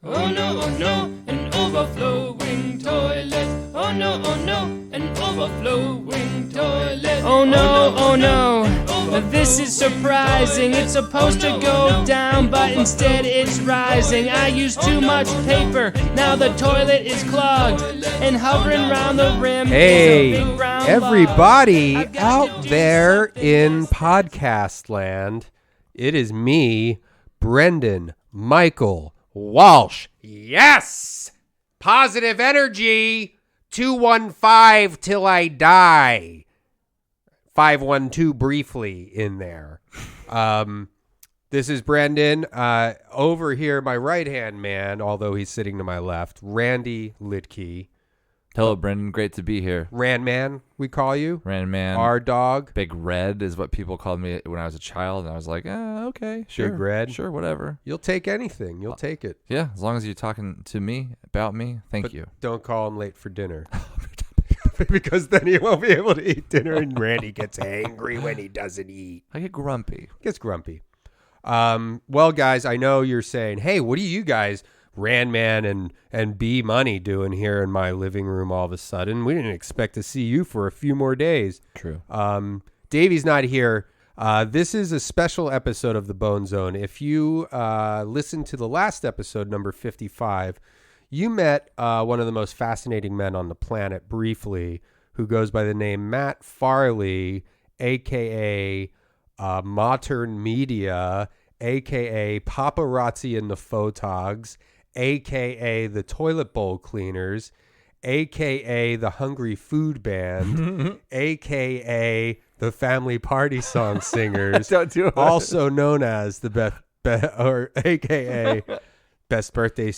Oh no, an overflowing toilet. Oh no, an overflowing toilet. Oh no, this is surprising. It's supposed to go down, but instead it's rising. I used too much paper, now the toilet is clogged. And hovering round the rim Hey, is a big brown everybody log. I've got out to do there something in this- podcast land, it is me, Brendan Michael Walsh. Yes! Positive energy, 215 till I die. 512 briefly in there. This is Brendan. Over here, my right-hand man, although he's sitting to my left, Randy Litke. Hello, Brendan. Great to be here. Ranman, we call you. Random Man. Our dog. Big Red is what people called me when I was a child, and I was like, okay, sure. Big Red? Sure, whatever. You'll take anything. You'll take it. Yeah, as long as you're talking to me, about me, thank But you. don't call him late for dinner. Because then he won't be able to eat dinner, and Randy gets angry when he doesn't eat. I get grumpy. Gets grumpy. Well, guys, I know you're saying, hey, what are you guys, Randman and B Money, doing here in my living room all of a sudden? We didn't expect to see you for a few more days. True. Davey's not here. This is a special episode of the Bone Zone. If you listened to the last episode, number 55, you met one of the most fascinating men on the planet briefly, who goes by the name Matt Farley, a.k.a. Modern Media, a.k.a. Paparazzi and the Photogs, a.k.a. the Toilet Bowl Cleaners, a.k.a. the Hungry Food Band, a.k.a. the Family Party Song Singers, Don't do it. also known as the or a.k.a. Best Birthday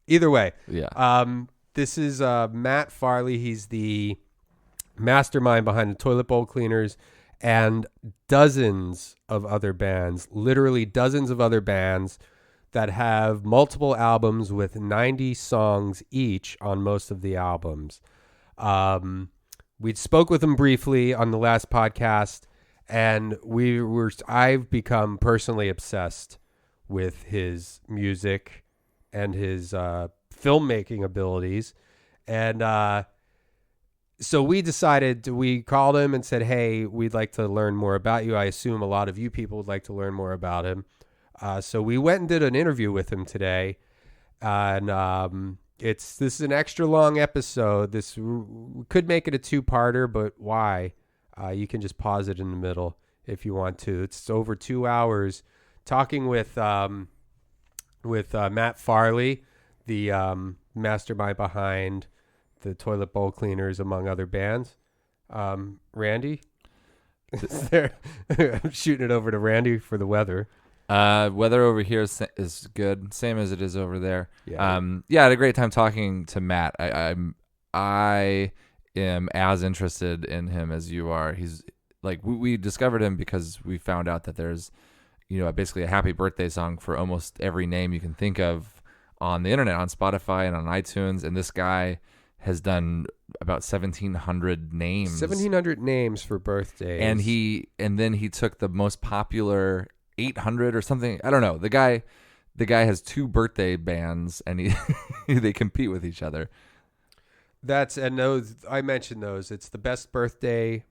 either way. Yeah. This is Matt Farley. He's the mastermind behind the Toilet Bowl Cleaners and dozens of other bands, literally dozens of other bands that have multiple albums with 90 songs each on most of the albums. We spoke with him briefly on the last podcast, and I've become personally obsessed with his music and his filmmaking abilities. And so we called him and said, hey, we'd like to learn more about you. I assume a lot of you people would like to learn more about him. So we went and did an interview with him today. And this is an extra long episode. We could make it a two-parter, but why? You can just pause it in the middle if you want to. It's over 2 hours talking with Matt Farley, the mastermind behind the Toilet Bowl Cleaners, among other bands. Randy, is there? I'm shooting it over to Randy for the weather. Weather over here is good, same as it is over there. Yeah. I had a great time talking to Matt. I am as interested in him as you are. He's like, we discovered him because we found out that there's, basically a happy birthday song for almost every name you can think of on the internet, on Spotify and on iTunes. And this guy has done about 1,700 names. 1,700 names for birthdays. And then he took the most popular 800 or something. I don't know. The guy has two birthday bands, and they compete with each other. I mentioned those. It's the best birthday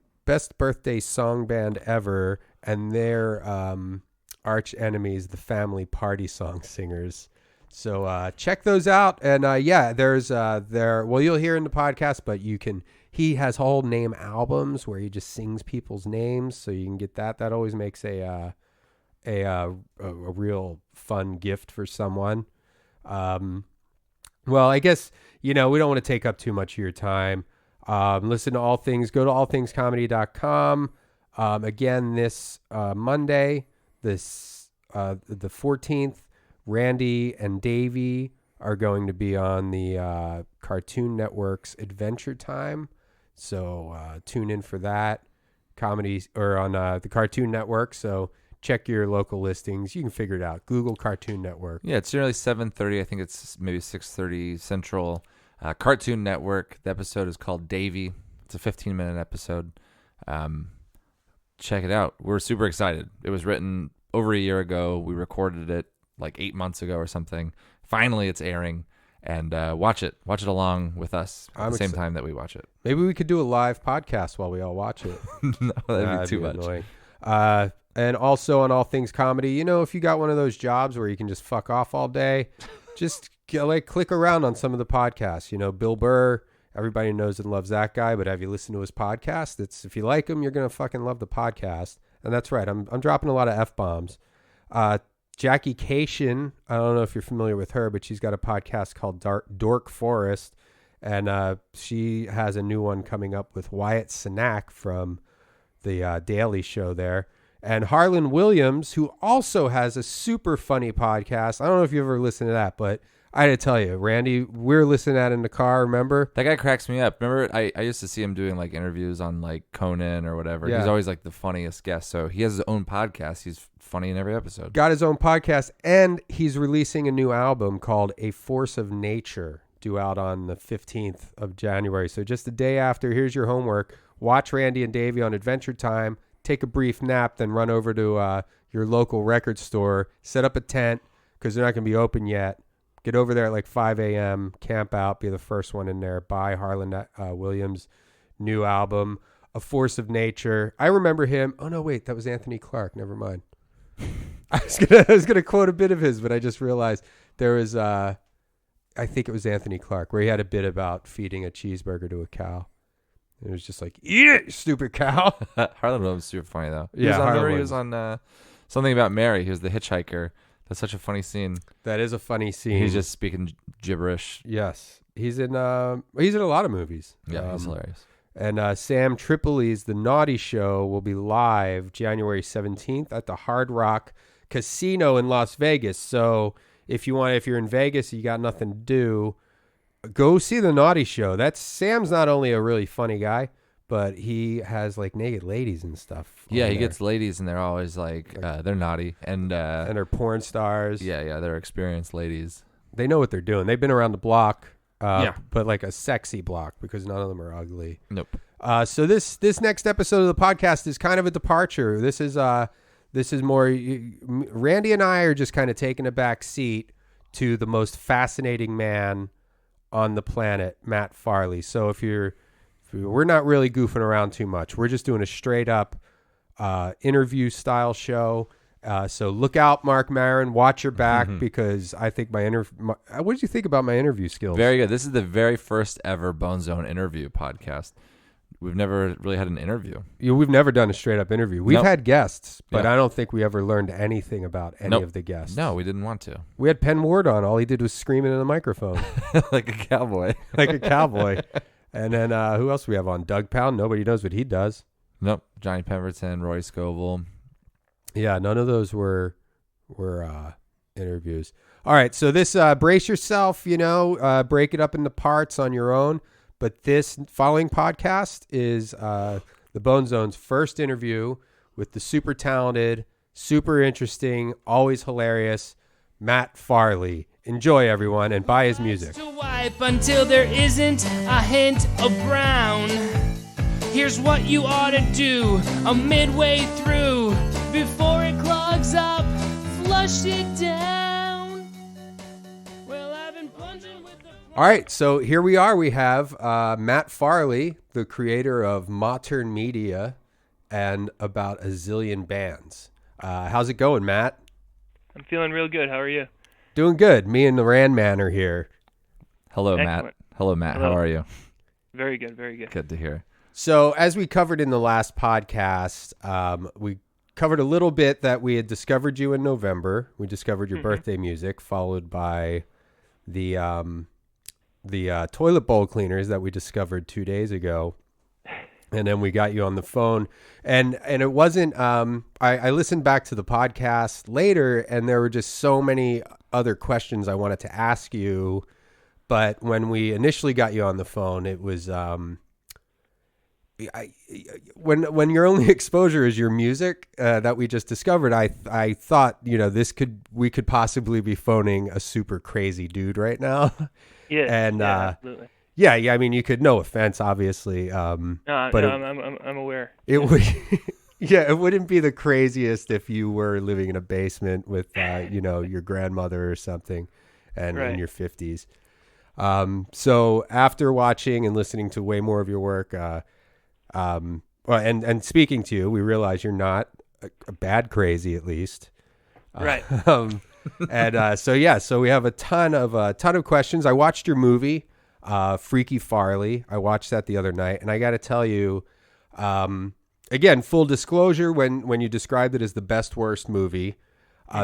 song band ever, and their arch enemies, the Family Party Song Singers. So check those out. And there's you'll hear in the podcast, but he has whole name albums where he just sings people's names, so you can get that. That always makes a real fun gift for someone. Well, I guess, we don't want to take up too much of your time. Listen to All Things, go to allthingscomedy.com. Again, this Monday, the 14th, Randy and Davey are going to be on the Cartoon Network's Adventure Time. So tune in for that comedy, or on the Cartoon Network. So check your local listings. You can figure it out. Google Cartoon Network. Yeah, it's generally 7:30. I think it's maybe 6:30 Central. Cartoon Network. The episode is called Davey. It's a 15-minute episode. Check it out. We're super excited. It was written over a year ago. We recorded it like 8 months ago or something. Finally, it's airing, and watch it along with us at the same time that we watch it. Maybe we could do a live podcast while we all watch it. No, that'd be too much. Annoying. And also on All Things Comedy, if you got one of those jobs where you can just fuck off all day, just click around on some of the podcasts. Bill Burr, everybody knows and loves that guy, but have you listened to his podcast? If you like him, you're gonna fucking love the podcast. And that's right, I'm dropping a lot of F-bombs. Jackie Cation, I don't know if you're familiar with her, but she's got a podcast called Dork Forest, and she has a new one coming up with Wyatt Cenac from the Daily Show there. And Harlan Williams, who also has a super funny podcast. I don't know if you ever listened to that, but I had to tell you, Randy, we're listening at in the car, remember? That guy cracks me up. Remember, I used to see him doing like interviews on like Conan or whatever. Yeah. He's always like the funniest guest. So he has his own podcast. He's funny in every episode. Got his own podcast, and he's releasing a new album called A Force of Nature, due out on the 15th of January. So just the day after, here's your homework. Watch Randy and Davey on Adventure Time. Take a brief nap, then run over to your local record store, set up a tent because they're not going to be open yet. Get over there at like 5 a.m., camp out, be the first one in there, buy Harlan Williams' new album, A Force of Nature. I remember him. Oh, no, wait, that was Anthony Clark. Never mind. I was gonna quote a bit of his, but I just realized there was, I think it was Anthony Clark, where he had a bit about feeding a cheeseburger to a cow. It was just like, eat it, you stupid cow. Harlan Williams is super funny, though. Yeah, He was on Something About Mary. He was the hitchhiker. That's such a funny scene. That is a funny scene. He's just speaking gibberish. Yes. He's in a lot of movies. Yeah, he's hilarious. And Sam Tripoli's The Naughty Show will be live January 17th at the Hard Rock Casino in Las Vegas. So if you're in Vegas, you got nothing to do, go see The Naughty Show. Sam's not only a really funny guy, but he has like naked ladies and stuff. Yeah, he gets ladies, and they're always like they're naughty and they're porn stars. Yeah, they're experienced ladies. They know what they're doing. They've been around the block, but like a sexy block because none of them are ugly. Nope. So this next episode of the podcast is kind of a departure. This is more Randy and I are just kind of taking a back seat to the most fascinating man on the planet, Matt Farley. So we're not really goofing around too much. We're just doing a straight up interview style show. So look out, Mark Maron. Watch your back because I think what did you think about my interview skills? Very good. This is the very first ever Bone Zone interview podcast. We've never really had an interview. We've never done a straight up interview. We've had guests, but Yeah. I don't think we ever learned anything about any of the guests. No, we didn't want to. We had Penn Ward on. All he did was screaming in the microphone Like a cowboy. like a cowboy. And then who else do we have on? Doug Pound. Nobody knows what he does. Nope. Johnny Pemberton, Roy Scovel. Yeah, none of those were interviews. All right, so this brace yourself, break it up into parts on your own. But this following podcast is the Bone Zone's first interview with the super talented, super interesting, always hilarious Matt Farley. Enjoy, everyone, and buy his music. To wipe until there isn't a hint of brown. Here's what you ought to do midway through. Before it clogs up, flush it down. Well, I've been plunging with the... All right, so here we are. We have Matt Farley, the creator of Modern Media and about a zillion bands. How's it going, Matt? I'm feeling real good. How are you? Doing good. Me and the Rand Man are here. Hello, Excellent. Matt. Hello, Matt. Hello. How are you? Very good, very good. Good to hear. So as we covered in the last podcast, we covered a little bit that we had discovered you in November. We discovered your birthday music, followed by the toilet bowl cleaners that we discovered 2 days ago. And then we got you on the phone, and it wasn't, I listened back to the podcast later, and there were just so many other questions I wanted to ask you. But when we initially got you on the phone, it was, when your only exposure is your music that we just discovered, I thought, we could possibly be phoning a super crazy dude right now. Yeah, And, absolutely. Yeah. I mean, you could. No offense, obviously. No, but I'm aware. it would. Yeah, it wouldn't be the craziest if you were living in a basement with, your grandmother or something, and in Right. your 50s. So after watching and listening to way more of your work, and speaking to you, we realize you're not a bad crazy, at least. Right. So we have a ton of questions. I watched your movie, Freaky Farley. I watched that the other night, and I got to tell you, again, full disclosure, when you described it as the best worst movie,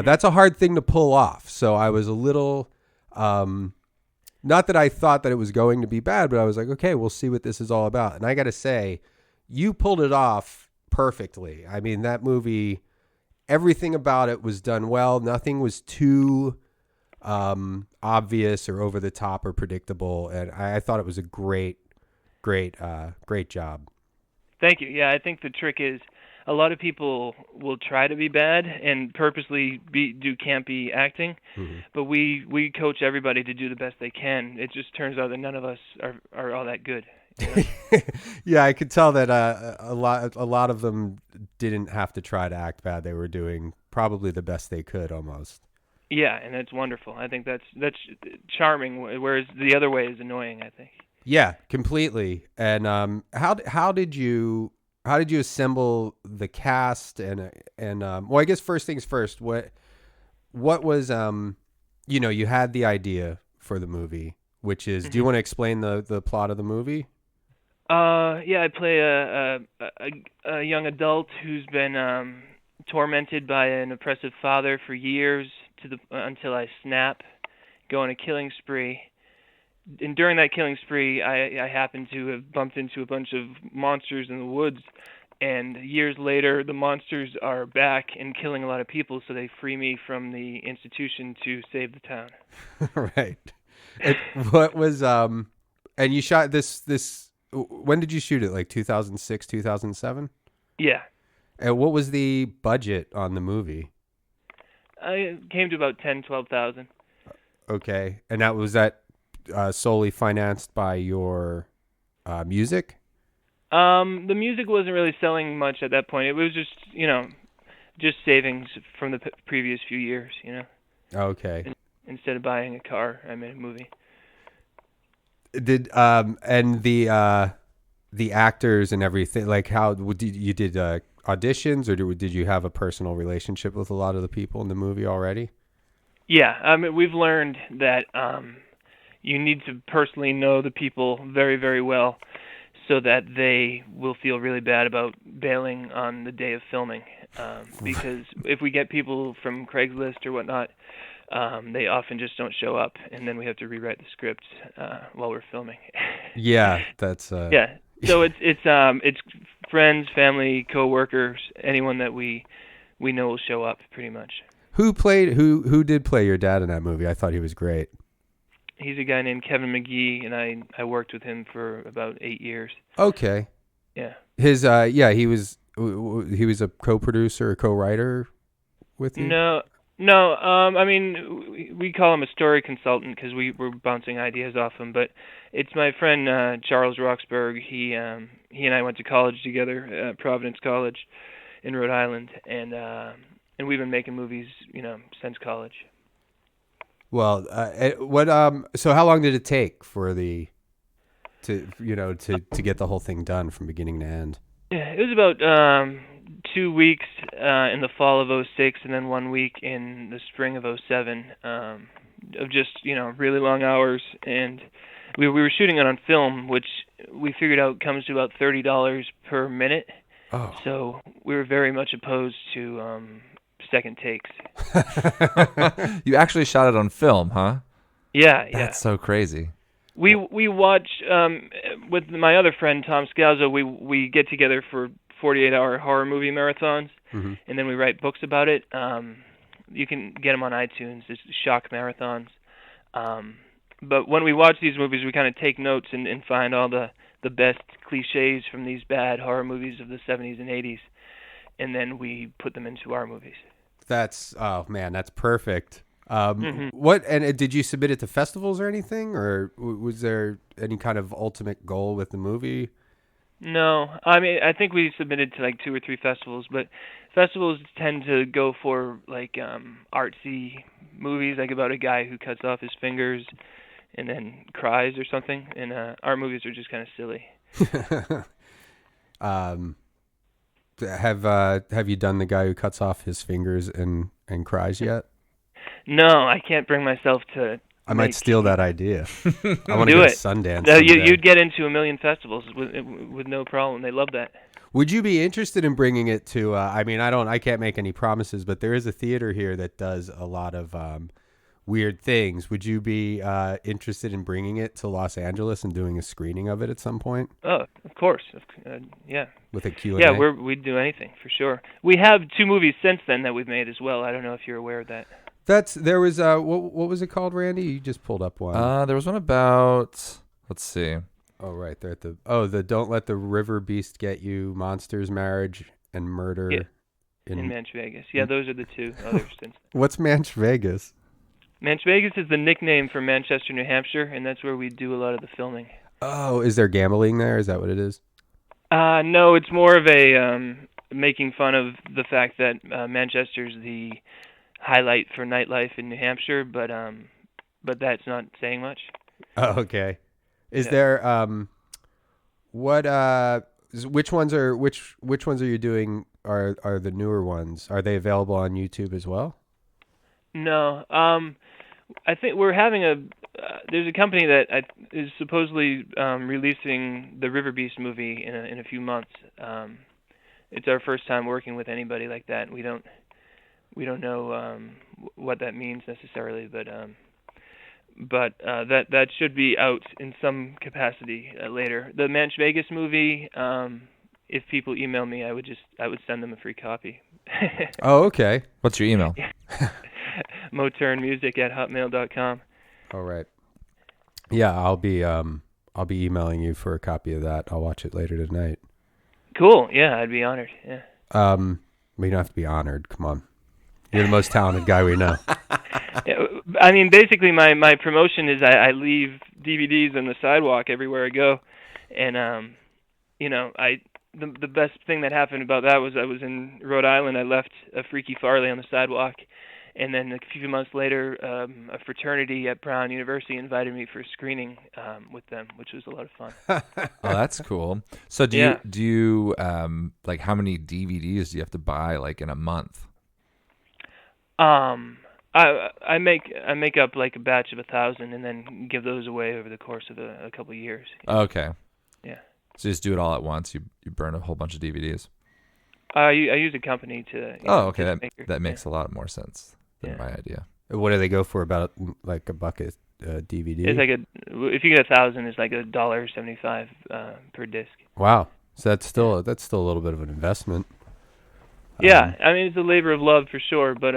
that's a hard thing to pull off. So I was a little, not that I thought that it was going to be bad, but I was like, okay, we'll see what this is all about. And I got to say, you pulled it off perfectly. I mean, that movie, everything about it was done well. Nothing was too obvious or over the top or predictable. And I thought it was a great job. Thank you. Yeah, I think the trick is a lot of people will try to be bad and purposely do campy acting, but we coach everybody to do the best they can. It just turns out that none of us are all that good. You know? Yeah, I could tell that a lot of them didn't have to try to act bad. They were doing probably the best they could, almost. Yeah, and that's wonderful. I think that's charming, whereas the other way is annoying, I think. Yeah, completely. And how did you assemble the cast and well, I guess first things first, what was you had the idea for the movie, which is, do you want to explain the plot of the movie? Yeah, I play a young adult who's been tormented by an oppressive father for years until I snap, go on a killing spree. And during that killing spree, I happened to have bumped into a bunch of monsters in the woods, and years later, the monsters are back and killing a lot of people, so they free me from the institution to save the town. Right. What was and you shot this? When did you shoot it? Like 2006, 2007? Yeah. And what was the budget on the movie? It came to about $12,000. Okay, and was that solely financed by your music? The music wasn't really selling much at that point. It was just savings from the previous few years, Okay. Instead of buying a car, I made a movie. Did and the actors and everything, like how you did auditions, or did you have a personal relationship with a lot of the people in the movie already? Yeah, I mean, we've learned that you need to personally know the people very, very well so that they will feel really bad about bailing on the day of filming. Because if we get people from Craigslist or whatnot, they often just don't show up, and then we have to rewrite the script while we're filming. Yeah, that's yeah. So it's friends, family, coworkers, anyone that we know will show up, pretty much. Who did play your dad in that movie? I thought he was great. He's a guy named Kevin McGee, and I worked with him for about 8 years. Okay. Yeah. His he was a co-producer or co-writer with you? No. I mean, we call him a story consultant because we were bouncing ideas off him. But it's my friend Charles Roxburgh. He and I went to college together at Providence College in Rhode Island, and we've been making movies, since college. Well, so how long did it take for to get the whole thing done from beginning to end? Yeah, it was about 2 weeks in the fall of '06, and then 1 week in the spring of '07, of just really long hours. And we were shooting it on film, which we figured out comes to about $30 per minute. Oh. So we were very much opposed to second takes. You actually shot it on film, huh? Yeah. That's so crazy. We watch with my other friend Tom Scalzo. We get together for 48-hour horror movie marathons, and then we write books about it. You can get them on iTunes. It's Shock Marathons. But when we watch these movies, we kind of take notes and find all the best cliches from these bad horror movies of the 70s and 80s, and then we put them into our movies. That's perfect. What and did you submit it to festivals or anything, or was there any kind of ultimate goal with the movie? No, I mean I think we submitted to like 2 or 3 festivals, but festivals tend to go for like artsy movies, like about a guy who cuts off his fingers and then cries or something. And our movies are just kind of silly. um, have you done the guy who cuts off his fingers and cries yet? No, I can't bring myself to. I might steal that idea. I want to Do go it. to Sundance. No, someday. you'd get into a million festivals with no problem. They love that. Would you be interested in bringing it to? I mean, I can't make any promises, but there is a theater here that does a lot of weird things. Would you be interested in bringing it to Los Angeles and doing a screening of it at some point? Oh, of course. Yeah. With a Q&A? Yeah, we'd do anything for sure. We have 2 movies since then that we've made as well. I don't know if you're aware of that. There was what was it called, Randy? You just pulled up one. There was one about, let's see. Oh, right there at the Don't Let the River Beast Get You, Monsters, Marriage, and Murder. Yeah. In Manch Vegas. Yeah, those are the 2 others since. What's Manch Vegas? Manch Vegas is the nickname for Manchester, New Hampshire, and that's where we do a lot of the filming. Oh, is there gambling there? Is that what it is? No, it's more of a making fun of the fact that Manchester's the highlight for nightlife in New Hampshire, but that's not saying much. Oh, okay. Is there which ones are you doing are the newer ones? Are they available on YouTube as well? No. I think we're having there's a company that is supposedly releasing the River Beast movie in a few months. It's our first time working with anybody like that. We don't know what that means necessarily, but that should be out in some capacity later. The Manch Vegas movie, if people email me, I would send them a free copy. Oh, okay. What's your email? moturnmusic@hotmail.com. All right. Yeah, I'll be emailing you for a copy of that. I'll watch it later tonight. Cool. Yeah, I'd be honored. Yeah. We don't have to be honored. Come on. You're the most talented guy we know. Yeah, I mean, basically, my promotion is I leave DVDs on the sidewalk everywhere I go, and the best thing that happened about that was I was in Rhode Island. I left a Freaky Farley on the sidewalk, and then a few months later, a fraternity at Brown University invited me for a screening with them, which was a lot of fun. Oh, that's cool. So do you like how many DVDs do you have to buy like in a month? I make up like a batch of 1,000 and then give those away over the course of a couple of years. Okay. Yeah. So you just do it all at once. You burn a whole bunch of DVDs. I use a company to. Okay. That makes a lot more sense than my idea. What do they go for? About like a bucket DVD? It's like if you get 1,000, it's like $1.75 per disc. Wow. So that's still a little bit of an investment. Yeah, I mean it's a labor of love for sure, but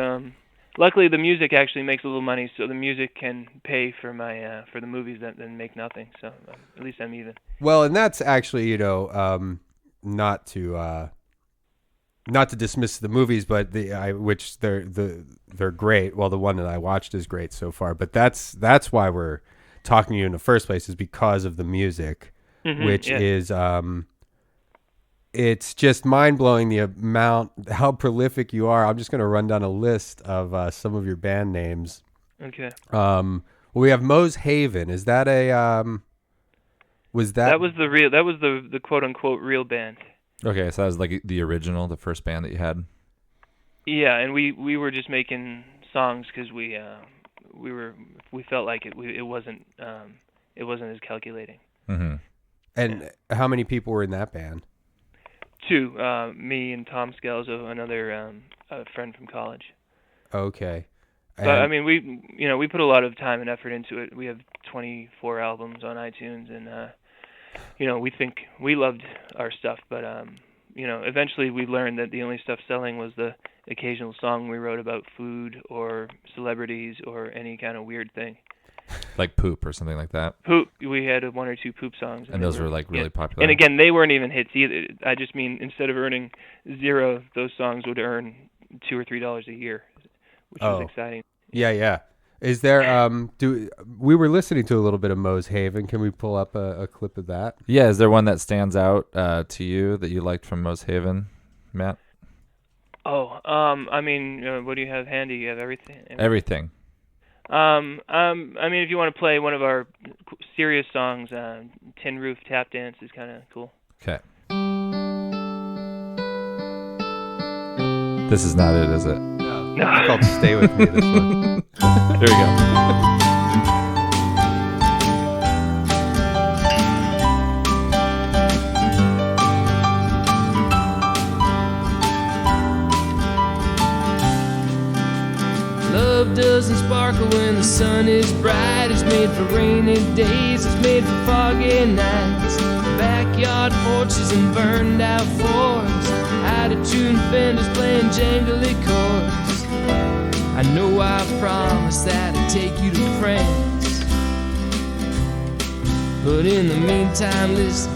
luckily the music actually makes a little money, so the music can pay for my for the movies that then make nothing. So at least I'm even. Well, and that's actually not to dismiss the movies, but which they're great. Well, the one that I watched is great so far, but that's why we're talking to you in the first place, is because of the music, which is it's just mind-blowing how prolific you are. I'm just going to run down a list of some of your band names. Okay. Well, we have Moe's Haven. Is that that was the quote-unquote real band. Okay, so that was like the original, the first band that you had? Yeah, and we were just making songs because we felt like it wasn't as calculating. Mm-hmm. And how many people were in that band? 2, me and Tom Scalzo, another a friend from college. Okay. But I mean, we put a lot of time and effort into it. We have 24 albums on iTunes, and we think we loved our stuff, but eventually we learned that the only stuff selling was the occasional song we wrote about food or celebrities or any kind of weird thing. Like Poop or something like that? Poop. We had 1 or 2 Poop songs. And those were like really popular. And again, they weren't even hits either. I just mean instead of earning 0, those songs would earn $2 or $3 a year, which was exciting. Yeah. Is there we were listening to a little bit of Moe's Haven. Can we pull up a clip of that? Yeah, is there one that stands out to you that you liked from Moe's Haven, Matt? Oh, I mean, what do you have handy? You have everything. Everything. I mean, if you want to play one of our serious songs, Tin Roof Tap Dance is kind of cool. Okay. This is not it, is it? No. It's called Stay With Me, this one. Here we go. Love doesn't sparkle when the sun is bright. It's made for rainy days, it's made for foggy nights. Backyard porches and burned out Fords, out-of-tune fenders playing jangly chords. I know I promised that I'd take you to France, but in the meantime listen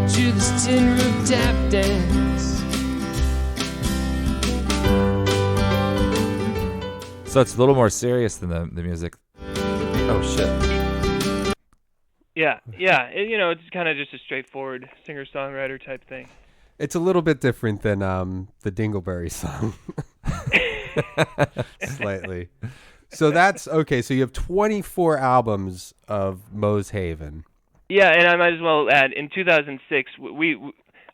to this tin roof tap dance. So it's a little more serious than the music. Oh, shit. Yeah. It's kind of just a straightforward singer-songwriter type thing. It's a little bit different than the Dingleberry song. Slightly. So that's okay. So you have 24 albums of Moe's Haven. Yeah, and I might as well add, in 2006,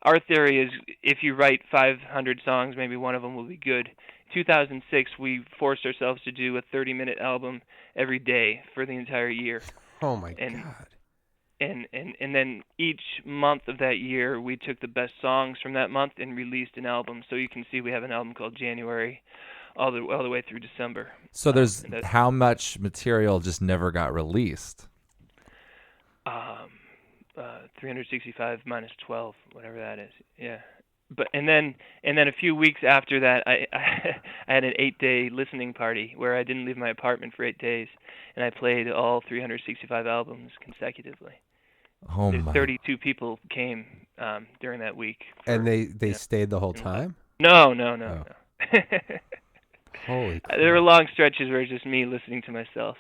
our theory is if you write 500 songs, maybe one of them will be good. 2006, we forced ourselves to do a 30-minute album every day for the entire year. Oh my God. And then each month of that year, we took the best songs from that month and released an album. So you can see we have an album called January all the way through December. So there's how much material just never got released? 365 minus 12, whatever that is. Yeah. But and then a few weeks after that, I had an 8-day listening party where I didn't leave my apartment for 8 days, and I played all 365 albums consecutively. Oh my! 32 people came during that week. And they stayed the whole time? No. Holy crap. There were long stretches where it's just me listening to myself.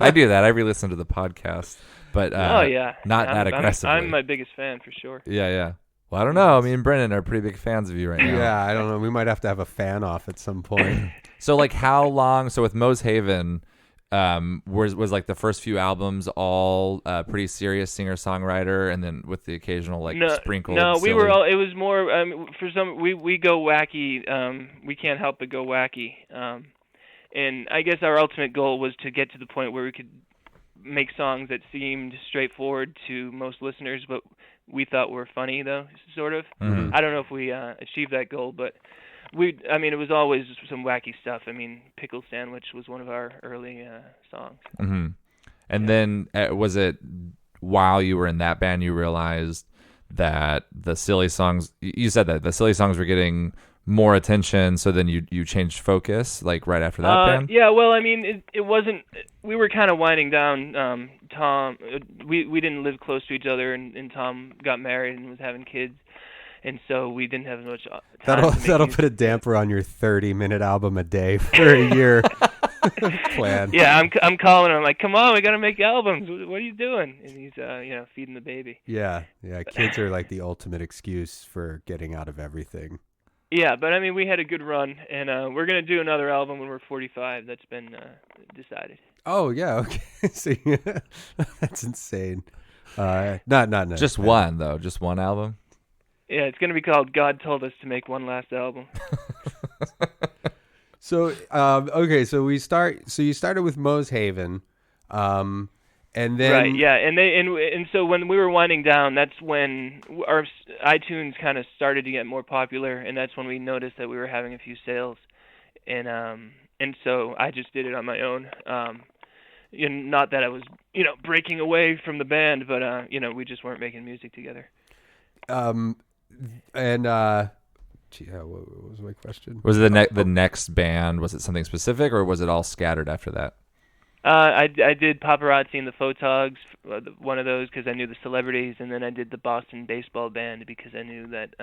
I do that. I re-listen to the podcast, but yeah, not that aggressively. I'm my biggest fan for sure. Yeah. Well, I don't know. Me and Brennan are pretty big fans of you right now. Yeah, I don't know. We might have to have a fan off at some point. So, like, how long? So, with Moe's Haven, was like the first few albums all pretty serious singer-songwriter, and then with the occasional sprinkle. No, silly. we were all. It was more for some. We go wacky. We can't help but go wacky. And I guess our ultimate goal was to get to the point where we could make songs that seemed straightforward to most listeners, but we thought were funny, though, sort of. Mm-hmm. I don't know if we achieved that goal, but it was always some wacky stuff. I mean, Pickle Sandwich was one of our early songs. Mm-hmm. And then was it while you were in that band you realized that the silly songs, you said that the silly songs were getting more attention, so then you changed focus, like, right after that band? Yeah, well, I mean, it wasn't, we were kind of winding down. Tom, we didn't live close to each other, and Tom got married and was having kids, and so we didn't have as much time. That'll put a damper on your 30-minute album a day for a year plan. Yeah, I'm calling him, like, come on, we got to make albums. What are you doing? And he's, feeding the baby. Yeah, kids are like the ultimate excuse for getting out of everything. Yeah, but I mean, we had a good run, and we're going to do another album when we're 45. That's been decided. Oh, yeah, okay. So, that's insane. Not just one, though. Just one album? Yeah, it's going to be called God Told Us to Make One Last Album. So, okay, so you started with Moe's Haven, and then right, yeah, and so when we were winding down, that's when our iTunes kind of started to get more popular, and that's when we noticed that we were having a few sales, and so I just did it on my own. Not that I was breaking away from the band, but we just weren't making music together. What was my question? Was it the next band? Was it something specific, or was it all scattered after that? I did Paparazzi and the Photogs, one of those because I knew the celebrities, and then I did the Boston Baseball Band because I knew that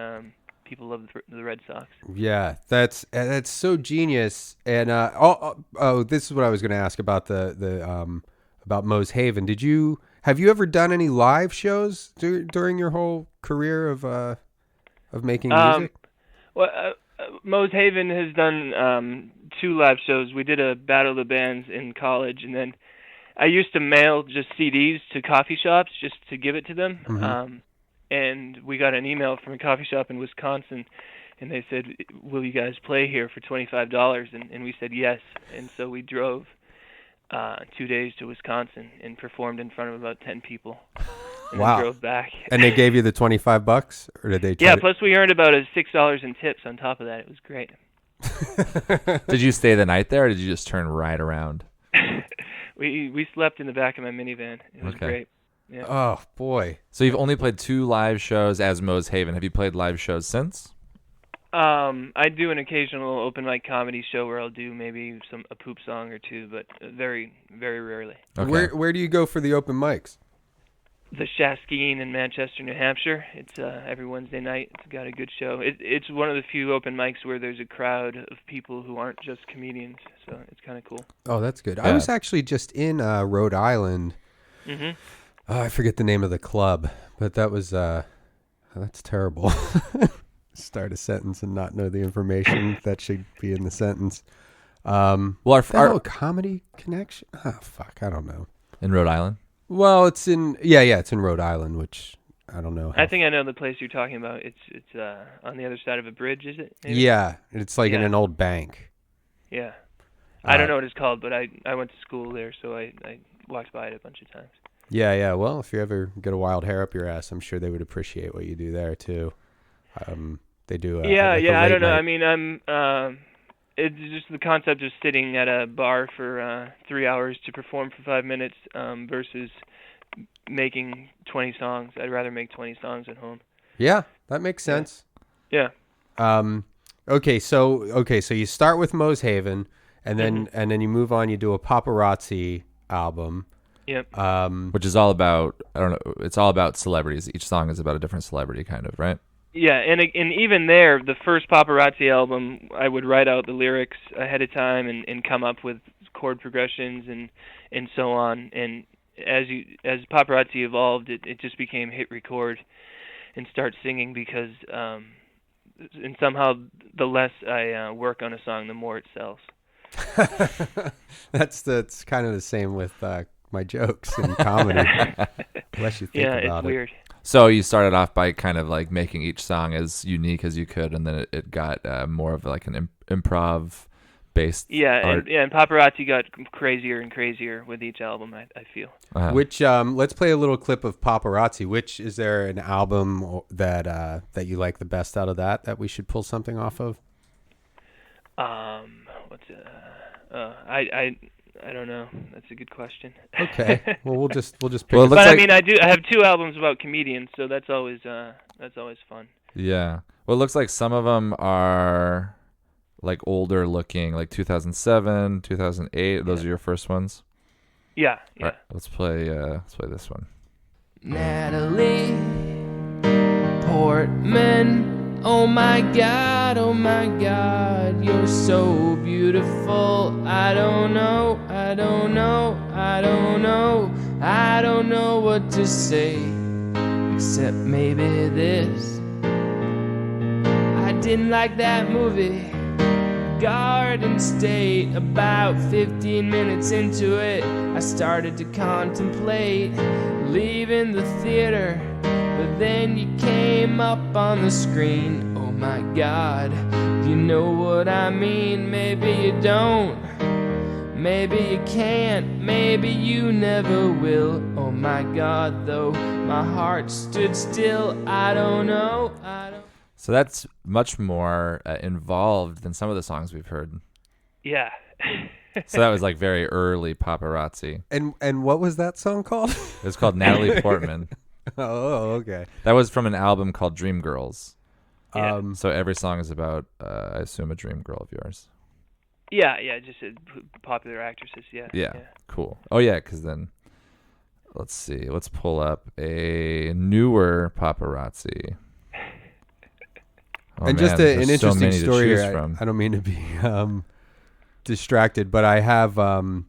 people love the Red Sox. Yeah, that's so genius. And this is what I was going to ask about about Moe's Haven. Have you ever done any live shows during your whole career of making music? Well, Moe's Haven has done 2 live shows. We did a Battle of the Bands in college, and then I used to mail just CDs to coffee shops just to give it to them. Mm-hmm. And we got an email from a coffee shop in Wisconsin, and they said, "Will you guys play here for $25?" And we said yes. And so we drove 2 days to Wisconsin and performed in front of about 10 people. And Wow. then drove back. And they gave you the $25, or did they? Yeah, plus we earned about $6 in tips on top of that. It was great. Did you stay the night there, or did you just turn right around? We slept in the back of my minivan. It was great. Yeah. Oh boy! So you've only played 2 live shows as Moe's Haven. Have you played live shows since? I do an occasional open mic comedy show where I'll do maybe a poop song or 2, but very, very rarely. Okay. Where do you go for the open mics? The Shaskeen in Manchester, New Hampshire. It's every Wednesday night. It's got a good show. It's one of the few open mics where there's a crowd of people who aren't just comedians, so it's kind of cool. Oh, that's good. Yeah. I was actually just in Rhode Island. Mhm. I forget the name of the club, but that was that's terrible. Start a sentence and not know the information that should be in the sentence. Well, our comedy connection. Oh fuck, I don't know. in Rhode Island. Well, it's in it's in Rhode Island, which I don't know. I think I know the place you're talking about. It's on the other side of a bridge, is it? Maybe? Yeah, it's like in Yeah. an old bank. Yeah. I don't know what it's called, but I went to school there, so I walked by it a bunch of times. Yeah. Well, if you ever get a wild hair up your ass, I'm sure they would appreciate what you do there too. They do. Yeah. like a I late don't know. night- I mean, it's just the concept of sitting at a bar for 3 hours to perform for 5 minutes versus making 20 songs. I'd rather make 20 songs at home. Yeah, that makes sense. Yeah. Okay, so you start with Moe's Haven, and then you move on. You do a paparazzi album. Yep. Which is all about, I don't know, it's all about celebrities. Each song is about a different celebrity, kind of, right? Yeah, and even there, the first paparazzi album, I would write out the lyrics ahead of time and come up with chord progressions and so on. And as paparazzi evolved, it just became hit record and start singing because and somehow the less I work on a song, the more it sells. That's kind of the same with my jokes in comedy. Unless you think Yeah, about it's it. weird. So you started off by kind of like making each song as unique as you could, and then it got more of like an improv based. Yeah, art. and paparazzi got crazier and crazier with each album. I feel. Uh-huh. Which let's play a little clip of paparazzi. Which is there an album that you like the best out of that we should pull something off of? What's I don't know. That's a good question. Okay, well we'll just pick. Well, it. let's But I like- mean, I have 2 albums about comedians, so that's always fun. Yeah. Well, it looks like some of them are like older looking, like 2007, 2008. Those are your first ones. Yeah. All right, let's play this one. Natalie Portman. Oh my God, you're so beautiful. I don't know what to say, except maybe this. I didn't like that movie, Garden State. About 15 minutes into it, I started to contemplate leaving the theater. But then you came up on the screen. Oh my God, you know what I mean? Maybe you don't, maybe you can't, maybe you never will. Oh my God, though, my heart stood still. I don't know. So that's much more involved than some of the songs we've heard. Yeah. So that was like very early paparazzi. And what was that song called? It was called Natalie Portman. Oh, okay. That was from an album called Dream Girls. Yeah. So every song is about, I assume, a dream girl of yours. Yeah, just popular actresses. Yeah. Cool. Oh yeah, because then let's see. Let's pull up a newer paparazzi. Oh, and man, just an there's so interesting many to story choose here. from. I don't mean to be distracted, but I have I'm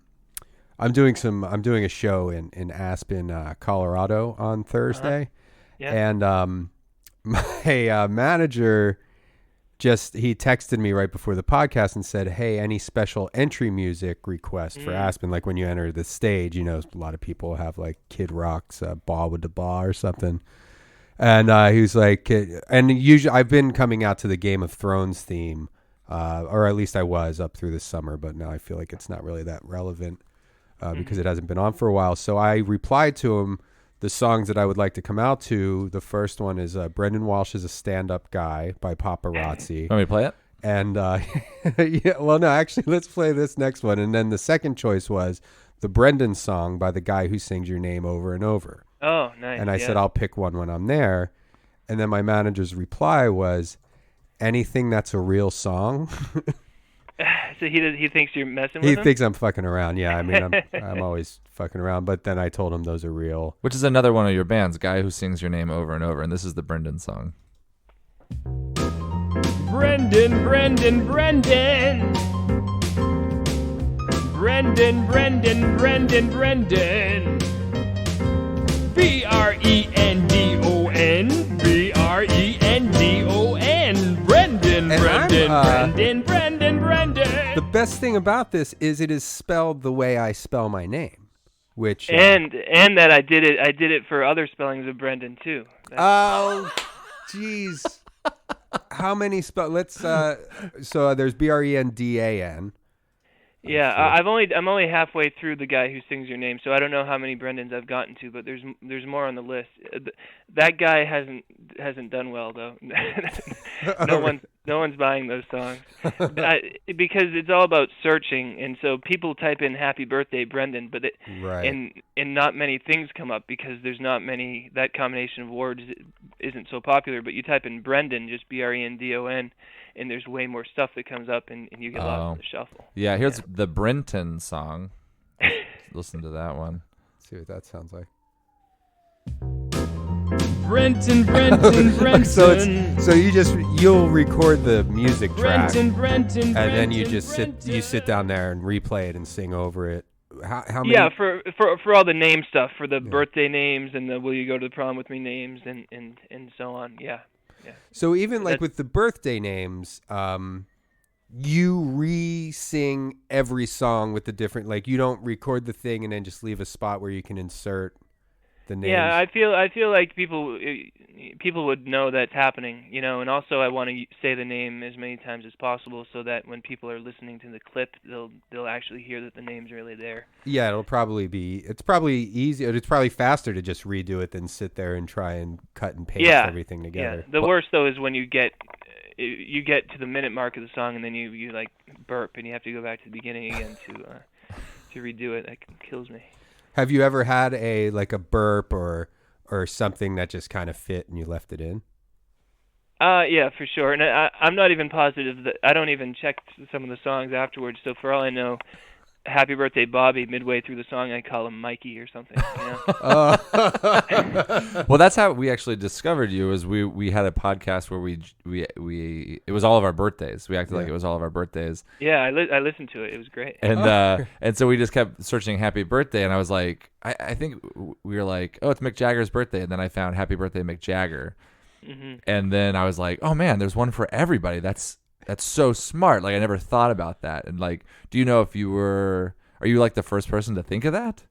doing a show in Aspen, Colorado on Thursday, Yeah. and my manager he texted me right before the podcast and said, "Hey, any special entry music request for Aspen? Like when you enter the stage, you know, a lot of people have like Kid Rock's "Ba with the Ba" or something." And he was like, and usually I've been coming out to the Game of Thrones theme, or at least I was up through the summer, but now I feel like it's not really that relevant because it hasn't been on for a while. So I replied to him the songs that I would like to come out to. The first one is Brendan Walsh is a Stand-Up Guy by Paparazzi. Want me to play it? And yeah, well, no, actually, let's play this next one. And then the second choice was the Brendan song by the guy who sings your name over and over. Oh, nice. And I said, I'll pick one when I'm there. And then my manager's reply was, anything that's a real song. So he thinks you're messing with He him? thinks I'm fucking around. Yeah, I mean, I'm always fucking around. But then I told him those are real. Which is another one of your bands, guy who sings your name over and over. And this is the Brendan song. Brendan, Brendan, Brendan. Brendan, Brendan, Brendan, Brendan. Brendon, Brendon. Brendan, And Brendan, Brendan, Brendan. The best thing about this is it is spelled the way I spell my name, which And that I did it for other spellings of Brendan too. oh, jeez, how many spell? Let's so there's Brendan. Yeah, I'm only halfway through the guy who sings your name, so I don't know how many Brendans I've gotten to, but there's more on the list. That guy hasn't done well though. No one's buying those songs because it's all about searching, and so people type in "Happy Birthday, Brendan," but and not many things come up because there's not many. That combination of words isn't so popular. But you type in Brendan, just Brendon. And there's way more stuff that comes up, and you get lost in the shuffle. Yeah, here's the Brenton song. Listen to that one. Let's see what that sounds like. Brenton, Brenton. So you'll record the music track, Brenton, and then you just sit down there and replay it and sing over it. How many? Yeah, for all the name stuff, for the birthday names and the will you go to the prom with me names and so on. Yeah. So even like with the birthday names, you re-sing every song with the different, like you don't record the thing and then just leave a spot where you can insert the names. Yeah, I feel like people would know that's happening, you know, and also I want to say the name as many times as possible so that when people are listening to the clip, they'll actually hear that the name's really there. Yeah, it's probably easier. It's probably faster to just redo it than sit there and try and cut and paste everything together. Yeah, the worst though is when you get to the minute mark of the song and then you like burp and you have to go back to the beginning again to redo it. That kills me. Have you ever had a burp or something that just kind of fit and you left it in? Yeah, for sure. And I'm not even positive that I don't even check some of the songs afterwards. So for all I know, "Happy Birthday, Bobby," midway through the song, I call him Mikey or something. You know? Well, that's how we actually discovered you. Is we had a podcast where we it was all of our birthdays. We acted like it was all of our birthdays. Yeah, I listened to it. It was great. And and so we just kept searching "Happy Birthday," and I was like, I think we were like, oh, it's Mick Jagger's birthday, and then I found "Happy Birthday, Mick Jagger," and then I was like, oh man, there's one for everybody. That's so smart. Like I never thought about that. And like, do you know if are you like the first person to think of that?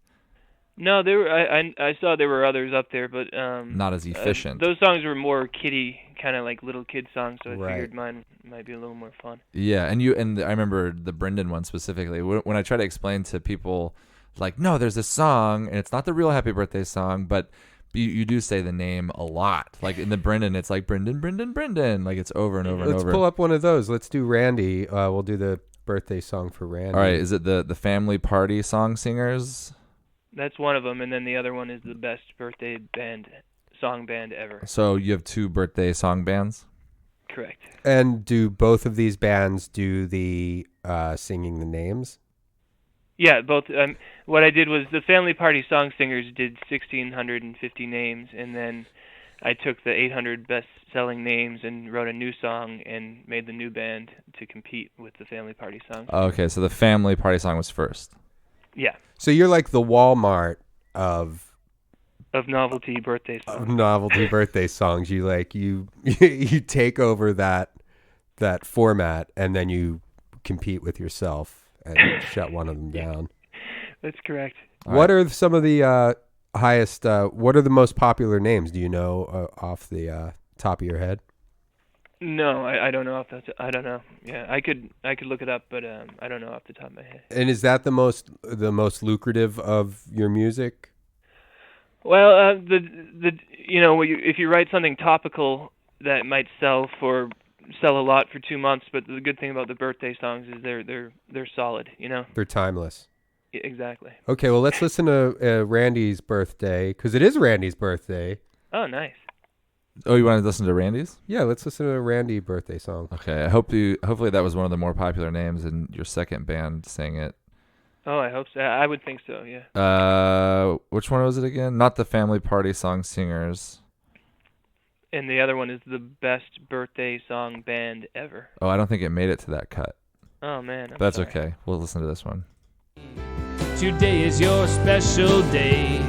No, I saw there were others up there, but not as efficient. Those songs were more kiddie, kind of like little kid songs, so I figured mine might be a little more fun. Yeah, and I remember the Brendan one specifically. When I try to explain to people, like, no, there's this song, and it's not the real Happy Birthday song, but you do say the name a lot. Like in the Brendan, it's like Brendan. Like it's over and over and over. Let's pull up one of those. Let's do Randy. We'll do the birthday song for Randy. All right. Is it the Family Party Song Singers? That's one of them, and then the other one is the best birthday song band ever. So you have two birthday song bands? Correct. And do both of these bands do the singing the names? Yeah, both. What I did was the Family Party Song Singers did 1,650 names, and then I took the 800 best-selling names and wrote a new song and made the new band to compete with the Family Party songs. Okay, so the Family Party song was first. Yeah. So you're like the Walmart of novelty birthday songs. You like you take over that format and then you compete with yourself and shut one of them down. That's correct. What are some of the highest? What are the most popular names? Do you know off the top of your head? No, I don't know I don't know. Yeah, I could look it up, but I don't know off the top of my head. And is that the most lucrative of your music? Well, if you write something topical that might sell a lot for 2 months, but the good thing about the birthday songs is they're solid, you know. They're timeless. Yeah, exactly. Okay, well let's listen to Randy's birthday because it is Randy's birthday. Oh, nice. Oh, you want to listen to Randy's? Yeah, let's listen to a Randy birthday song. Okay, hopefully that was one of the more popular names and your second band sang it. Oh, I hope so. I would think so, yeah. Which one was it again? Not the Family Party Song Singers. And the other one is the best birthday song band ever. Oh, I don't think it made it to that cut. Oh, man. But that's sorry. okay. We'll listen to this one. Today is your special day.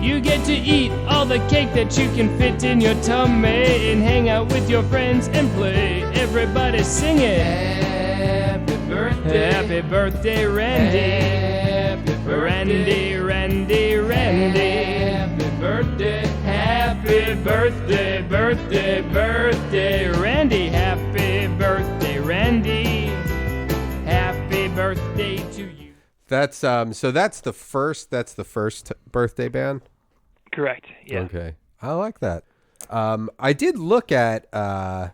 You get to eat all the cake that you can fit in your tummy and hang out with your friends and play. Everybody sing it. Happy birthday. Happy birthday, Randy. Happy birthday. Randy. Happy birthday. Happy birthday, birthday, Randy. Happy birthday, Randy. Happy birthday to you. That's so that's the first birthday band? Correct. Yeah. Okay. I like that. I did look at I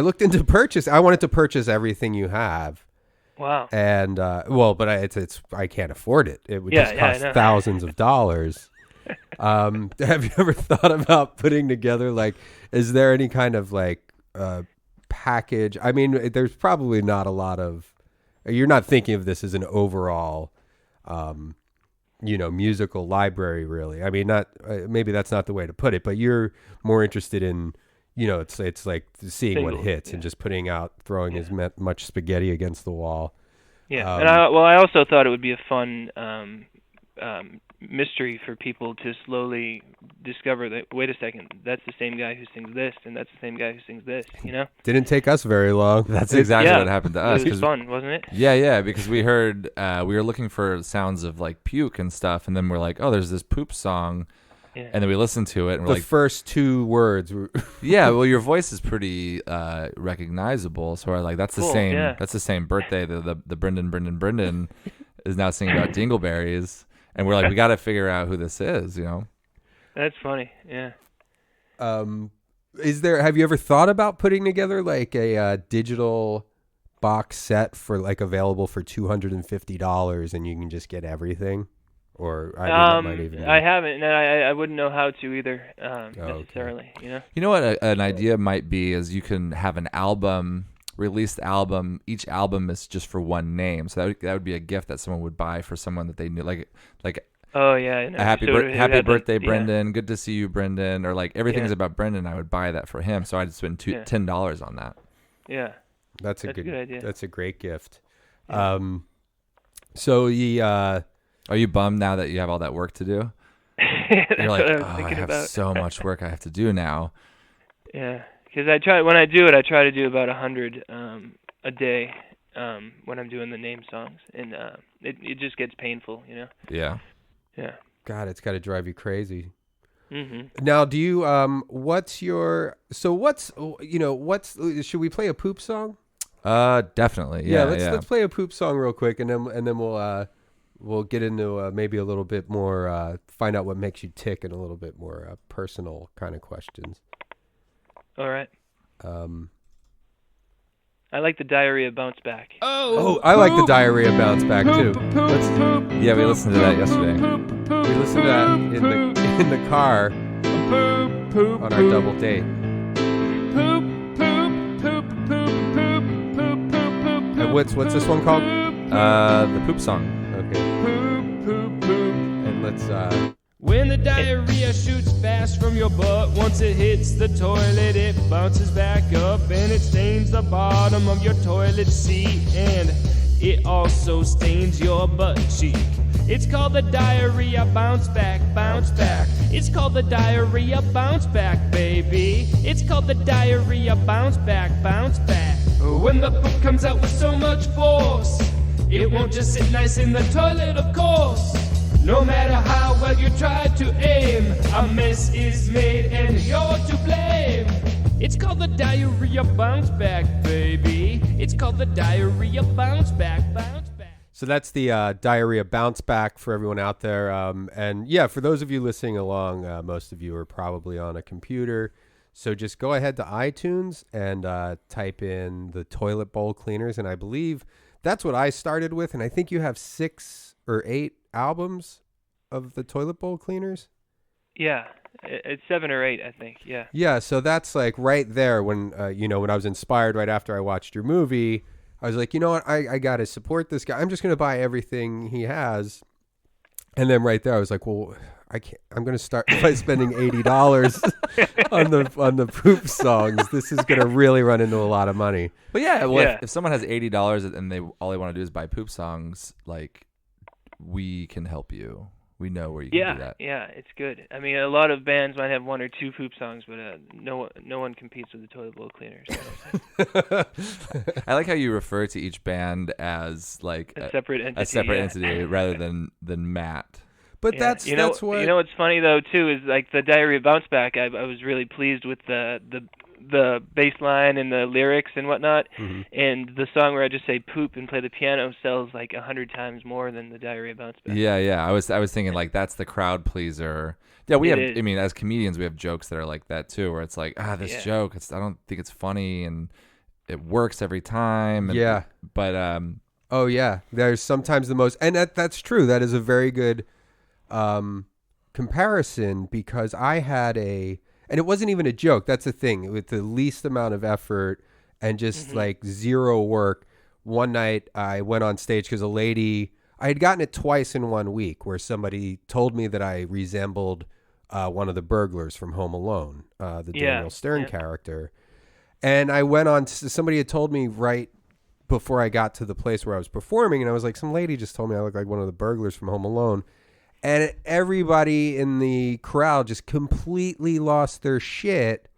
looked into purchase. I wanted to purchase everything you have. Wow. And but I can't afford it. It would just cost I know. thousands of dollars. Have you ever thought about putting together is there any kind of package? I mean, there's probably not a lot of. You're not thinking of this as an overall, musical library, really. I mean, not maybe that's not the way to put it, but you're more interested in, it's like seeing what hits and just throwing as much spaghetti against the wall. Yeah, and I also thought it would be a fun mystery for people to slowly discover that, wait a second, that's the same guy who sings this, and that's the same guy who sings this, Didn't take us very long. That's exactly what happened to us. It was fun, wasn't it? Yeah, because we heard, we were looking for sounds of puke and stuff, and then we're like, oh, there's this poop song, and then we listened to it, and we're the first two words were yeah, well, your voice is pretty recognizable, so we're like, that's cool, the same, that's the same birthday, the Brendan is now singing about dingleberries. And we're like, we got to figure out who this is, That's funny, yeah. Have you ever thought about putting together a digital box set for available for $250 and you can just get everything? Or that might even I haven't, and I wouldn't know how to either necessarily, You know what an idea might be is you can have an released album. Each album is just for one name, so that would be a gift that someone would buy for someone that they knew, like oh yeah, a happy birthday, Brendan. Good to see you, Brendan. Or everything's about Brendan. I would buy that for him, so I'd spend $10 on that. Yeah, that's a good idea. That's a great gift. Yeah. So are you bummed now that you have all that work to do? You're like, I have so much work I have to do now. Yeah. Because when I do it, I try to do about 100 a day when I'm doing the name songs, and it just gets painful, Yeah. Yeah. God, it's got to drive you crazy. Mm-hmm. Now, do you should we play a poop song? Definitely. Yeah. Let's play a poop song real quick, and then we'll get into maybe a little bit more find out what makes you tick and a little bit more personal kind of questions. All right. I like the diarrhea bounce back. Oh, I like the diarrhea bounce back too. Yeah, we listened to that yesterday. We listened to that in the car on our double date. And what's this one called? The poop song. Okay. And let's. When And the diarrhea shoots fast from your butt. Once it hits the toilet, it bounces back up and it stains the bottom of your toilet seat. And it also stains your butt cheek. It's called the diarrhea bounce back, bounce back. It's called the diarrhea bounce back, baby. It's called the diarrhea bounce back, bounce back. When the poop comes out with so much force, it won't just sit nice in the toilet, of course. No matter how well you try to aim, a mess is made and you're to blame. It's called the diarrhea bounce back, baby. It's called the diarrhea bounce back, bounce back. So that's the diarrhea bounce back for everyone out there. And yeah, for those of you listening along, most of you are probably on a computer. So just go ahead to iTunes and type in the toilet bowl cleaners. And I believe that's what I started with. And I think you have 6 or 8 albums of the toilet bowl cleaners. Yeah, it's 7 or 8, I think. Yeah. Yeah. So that's like right there when, when I was inspired right after I watched your movie. I was like, you know what? I got to support this guy. I'm just going to buy everything he has. And then right there, I was like, well, I can't. I'm going to start by spending $80 on the poop songs. This is going to really run into a lot of money. But yeah, well, if someone has $80 and all they want to do is buy poop songs, like, we can help you. We know where you can do that. Yeah, it's good. I mean, a lot of bands might have 1 or 2 poop songs, but no one competes with the toilet bowl cleaners. I like how you refer to each band as like a separate entity, rather than Matt. But that's what you know. What's funny though too is like the diarrhea bounce back. I was really pleased with the bass line and the lyrics and whatnot. Mm-hmm. And the song where I just say poop and play the piano sells like 100 times more than the diarrhea bounce back. Yeah. I was thinking like that's the crowd pleaser. Yeah, we have. I mean, as comedians, we have jokes that are like that too, where it's like, this joke, I don't think it's funny and it works every time. And, yeah. But oh yeah, there's sometimes the most, and that's true. That is a very good comparison because I had and it wasn't even a joke. That's the thing. With the least amount of effort and just like zero work. One night I went on stage because I had gotten it twice in 1 week where somebody told me that I resembled one of the burglars from Home Alone, the Daniel Stern character. And I went on, somebody had told me right before I got to the place where I was performing, and I was like, some lady just told me I look like one of the burglars from Home Alone. And everybody in the crowd just completely lost their shit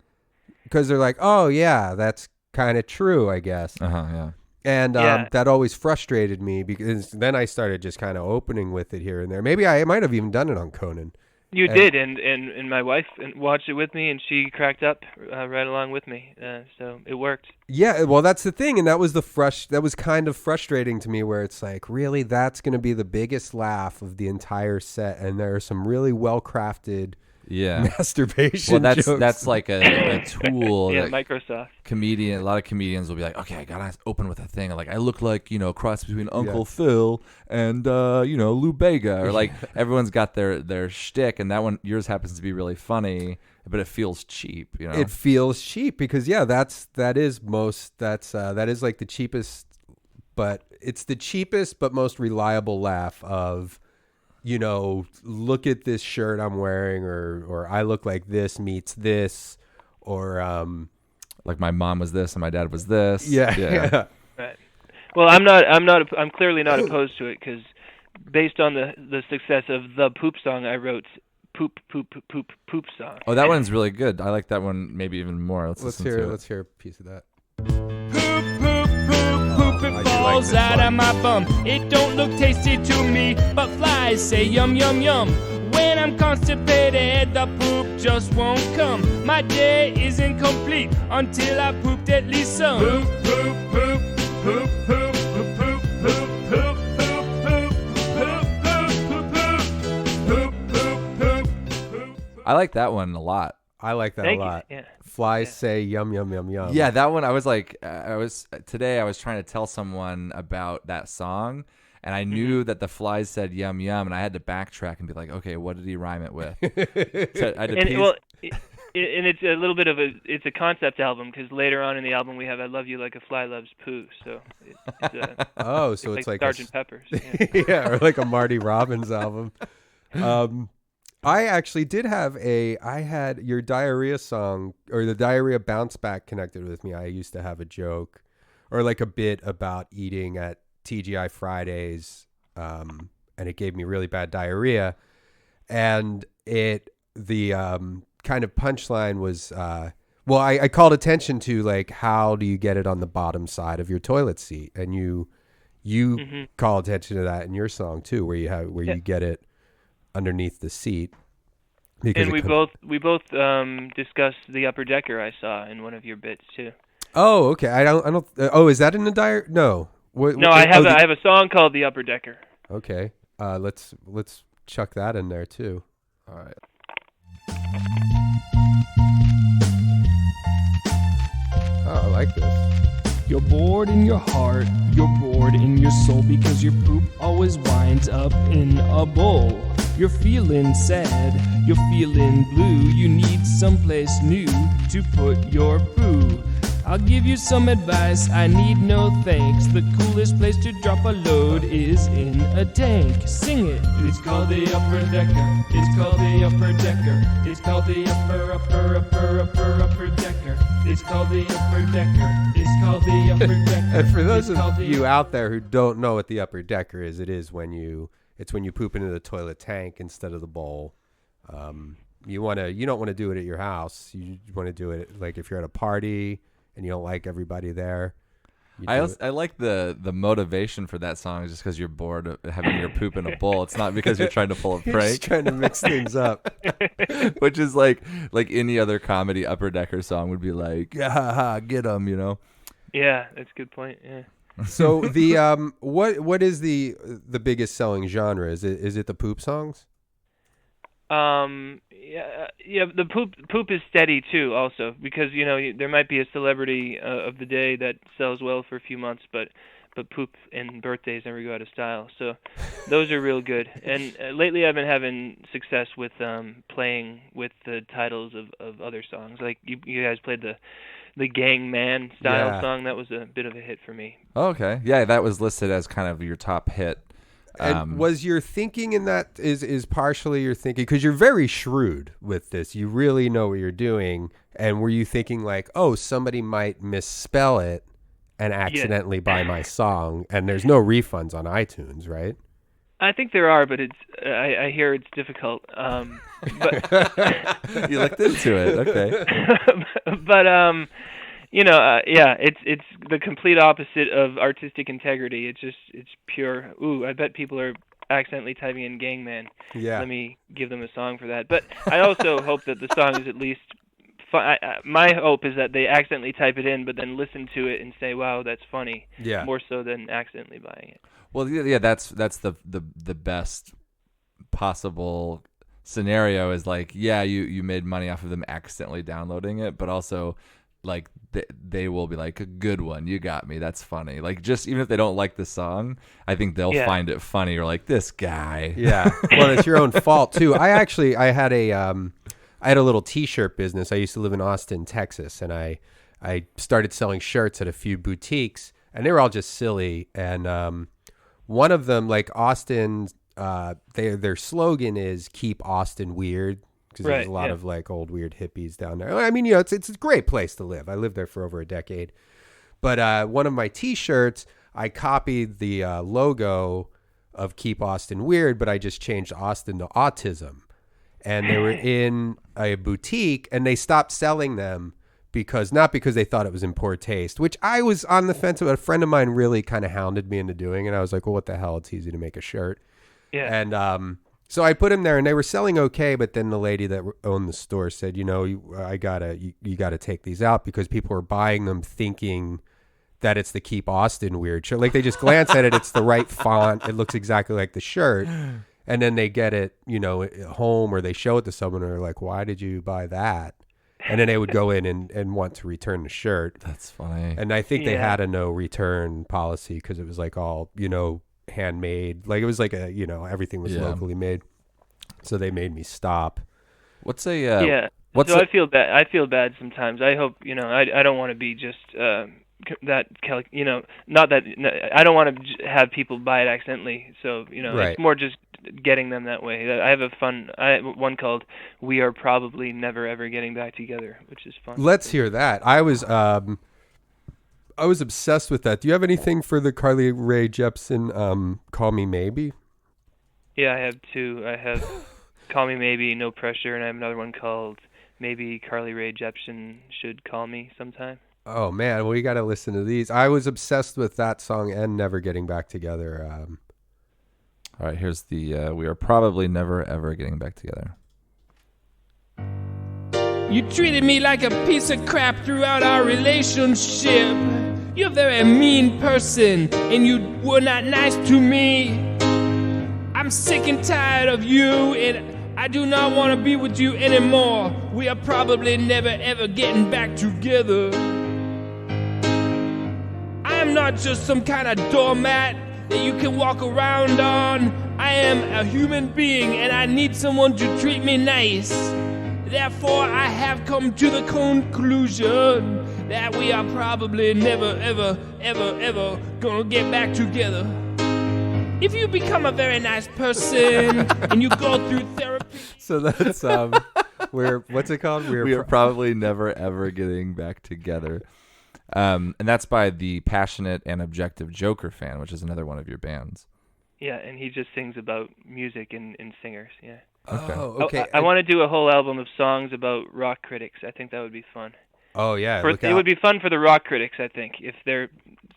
because they're like, oh, yeah, that's kind of true, I guess. Yeah. And that always frustrated me because then I started just kind of opening with it here and there. Maybe I might have even done it on Conan. You did, and my wife watched it with me, and she cracked up right along with me. So it worked. Yeah, well, that's the thing, and that was that was kind of frustrating to me, where it's like, really, that's going to be the biggest laugh of the entire set, and there are some really well-crafted masturbation jokes. That's like a tool. Yeah, Microsoft. A lot of comedians will be like, okay, I gotta open with a thing. Like, I look like, a cross between Uncle Phil and Lou Bega, or like everyone's got their shtick, and that one, yours happens to be really funny, but it feels cheap. It feels cheap because that is like the cheapest, but it's the cheapest but most reliable laugh of, look at this shirt I'm wearing, or I look like this meets this, or like my mom was this and my dad was this. Yeah. Right. Well, I'm clearly not opposed to it because based on the success of the poop song, I wrote poop song. Oh, that one's really good. I like that one maybe even more. Let's hear a piece of that. It falls out of my bum. It don't look tasty to me, but flies say yum yum yum. When I'm constipated, the poop just won't come. My day isn't complete until I pooped at least some. Poop, poop, poop, poop, poop, poop, poop, poop, I like that one a lot. I like that Thank a lot. You. Yeah. Flies say yum yum yum yum. Yeah, that one I was like, today I was trying to tell someone about that song, and I knew that the flies said yum yum, and I had to backtrack and be like, okay, what did he rhyme it with? So I had to and it's a little bit of it's a concept album because later on in the album we have "I Love You Like a Fly Loves Poo," so it's like Sgt. Pepper's, yeah, or like a Marty Robbins album. I actually did have I had your diarrhea song or the diarrhea bounce back connected with me. I used to have a joke or like a bit about eating at TGI Fridays, and it gave me really bad diarrhea. And the kind of punchline was, well, I called attention to like, how do you get it on the bottom side of your toilet seat? And you call attention to that in your song too, where you get it underneath the seat. And we both discussed the upper decker I saw in one of your bits too. Oh, okay. I don't. Oh, is that in the diary? No. No, I have a song called The Upper Decker. Okay. Let's chuck that in there too. All right. Oh, I like this. You're bored in your heart, you're bored in your soul, because your poop always winds up in a bowl. You're feeling sad, you're feeling blue, you need someplace new to put your poo. I'll give you some advice, I need no thanks. The coolest place to drop a load is in a tank. Sing it. It's called the upper decker. It's called the upper decker. It's called the upper decker. It's called the upper decker. It's called the upper decker. And for those of you out there who don't know what the upper decker is, it's when you poop into the toilet tank instead of the bowl. You don't want to do it at your house. You want to do it like if you're at a party and you don't like everybody there. I like the motivation for that song is just because you're bored of having your poop in a bowl. It's not because you're trying to pull a You're prank. just trying to mix things up. Which is like any other comedy Upper Decker song would be like, yeah, ha, ha, get 'em, you know? Yeah, that's a good point. Yeah. So the what is the biggest selling genre? Is it the poop songs? Yeah. The poop is steady too, also, because there might be a celebrity of the day that sells well for a few months, but poop and birthdays never go out of style. So those are real good. And lately, I've been having success with playing with the titles of other songs. Like you guys played the Gang Man style song. That was a bit of a hit for me. Oh, okay, yeah, that was listed as kind of your top hit. And was your thinking in that is partially your thinking, because you're very shrewd with this, you really know what you're doing, and were you thinking like, oh, somebody might misspell it and accidentally buy my song, and there's no refunds on iTunes, right? I think there are, but I hear it's difficult. But you looked into it, okay. But it's the complete opposite of artistic integrity. It's pure. Ooh, I bet people are accidentally typing in Gangman. Yeah. Let me give them a song for that. But I also hope that the song is at least fun. My hope is that they accidentally type it in, but then listen to it and say, "Wow, that's funny." Yeah. More so than accidentally buying it. Well, yeah, that's the best possible scenario is like, yeah, you made money off of them accidentally downloading it, but also like they will be like, a good one, you got me, that's funny. Like, just even if they don't like the song, I think they'll find it funny, or like, this guy. Yeah. Well, it's your own fault too. I had a little t-shirt business. I used to live in Austin, Texas, and I started selling shirts at a few boutiques, and they were all just silly. And one of them, like Austin, their slogan is "Keep Austin Weird." Because there's a lot of like old weird hippies down there. I mean, it's a great place to live. I lived there for over a decade. But one of my T-shirts, I copied the logo of Keep Austin Weird, but I just changed Austin to Autism. And they were in a boutique, and they stopped selling them not because they thought it was in poor taste, which I was on the fence about. A friend of mine really kind of hounded me into doing, and I was like, well, what the hell? It's easy to make a shirt. Yeah. And so I put them there, and they were selling okay. But then the lady that owned the store said, you gotta take these out, because people are buying them thinking that it's the Keep Austin Weird shirt. Like, they just glance at it, it's the right font, it looks exactly like the shirt, and then they get it, at home, or they show it to someone, and they're like, why did you buy that? And then they would go in and want to return the shirt. That's funny. And I think they had a no return policy, because it was like all handmade. Like, it was like everything was locally made. So they made me stop. What's a I feel bad. I feel bad sometimes. I hope I don't want to be just not that I don't want to have people buy it accidentally. So Right. it's more just getting them that way. I have one called "We Are Probably Never Ever Getting Back Together," which is fun. Let's hear that. I was obsessed with that. Do you have anything for the Carly Rae Jepsen "Call Me Maybe"? Yeah, I have two. I have "Call Me Maybe," "No Pressure," and I have another one called "Maybe Carly Rae Jepsen Should Call Me Sometime." Oh man, well, you got to listen to these. I was obsessed with that song and Never Getting Back Together. All right, here's the "We Are Probably Never Ever Getting Back Together." You treated me like a piece of crap throughout our relationship. You're a very mean person, and you were not nice to me. I'm sick and tired of you, and I do not want to be with you anymore. We are probably never ever getting back together. I am not just some kind of doormat that you can walk around on. I am a human being, and I need someone to treat me nice. Therefore, I have come to the conclusion that we are probably never, ever, ever, ever gonna get back together. If you become a very nice person and you go through therapy. So that's what's it called? We are probably never ever getting back together. And that's by the Passionate and Objective Joker Fan, which is another one of your bands. Yeah, and he just sings about music and singers. Yeah. Okay. Oh, okay. I want to do a whole album of songs about rock critics. I think that would be fun. Oh yeah. It would be fun for the rock critics, I think, if they're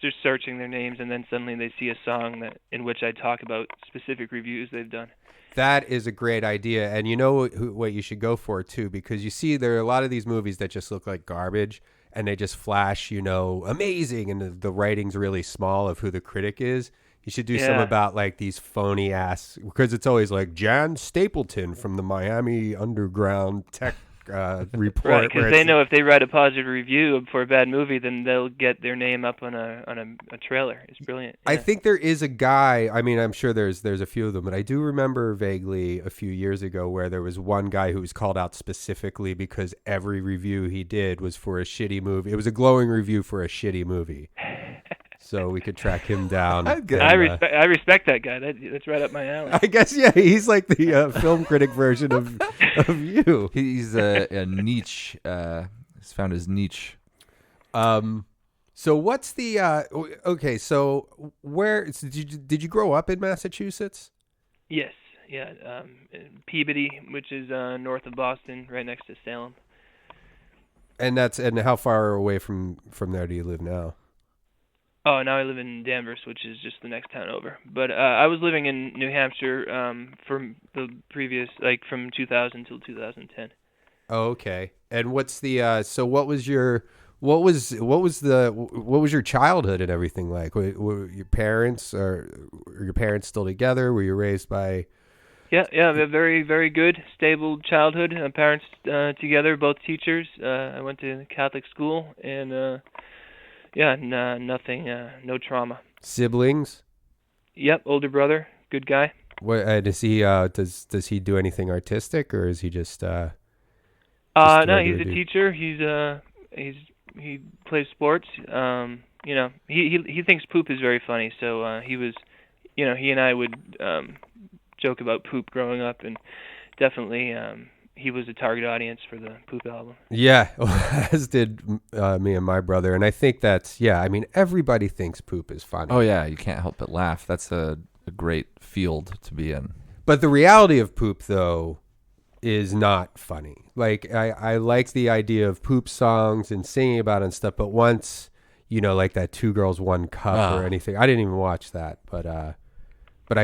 just searching their names and then suddenly they see a song in which I talk about specific reviews they've done. That is a great idea, and you know what you should go for too, because you see there are a lot of these movies that just look like garbage, and they just flash, amazing, and the writing's really small of who the critic is. You should do some about like these phony ass, because it's always like Jan Stapleton from the Miami Underground Tech report. Right, because they know if they write a positive review for a bad movie, then they'll get their name up on a trailer. It's brilliant. Yeah. I think there is a guy. I mean, I'm sure there's a few of them, but I do remember vaguely a few years ago where there was one guy who was called out specifically because every review he did was for a shitty movie. It was a glowing review for a shitty movie. So we could track him down. I respect that guy. That's right up my alley. I guess, yeah, he's like the film critic version of you. He's a niche. He's found his niche. So what's the okay? So did you grow up in Massachusetts? Yes, yeah, in Peabody, which is north of Boston, right next to Salem. And how far away from there do you live now? Oh, now I live in Danvers, which is just the next town over. But I was living in New Hampshire from the previous, from 2000 till 2010. Oh, okay. And what's the so what was your childhood and everything like? Were your parents are your parents still together? Were you raised by? Yeah, a very, very good, stable childhood. Parents together, both teachers. I went to Catholic school, and nothing, no trauma. Siblings? Yep, older brother, good guy. What does he does he do anything artistic, or is he just no, he's a teacher. He plays sports. He thinks poop is very funny, so he was, he and I would joke about poop growing up, and definitely he was a target audience for the Poop album. Yeah, as did me and my brother. And I think that's, everybody thinks poop is funny. Oh, yeah, you can't help but laugh. That's a great field to be in. But the reality of poop, though, is not funny. Like, I like the idea of poop songs and singing about it and stuff, but once, like that Two Girls, One Cup or anything, I didn't even watch that, but I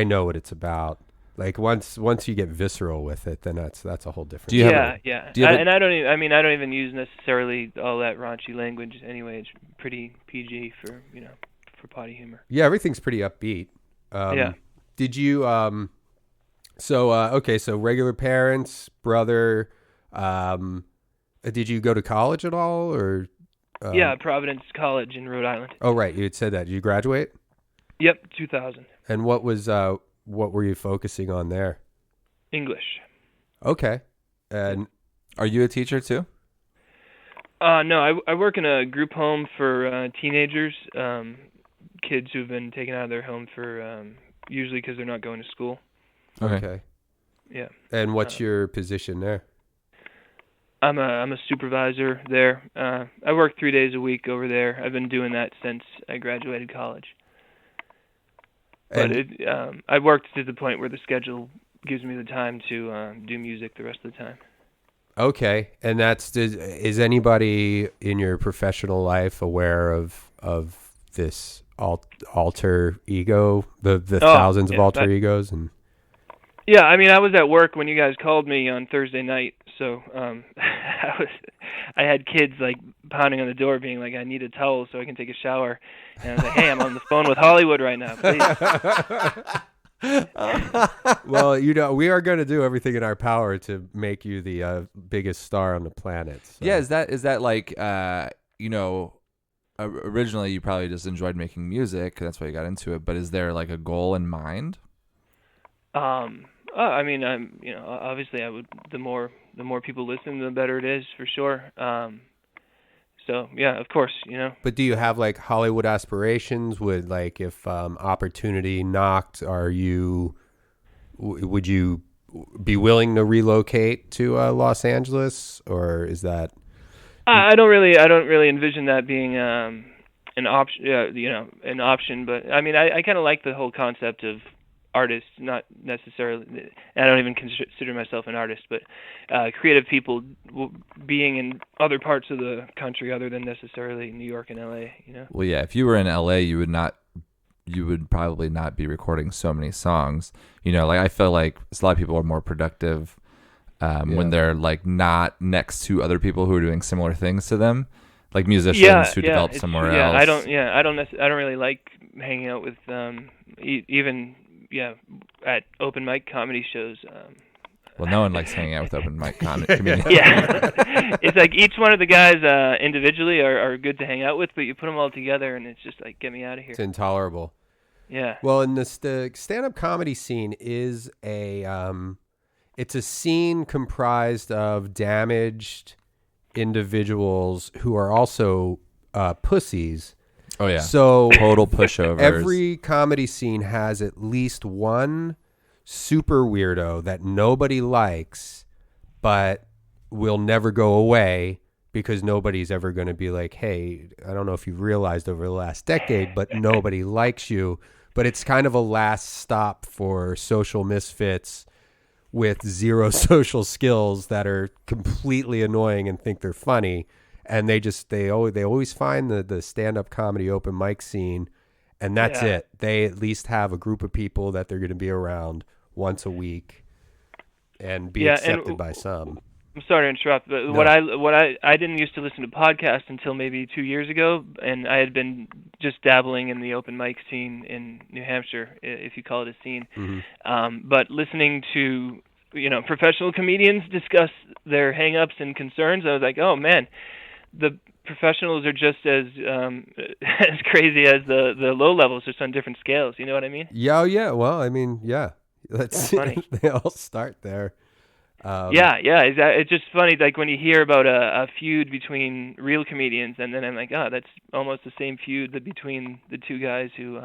know what it's about. Like once you get visceral with it, then that's a whole different. I don't even use necessarily all that raunchy language anyway. It's pretty PG for potty humor. Yeah, everything's pretty upbeat. Did you so regular parents, brother, did you go to college at all or Providence College in Rhode Island. Oh right, you had said that. Did you graduate? Yep, 2000. And what were you focusing on there? English. Okay. And are you a teacher too? No, I work in a group home for teenagers, kids who've been taken out of their home for usually because they're not going to school. Okay. Yeah. And what's your position there? I'm a supervisor there. I work 3 days a week over there. I've been doing that since I graduated college. But I worked to the point where the schedule gives me the time to do music the rest of the time. Okay, and is anybody in your professional life aware of this alter ego, the thousands of alter egos? And yeah, I mean, I was at work when you guys called me on Thursday night, so I had kids like pounding on the door, being like, "I need a towel so I can take a shower," and I was like, "Hey, I'm on the phone with Hollywood right now, please." Well, we are going to do everything in our power to make you the biggest star on the planet. So. Yeah, is that like originally you probably just enjoyed making music, that's why you got into it, but is there like a goal in mind? I mean, obviously I would, the more people listen, the better it is, for sure. So yeah, of course, But do you have like Hollywood aspirations? Would like if opportunity knocked, would you be willing to relocate to Los Angeles, or is that? I don't really envision that being an option. An option. But I mean, I kind of like the whole concept of artists, not necessarily. I don't even consider myself an artist, but creative people being in other parts of the country other than necessarily New York and LA. Well, yeah. If you were in LA, you would probably not be recording so many songs. Like I feel like a lot of people are more productive when they're like not next to other people who are doing similar things to them, like musicians who develop somewhere else. I don't really like hanging out with even at open mic comedy shows. Well, no one likes hanging out with open mic comedians. Yeah, it's like each one of the guys individually are good to hang out with, but you put them all together and it's just like, get me out of here. It's intolerable. Yeah. Well, and the stand-up comedy scene is it's a scene comprised of damaged individuals who are also pussies. Oh yeah. So total pushovers. Every comedy scene has at least one super weirdo that nobody likes, but will never go away because nobody's ever going to be like, hey, I don't know if you've realized over the last decade, but nobody likes you. But it's kind of a last stop for social misfits with zero social skills that are completely annoying and think they're funny. And they always find the stand-up comedy open mic scene, and that's it. They at least have a group of people that they're going to be around once a week and be accepted by some. I'm sorry to interrupt, but no. I didn't used to listen to podcasts until maybe 2 years ago, and I had been just dabbling in the open mic scene in New Hampshire, if you call it a scene. Mm-hmm. But listening to professional comedians discuss their hang-ups and concerns, I was like, oh man, the professionals are just as as crazy as the low levels, just on different scales. You know what I mean? Yeah. Well, I mean, yeah. That's funny. They all start there. It's just funny, like when you hear about a feud between real comedians, and then I'm like, oh, that's almost the same feud between the two guys who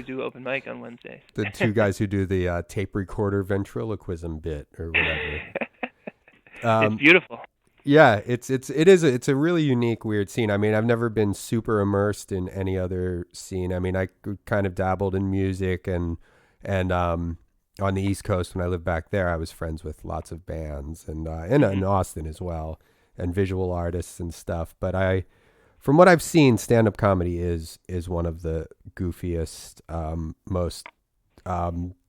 do open mic on Wednesdays. The two guys who do the tape recorder ventriloquism bit or whatever. It's beautiful. Yeah, it's a really unique, weird scene. I mean, I've never been super immersed in any other scene. I mean, I kind of dabbled in music and on the East Coast when I lived back there, I was friends with lots of bands and in Austin as well, and visual artists and stuff. But from what I've seen, stand-up comedy is one of the goofiest, most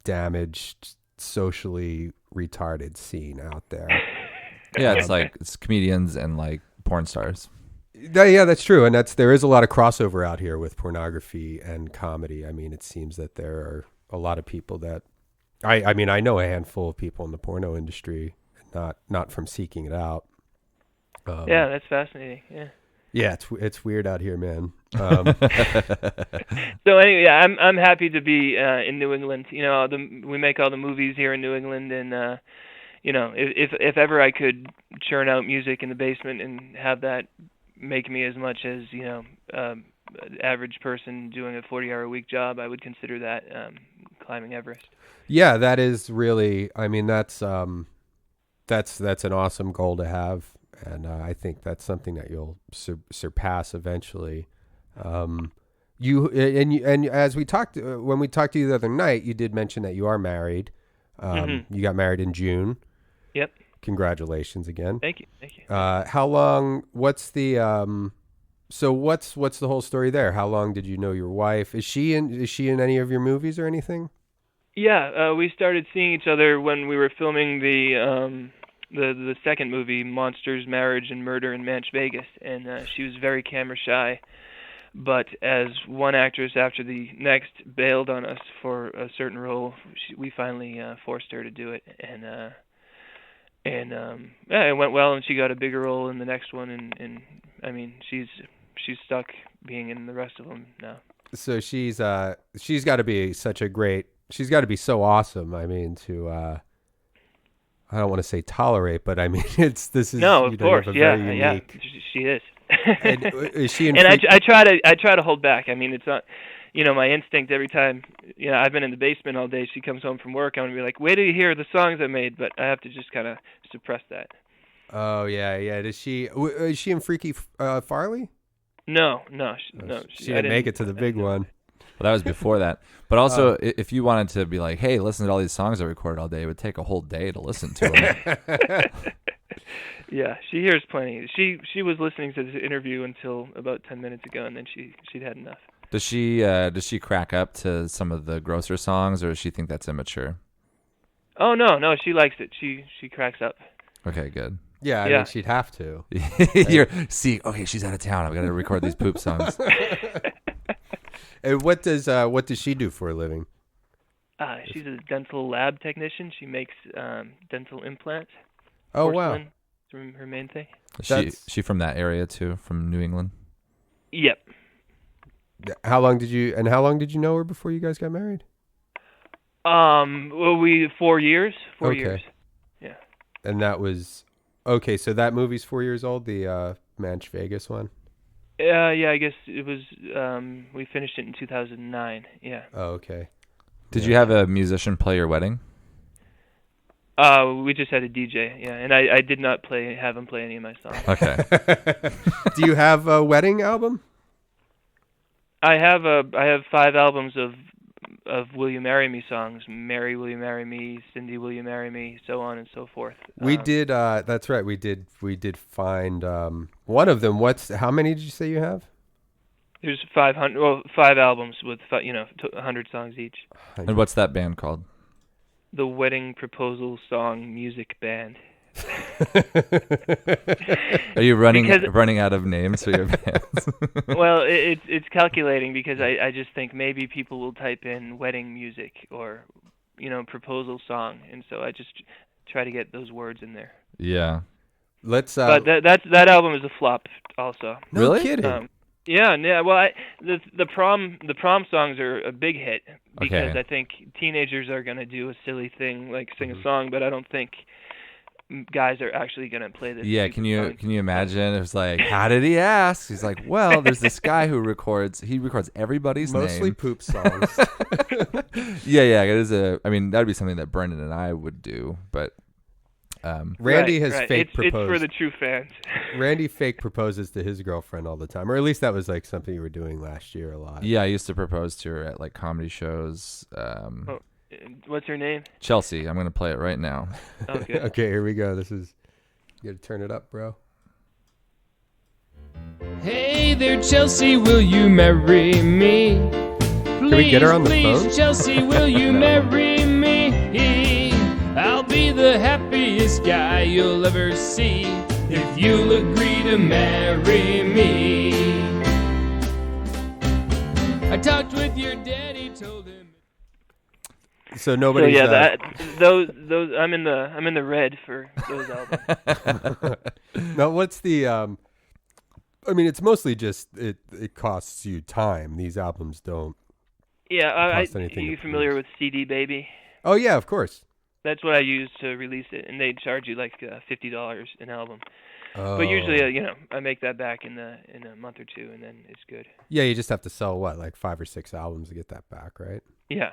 damaged, socially retarded scene out there. Yeah, it's comedians and like porn stars. Yeah, that's true, and there is a lot of crossover out here with pornography and comedy. I mean, it seems that there are a lot of people that I mean, I know a handful of people in the porno industry, not from seeking it out. Yeah, that's fascinating. Yeah. Yeah, it's weird out here, man. So anyway, yeah, I'm happy to be in New England. We make all the movies here in New England, and if ever I could churn out music in the basement and have that make me as much as average person doing a 40-hour-a-week job, I would consider that climbing Everest. Yeah, that is really. I mean, that's an awesome goal to have, and I think that's something that you'll surpass eventually. And as we talked when we talked to you the other night, you did mention that you are married. You got married in June. Yep. Congratulations again. Thank you. How long? What's the So what's the whole story there? How long did you know your wife? Is she in any of your movies or anything? Yeah, we started seeing each other when we were filming the second movie, Monsters, Marriage, and Murder in Manch Vegas, and she was very camera shy. But as one actress after the next bailed on us for a certain role, we finally forced her to do it, and it went well, and she got a bigger role in the next one, and I mean she's stuck being in the rest of them now. So she's got to be she's got to be so awesome. I mean, to I don't want to say tolerate, but I mean no, of course, very unique... she is. And is she and I try to hold back. I mean, it's not, my instinct every time. I've been in the basement all day. She comes home from work. I'm gonna be like, wait till you hear the songs I made, but I have to just kind of suppress that. Oh yeah. Is she in Freaky Farley? No. She didn't make it to the big one. Well, that was before that. But also, if you wanted to be like, hey, listen to all these songs I recorded all day, it would take a whole day to listen to them. Yeah, she hears plenty. She was listening to this interview until about 10 minutes ago, and then she'd had enough. Does she crack up to some of the grosser songs, or does she think that's immature? Oh no, she likes it. She cracks up. Okay, good. Yeah, I mean, she'd have to. Okay, she's out of town. I've got to record these poop songs. And what does she do for a living? She's a dental lab technician. She makes dental implants. Oh, porcelain. Wow. That's her main thing. Is she from that area too, from New England? Yep. How long did you know her before you guys got married? Well, 4 years. 4 okay. years. Yeah. And that was okay. So that movie's 4 years old, the Manch Vegas one. Yeah, I guess it was. We finished it in 2009. Yeah. Oh, okay. Did you have a musician play your wedding? We just had a DJ, yeah, and I did not have him play any of my songs. Okay. Do you have a wedding album? I have 5 albums of Will You Marry Me songs. Mary, Will You Marry Me? Cindy, Will You Marry Me? So on and so forth. We did. That's right. We did find one of them. How many did you say you have? There's 500. Well, 5 albums with 100 songs each. And what's that band called? The Wedding Proposal Song Music Band. Are you running out of names for your bands? Well, it's calculating because I just think maybe people will type in wedding music or proposal song, and so I just try to get those words in there. Yeah. But that album is a flop also. No really? Kidding. Yeah. Well, the prom songs are a big hit because Okay. I think teenagers are gonna do a silly thing like sing a song, but I don't think guys are actually gonna play this. Yeah. Can you imagine? It was like, how did he ask? He's like, well, there's this guy who records everybody's mostly name. poop songs. Yeah. It is I mean, that'd be something that Brendan and I would do, but. Randy has fake proposed. It's for the true fans. Randy fake proposes to his girlfriend all the time, or at least that was like something you were doing last year a lot. Yeah, I used to propose to her at like comedy shows. What's her name? Chelsea. I'm going to play it right now. Okay. Okay, here we go. You got to turn it up, bro. Hey there, Chelsea, will you marry me? Please, Can we get her on the phone? Chelsea, will you marry me? I'll be the happiest guy you'll ever see if you'll agree to marry me. I talked with your daddy, told him. So nobody. So yeah, those I'm in the red for those albums. Now, what's the? I mean, it's mostly just it costs you time. These albums don't. Yeah, cost anything are you to familiar produce. with CD Baby? Oh yeah, of course. That's what I use to release it, and they charge you like $50 an album. Oh. But usually, I make that back in a month or two, and then it's good. Yeah, you just have to sell like 5 or 6 albums to get that back, right? Yeah.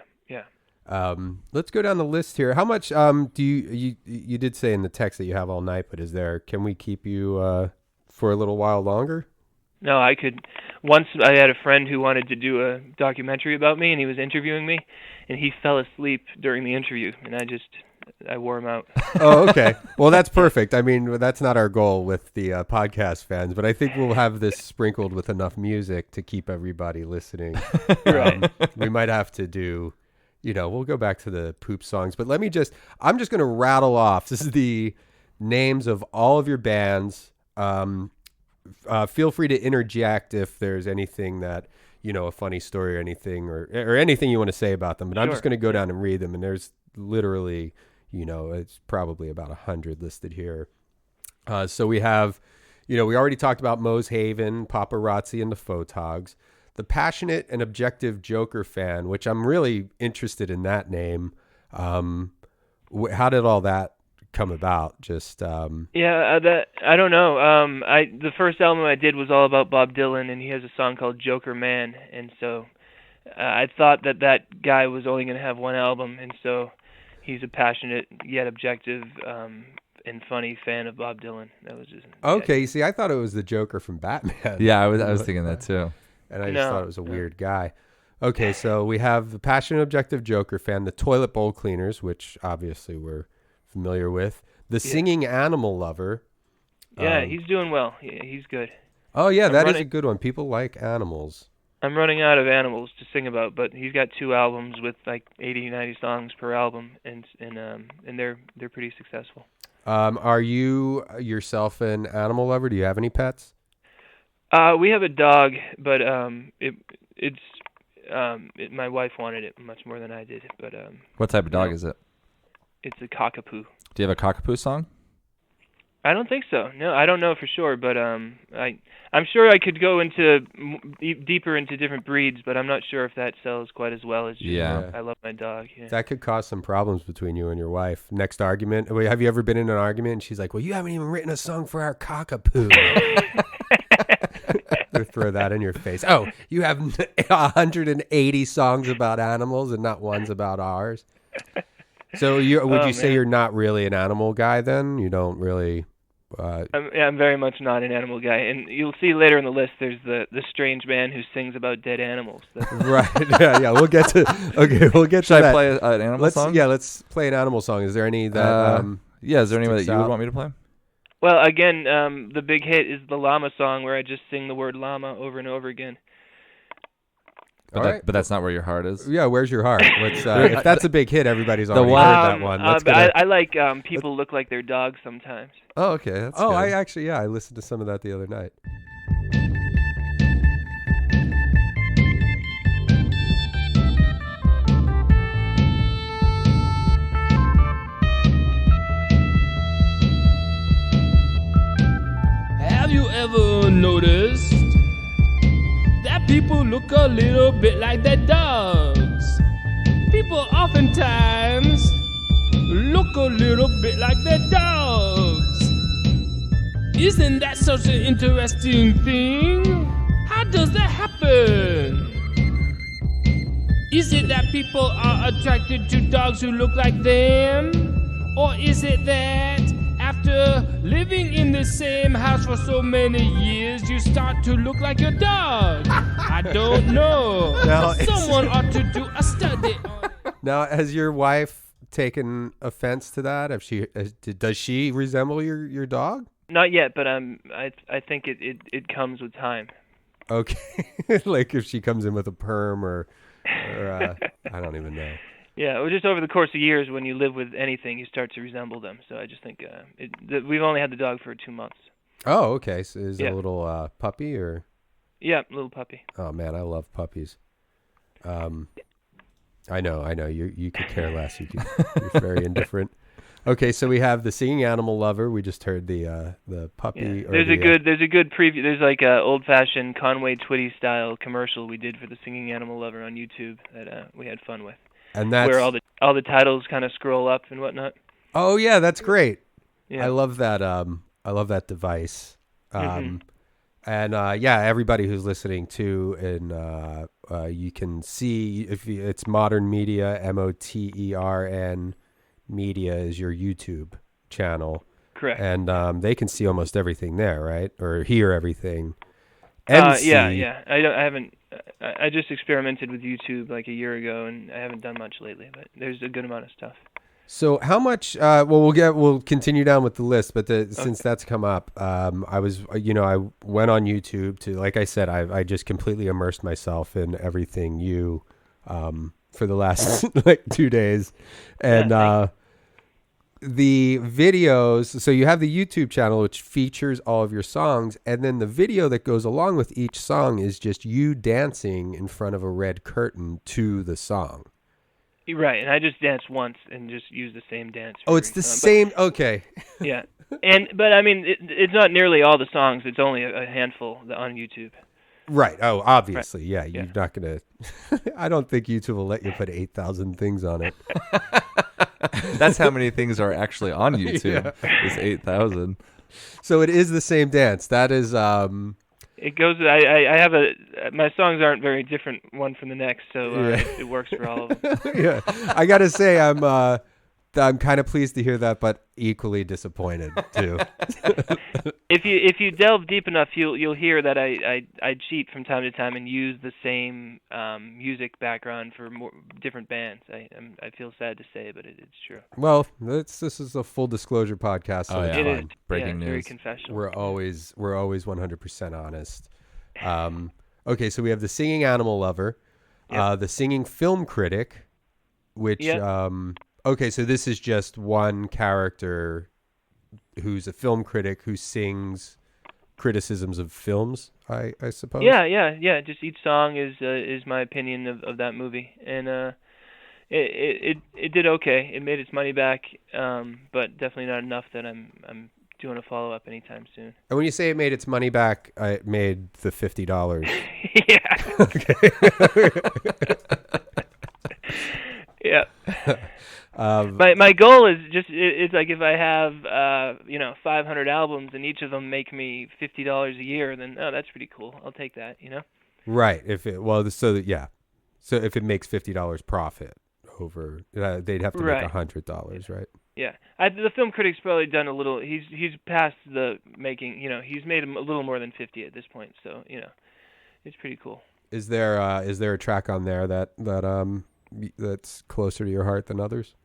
Let's go down the list here. How much do you did say in the text that you have all night, but can we keep you for a little while longer? No, I could. Once I had a friend who wanted to do a documentary about me, and he was interviewing me, and he fell asleep during the interview, and I wore him out. Oh, okay. Well, that's perfect. I mean, that's not our goal with the podcast fans, but I think we'll have this sprinkled with enough music to keep everybody listening. Right. We might have to do, we'll go back to the poop songs, but I'm just going to rattle off. This is the names of all of your bands. Feel free to interject if there's anything that, a funny story or anything, or anything you want to say about them. But I'm just going to go down and read them. And there's literally, it's probably about 100 listed here. So we have, we already talked about Moe's Haven, Paparazzi, and the Photogs. The Passionate and Objective Joker Fan, which I'm really interested in that name. How did all that come about? That I don't know. The first album I did was all about Bob Dylan, and he has a song called Joker Man, and so I thought that guy was only going to have one album, and so he's a passionate yet objective and funny fan of Bob Dylan. That was just okay. You see, I thought it was the Joker from Batman. Yeah, I was thinking that too, and I just thought it was a weird guy. Okay, so we have the Passionate Objective Joker Fan, the Toilet Bowl Cleaners, which obviously we're familiar with, the Singing Animal Lover. Yeah, he's doing well. He's good. Oh yeah, that is a good one. People like animals. I'm running out of animals to sing about, but he's got 2 albums with like 80, 90 songs per album, and they're pretty successful. Are you yourself an animal lover? Do you have any pets? We have a dog, but my wife wanted it much more than I did. But what type of dog is it? It's a cockapoo. Do you have a cockapoo song? I don't think so. No, I don't know for sure, but I'm sure I could go into deeper into different breeds, but I'm not sure if that sells quite as well as I love my dog. Yeah. That could cause some problems between you and your wife. Next argument. Wait, have you ever been in an argument and she's like, "Well, you haven't even written a song for our cockapoo." Throw that in your face. Oh, you have 180 songs about animals and not one's about ours. So would you say you're not really an animal guy then? You don't really... I'm very much not an animal guy. And you'll see later in the list there's the strange man who sings about dead animals. Right. Yeah, we'll get to that. Should I play an animal song? Yeah, let's play an animal song. Is there any that... is there any that you would want me to play? Well, again, the big hit is the llama song where I just sing the word llama over and over again. But that's not where your heart is. Yeah, where's your heart? If that's a big hit, everybody's already heard that one. I like people look like their dogs sometimes. Oh, okay. That's good. I listened to some of that the other night. Have you ever noticed that people look a little bit like their dogs? People oftentimes look a little bit like their dogs. Isn't that such an interesting thing? How does that happen? Is it that people are attracted to dogs who look like them? Or is it that after living in the same house for so many years, you start to look like your dog? I don't know. Someone ought to do a study on it. Now, has your wife taken offense to that? Does she resemble your dog? Not yet, but I think it comes with time. Okay. Like if she comes in with a perm or I don't even know. Yeah, well, just over the course of years, when you live with anything, you start to resemble them. So I just think we've only had the dog for 2 months. Oh, okay. So is it a little puppy or? Yeah, little puppy. Oh man, I love puppies. I know. You could care less. You're very indifferent. Okay, so we have the Singing Animal Lover. We just heard the puppy. Yeah. There's a good preview. There's like a old-fashioned Conway Twitty style commercial we did for the Singing Animal Lover on YouTube that we had fun with. And that's where all the titles kind of scroll up and whatnot. Oh yeah, that's great. Yeah. I love that. I love that device. Mhm. And yeah, everybody who's listening too, and you can see it's Modern Media, MOTERN Media is your YouTube channel, Correct. and they can see almost everything there, right? Or hear everything. And see. Yeah. I haven't. I just experimented with YouTube like a year ago, and I haven't done much lately. But there's a good amount of stuff. So how much? Well, we'll continue down with the list, but since that's come up, I went on YouTube to, like I said, I just completely immersed myself in everything for the last like 2 days, and the videos. So you have the YouTube channel which features all of your songs, and then the video that goes along with each song is just you dancing in front of a red curtain to the song. Right, and I just danced once and just used the same dance. Oh, it's the same. Okay. Yeah, but I mean, it's not nearly all the songs. It's only a handful on YouTube. Right. Oh, obviously. Right. Yeah. You're not gonna. I don't think YouTube will let you put 8,000 things on it. That's how many things are actually on YouTube. Yeah. Is 8,000. So it is the same dance. That is. It goes. I have my songs aren't very different one from the next, so it works for all of them. Yeah. I gotta say, I'm kind of pleased to hear that, but equally disappointed too. If you delve deep enough, you'll hear that I cheat from time to time and use the same music background for different bands. I feel sad to say, but it's true. Well, this is a full disclosure podcast. So yeah. It is Breaking very news. confessional. We're always 100% honest. Okay, so we have the singing animal lover, the singing film critic, which okay, so this is just one character who's a film critic who sings criticisms of films, I suppose. Yeah. Just each song is my opinion of that movie, and it did okay. It made its money back, but definitely not enough that I'm doing a follow up anytime soon. And when you say it made its money back, it made the $50. Yeah. Okay. Yeah. My goal is just it's like if I have 500 albums and each of them make me $50 a year, then that's pretty cool. I'll take that, Right. So if it makes $50 profit over, they'd have to make $100, right? Yeah. The film critic's probably done a little. He's past the making. He's made a little more than 50 at this point. So it's pretty cool. Is there a track on there that's closer to your heart than others?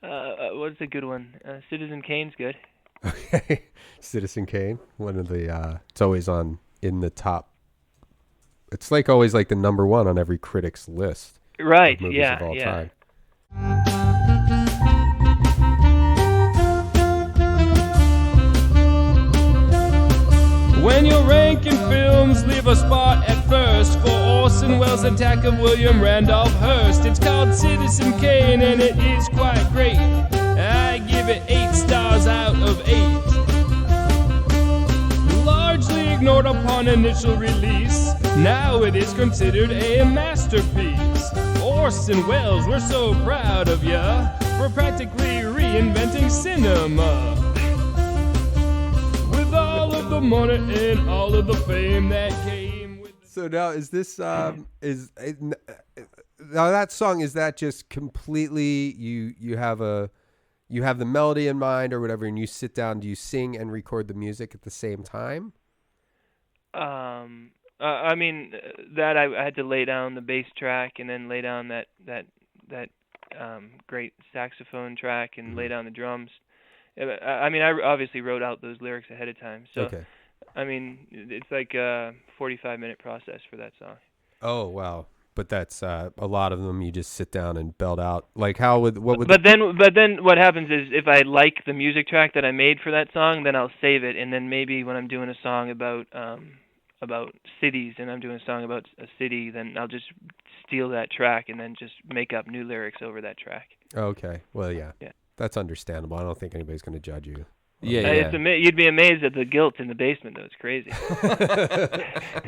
What's a good one? Citizen Kane's good. Okay. Citizen Kane, one of the it's always in the top. It's always the number one on every critic's list. Right. Of movies of all time. When you're ranking films, leave a spot at first for Orson Welles' attack of William Randolph Hearst. It's called Citizen Kane and it is quite great. I give it 8 stars out of 8. Largely ignored upon initial release, now it is considered a masterpiece. Orson Welles, we're so proud of ya for practically reinventing cinema. With all of the money and all of the fame that came with. So now is this now that song, is that just completely you have the melody in mind or whatever, and you sit down, do you sing and record the music at the same time? I mean that I had to lay down the bass track and then lay down that great saxophone track and lay down the drums. I mean, I obviously wrote out those lyrics ahead of time. So, okay. I mean, it's like a 45-minute process for that song. Oh, wow. But that's a lot of them you just sit down and belt out. But then what happens is if I like the music track that I made for that song, then I'll save it, and then maybe when I'm doing a song about cities and I'm doing a song about a city, then I'll just steal that track and then just make up new lyrics over that track. Okay. Well, yeah. Yeah. That's understandable. I don't think anybody's going to judge you You'd be amazed at the guilt in the basement, though. It's crazy.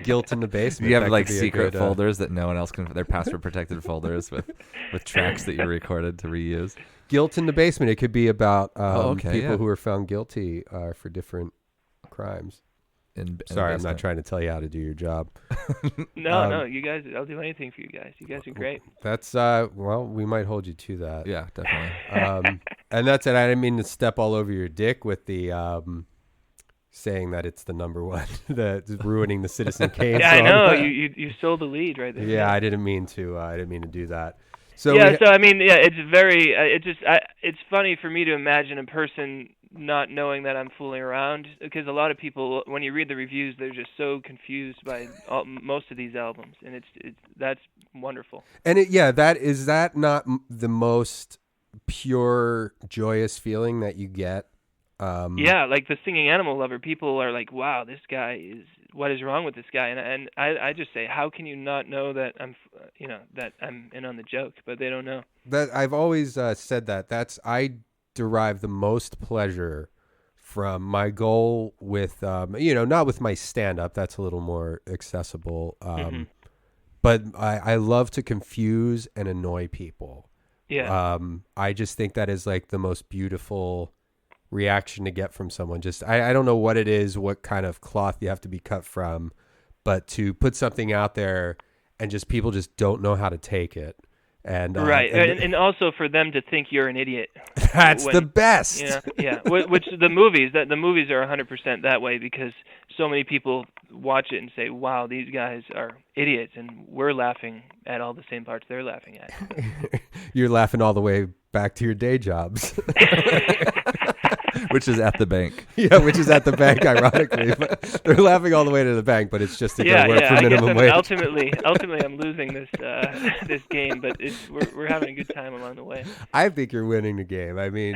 Guilt in the basement. You have That like could be a secret good, folders that no one else can. They're password protected folders with tracks that you recorded to reuse. Guilt in the basement. It could be about okay, people who are found guilty for different crimes. Sorry, I'm not trying to tell you how to do your job. No, you guys. I'll do anything for you guys. You guys are great. That's well, we might hold you to that. Yeah, definitely. And that's it. I didn't mean to step all over your dick with the saying that it's the number one, that's ruining the Citizen Kane. Yeah, song. I know. You stole the lead right there. Yeah, I didn't mean to. I didn't mean to do that. So yeah, so I mean, yeah, it's very. It's funny for me to imagine a person not knowing that I'm fooling around, because a lot of people, when you read the reviews, they're just so confused by most of these albums, and that's wonderful. And is that not the most pure, joyous feeling that you get? Yeah, like the Singing Animal Lover, people are like, "Wow, this guy is. What is wrong with this guy?" And I just say, how can you not know that I'm in on the joke? But they don't know. That I've always said that. I derive the most pleasure from my goal with, not with my stand-up. That's a little more accessible. But I love to confuse and annoy people. Yeah. I just think that is like the most beautiful reaction to get from someone. Just I don't know what it is, what kind of cloth you have to be cut from, but to put something out there and just people just don't know how to take it. And right, and also for them to think you're an idiot. That's the best. Yeah. Which the movies are 100% that way, because so many people watch it and say, "Wow, these guys are idiots," and we're laughing at all the same parts they're laughing at. You're laughing all the way back to your day jobs. Which is at the bank. Yeah, which is at the bank, ironically. But they're laughing all the way to the bank, but it's just to go work for minimum wage. Ultimately, I'm losing this game, but we're having a good time along the way. I think you're winning the game. I mean,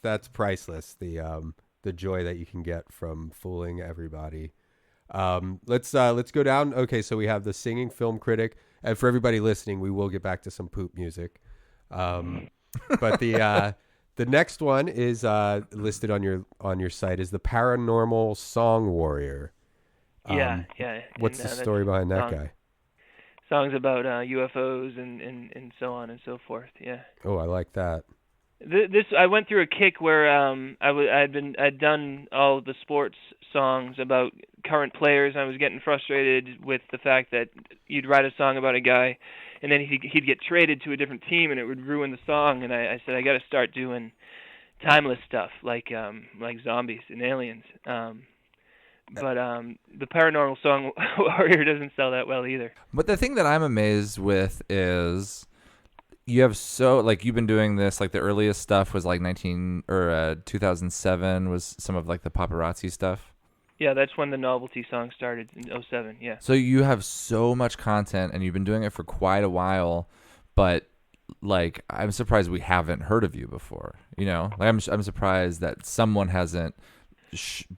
that's priceless. The joy that you can get from fooling everybody. Let's go down. Okay, so we have the singing film critic, and for everybody listening, we will get back to some poop music. But the next one is listed on your site is the Paranormal Song Warrior. Yeah. What's the story behind that guy? Songs about UFOs and so on and so forth. Yeah. Oh, I like that. I went through a kick where I'd done all the sports songs about current players. I was getting frustrated with the fact that you'd write a song about a guy, and then he'd get traded to a different team, and it would ruin the song. And I said, I got to start doing timeless stuff like zombies and aliens. But the Paranormal Song Warrior doesn't sell that well either. But the thing that I'm amazed with is you have you've been doing this, like the earliest stuff was like 2007 was some of like the paparazzi stuff. Yeah, that's when the novelty song started in 2007, yeah. So you have so much content, and you've been doing it for quite a while, but like I'm surprised we haven't heard of you before. Like I'm surprised that someone hasn't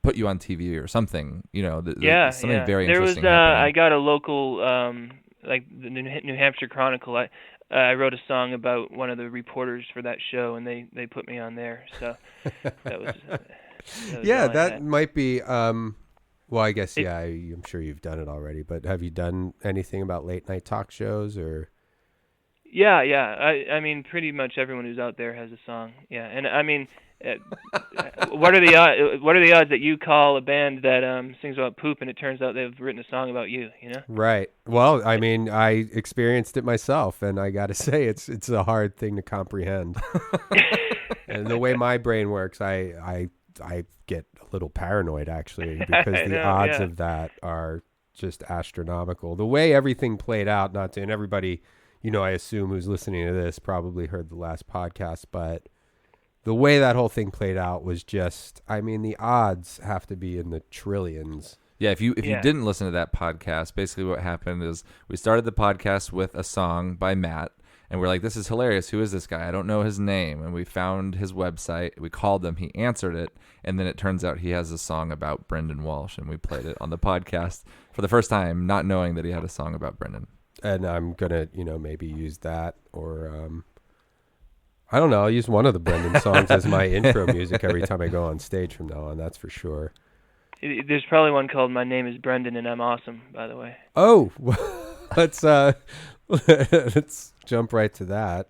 put you on TV or something. Something very interesting. There was I got a local like the New Hampshire Chronicle. I wrote a song about one of the reporters for that show, and they put me on there. So that was. That might be. Well, I guess I'm sure you've done it already. But have you done anything about late night talk shows or? Yeah. I mean, pretty much everyone who's out there has a song. Yeah, and I mean, what are the odds that you call a band that sings about poop and it turns out they've written a song about you? Right. Well, I mean, I experienced it myself, and I got to say, it's a hard thing to comprehend. And the way my brain works, I get a little paranoid, actually, because the odds of that are just astronomical. The way everything played out, and everybody, I assume who's listening to this probably heard the last podcast, but the way that whole thing played out was just, I mean, the odds have to be in the trillions. Yeah, if you didn't listen to that podcast, basically what happened is we started the podcast with a song by Matt, and we're like, this is hilarious. Who is this guy? I don't know his name. And we found his website. We called him. He answered it. And then it turns out he has a song about Brendan Walsh, and we played it on the podcast for the first time, not knowing that he had a song about Brendan. And I'm going to, maybe use that or I don't know. I'll use one of the Brendan songs as my intro music every time I go on stage from now on. That's for sure. There's probably one called "My Name Is Brendan and I'm Awesome," by the way. Oh, let's jump right to that,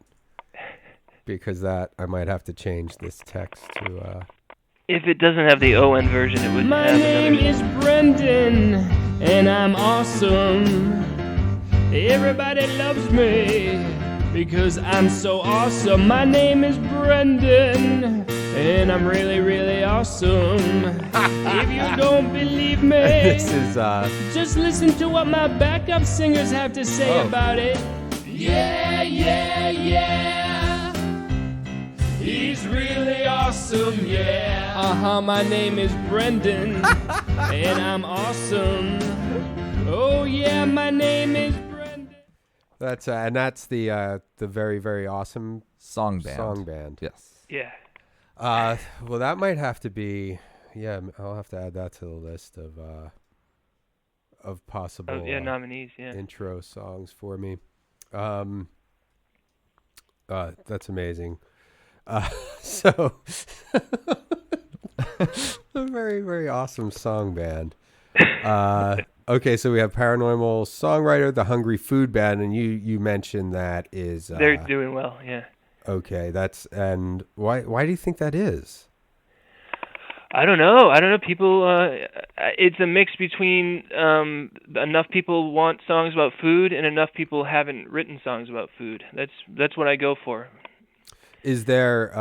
because that I might have to change this text to. If it doesn't have the ON version, it would My have name another. is Brendan, and I'm awesome. Everybody loves me because I'm so awesome. My name is Brendan, and I'm really, really awesome. If you don't believe me, This is just listen to what my backup singers have to say Oh. about it. Yeah, yeah, yeah. He's really awesome, yeah. My name is Brendan, and I'm awesome. Oh yeah, my name is Brendan. that's the very, very awesome Song band. song band. Yes. Yeah. Well, that might have to be. Yeah, I'll have to add that to the list of possible Nominees. Yeah. intro songs for me. That's amazing. So a very, very awesome song band. Okay, so we have Paranormal Songwriter, the Hungry Food Band, and you mentioned that is They're doing well. Yeah. okay. And why do you think that is? I don't know. People, it's a mix between enough people want songs about food and enough people haven't written songs about food. That's what I go for. Is there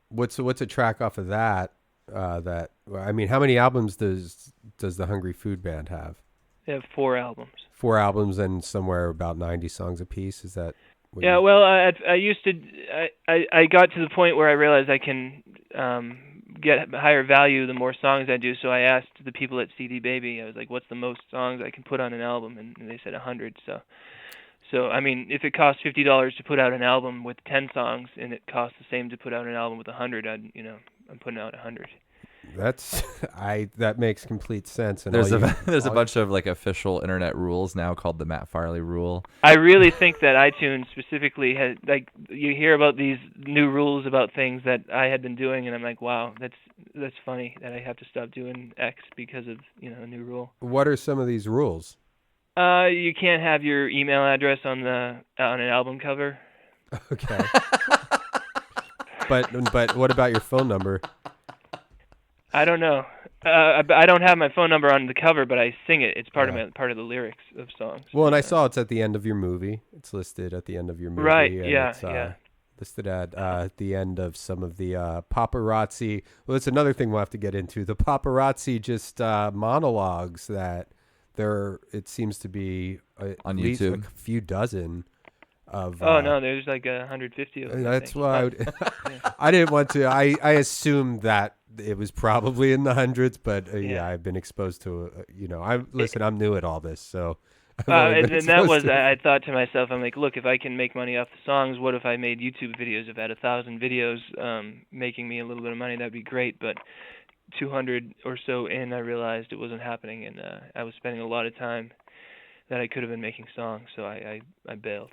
what's a track off of that? That I mean, how many albums does the Hungry Food Band have? They have 4 albums. 4 albums and somewhere about 90 songs a piece. Is that? Yeah. Well, I used to. I got to the point where I realized I can get higher value the more songs I do. So I asked the people at CD Baby. I was like, "What's the most songs I can put on an album?" And they said 100. So I mean, if it costs $50 to put out an album with 10 songs, and it costs the same to put out an album with 100, I'm putting out 100. That makes complete sense. And There's a bunch of like official internet rules now called the Matt Farley rule. I really think that iTunes specifically has, like, you hear about these new rules about things that I had been doing, and I'm like, wow, that's funny that I have to stop doing X because of a new rule. What are some of these rules? You can't have your email address on an album cover. Okay. But what about your phone number? I don't know. I don't have my phone number on the cover, but I sing it. It's part of the lyrics of songs. Well, and I saw it's at the end of your movie. It's listed at the end of your movie. Right. And Yeah. it's, Yeah. listed at the end of some of the paparazzi. Well, that's another thing we'll have to get into. The paparazzi just monologues that it seems to be On least YouTube. like a few dozen of. Oh no, there's like 150 of them. That's I why think. I didn't want to. I assumed that it was probably in the hundreds, but Yeah. I've been exposed to. I'm new at all this, so. I've only And been then that exposed was, to- I thought to myself, I'm like, look, if I can make money off the songs, what if I made YouTube videos? If I had 1,000 videos making me a little bit of money, that'd be great. But 200 or so in, I realized it wasn't happening, and I was spending a lot of time that I could have been making songs, so I bailed.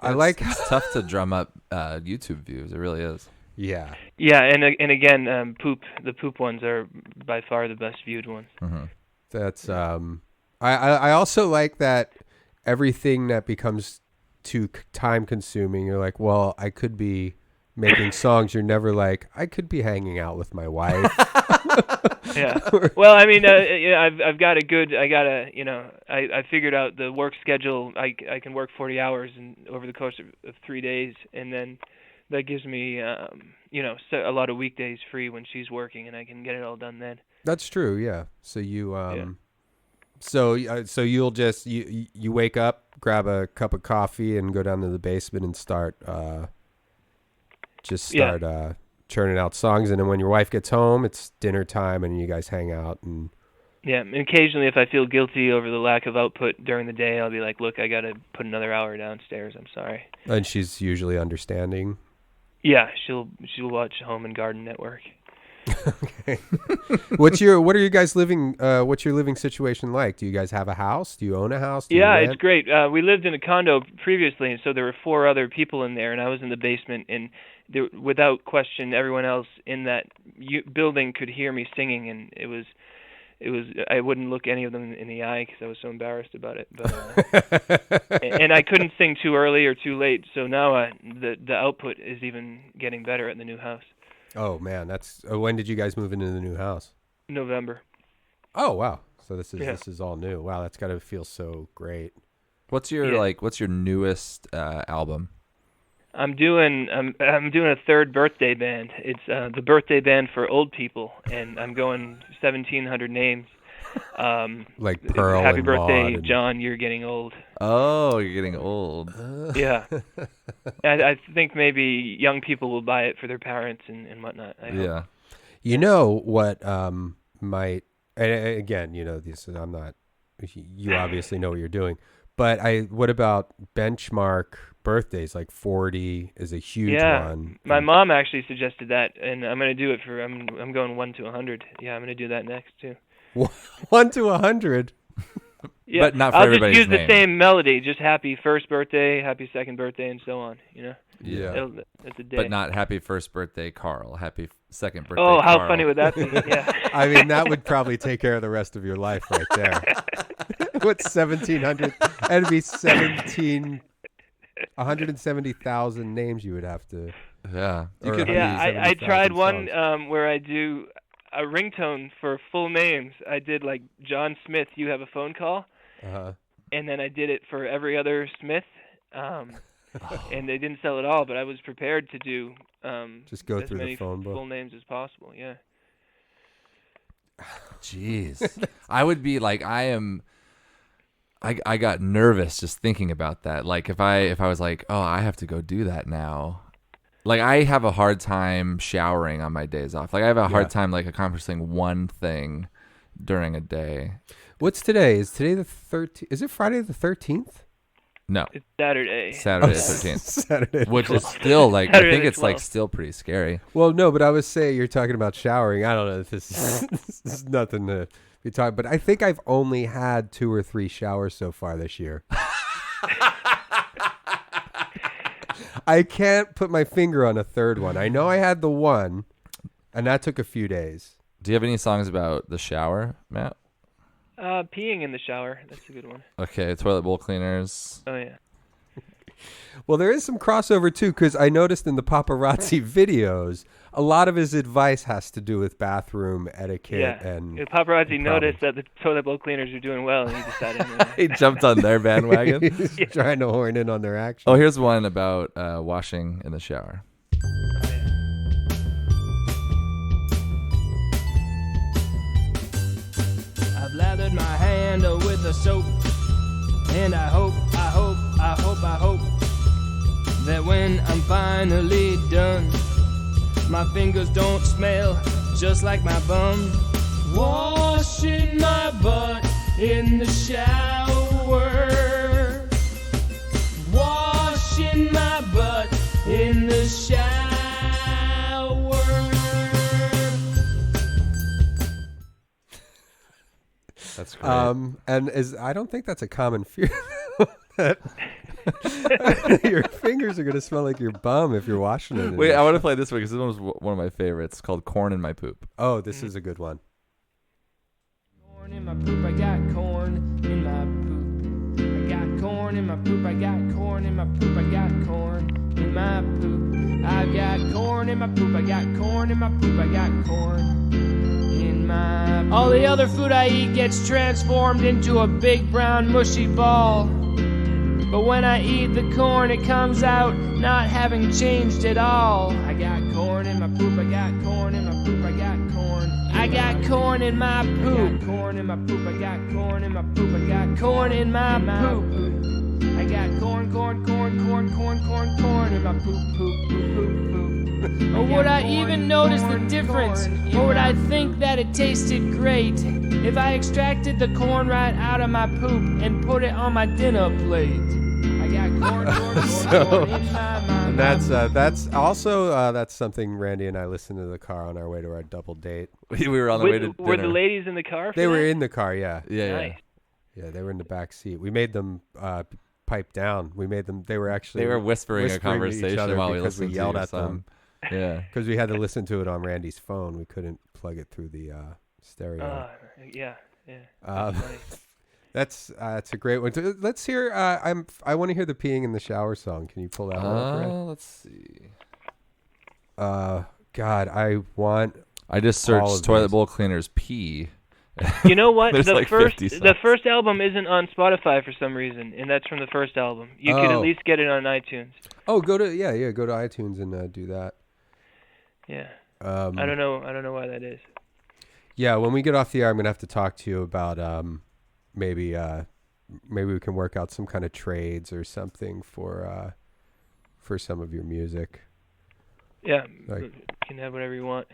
It's tough to drum up YouTube views. It really is. Yeah. Yeah, and again, the poop ones are by far the best viewed ones. Mm-hmm. That's I also like that everything that becomes too time consuming, you're like, well, I could be making songs. You're never like, I could be hanging out with my wife. Yeah. Well, I mean, I've got I figured out the work schedule. I can work 40 hours over the course of 3 days, and then that gives me a lot of weekdays free when she's working, and I can get it all done then. That's true. Yeah. So you so you'll just you wake up, grab a cup of coffee, and go down to the basement and start churning out songs, and then when your wife gets home, it's dinner time, and you guys hang out. And yeah, and occasionally if I feel guilty over the lack of output during the day, I'll be like, look, I got to put another hour downstairs. I'm sorry. she's usually understanding. Yeah, she'll watch Home and Garden Network. Okay. What are you guys living? What's your living situation like? Do you guys have a house? Do you own a house? Do you Yeah, rent? it's great. We lived in a condo previously, and so there were 4 other people in there, and I was in the basement, and without question, everyone else in that building could hear me singing, and it was I wouldn't look any of them in the eye because I was so embarrassed about it. But and I couldn't sing too early or too late, so now the output is even getting better at the new house. Oh man, that's when did you guys move into the new house? November. Oh wow, so this is all new. Wow, that's got to feel so great. What's your newest album? I'm doing a 3rd birthday band. It's the birthday band for old people, and I'm going 1,700 names. Like Pearl Happy and birthday, Maud and... John! You're getting old. Oh, you're getting old. Yeah, I think maybe young people will buy it for their parents and whatnot. I hope. Yeah, you know what might, and again, you know, I'm not. You obviously know what you're doing, but what about benchmark birthdays? Like 40 is a huge one. My mom actually suggested that, and I'm going to do it for. I'm going 1 to 100. Yeah, I'm going to do that next too. 1 to 100. Yeah, but not for I'll everybody's just use name. the same melody, just happy 1st birthday, happy 2nd birthday, and so on. You know. Yeah. It's a day. But not happy 1st birthday, Carl. Happy 2nd birthday. Oh, how Carl. funny would that be? Yeah. I mean, that would probably take care of the rest of your life right there. What's 1,700? That'd be 170,000 names you would have to. Yeah. You Or could. Yeah, I 170,000 tried one songs. where I do a ringtone for full names. I did like John Smith, you have a phone call, Uh-huh. and then I did it for every other Smith, and they didn't sell it all, but I was prepared to do Just go as through the many phone book. full names as possible. Yeah. Jeez. I would be like, I got nervous just thinking about that. Like if I was like, oh, I have to go do that now. Like I have a hard time showering on my days off. Like I have a hard time like accomplishing one thing during a day. What's today? Is today the 13th? Is it Friday the 13th? No. It's Saturday. Saturday the 13th. Saturday. Which is still like, Saturday I think the it's like 12th. still pretty scary. Well, no, but I was saying you're talking about showering. I don't know if this is nothing to be talking, but I think I've only had 2 or 3 showers so far this year. I can't put my finger on a third one. I know I had the one, and that took a few days. Do you have any songs about the shower, Matt? Peeing in the shower. That's a good one. Okay, toilet bowl cleaners. Oh yeah. Well, there is some crossover, too, because I noticed in the paparazzi videos, a lot of his advice has to do with bathroom etiquette. Yeah. And The paparazzi and noticed that the toilet bowl cleaners are doing well, and he decided. He jumped on their bandwagon. He's trying to horn in on their action. Oh, here's one about washing in the shower. I've lathered my hand with the soap, and I hope that when I'm finally done, my fingers don't smell just like my bum. Washing my butt in the shower. Washing my butt in the shower. That's great. And I don't think that's a common fear. Your fingers are going to smell like your bum if you're washing it. Wait, I want to play this one because this one was one of my favorites. It's called Corn in My Poop. Oh, this is a good one. Corn in my poop, I got corn in my poop. I got corn in my poop, I got corn in my poop, I got corn in my poop. I got corn in my poop, I got corn in my poop, I got corn in my poop. All the other food I eat gets transformed into a big brown mushy ball. But when I eat the corn, it comes out not having changed at all. I got corn in my poop, I got corn in my poop, I got corn. I got corn in my poop. Corn in my poop, I got corn in my poop, I got corn in my poop. I got corn in my poop, poop, poop, poop, poop. Or would I even notice the difference? Or would I think that it tasted great if I extracted the corn right out of my poop and put it on my dinner plate? I got And that's also that's something Randy and I listened to in the car on our way to our double date. We were on the way to dinner. Were the ladies in the car? They were in the car, yeah. Nice. Yeah, they were in the back seat. We made them pipe down. We made them. They were whispering a conversation while we listened we yelled to at them. Yeah, because we had to listen to it on Randy's phone. We couldn't plug it through the stereo. Yeah. That's a great one. Let's hear. I want to hear the peeing in the shower song. Can you pull that one up, Red? Let's see. God, I just searched toilet bowl cleaners pee. You know what? There's like 50 songs. The first album isn't on Spotify for some reason, and that's from the first album. You could at least get it on iTunes. Oh, go to iTunes and do that. Yeah. I don't know why that is. Yeah, when we get off the air, I'm gonna have to talk to you about maybe we can work out some kind of trades or something for some of your music. Yeah, you can have whatever you want.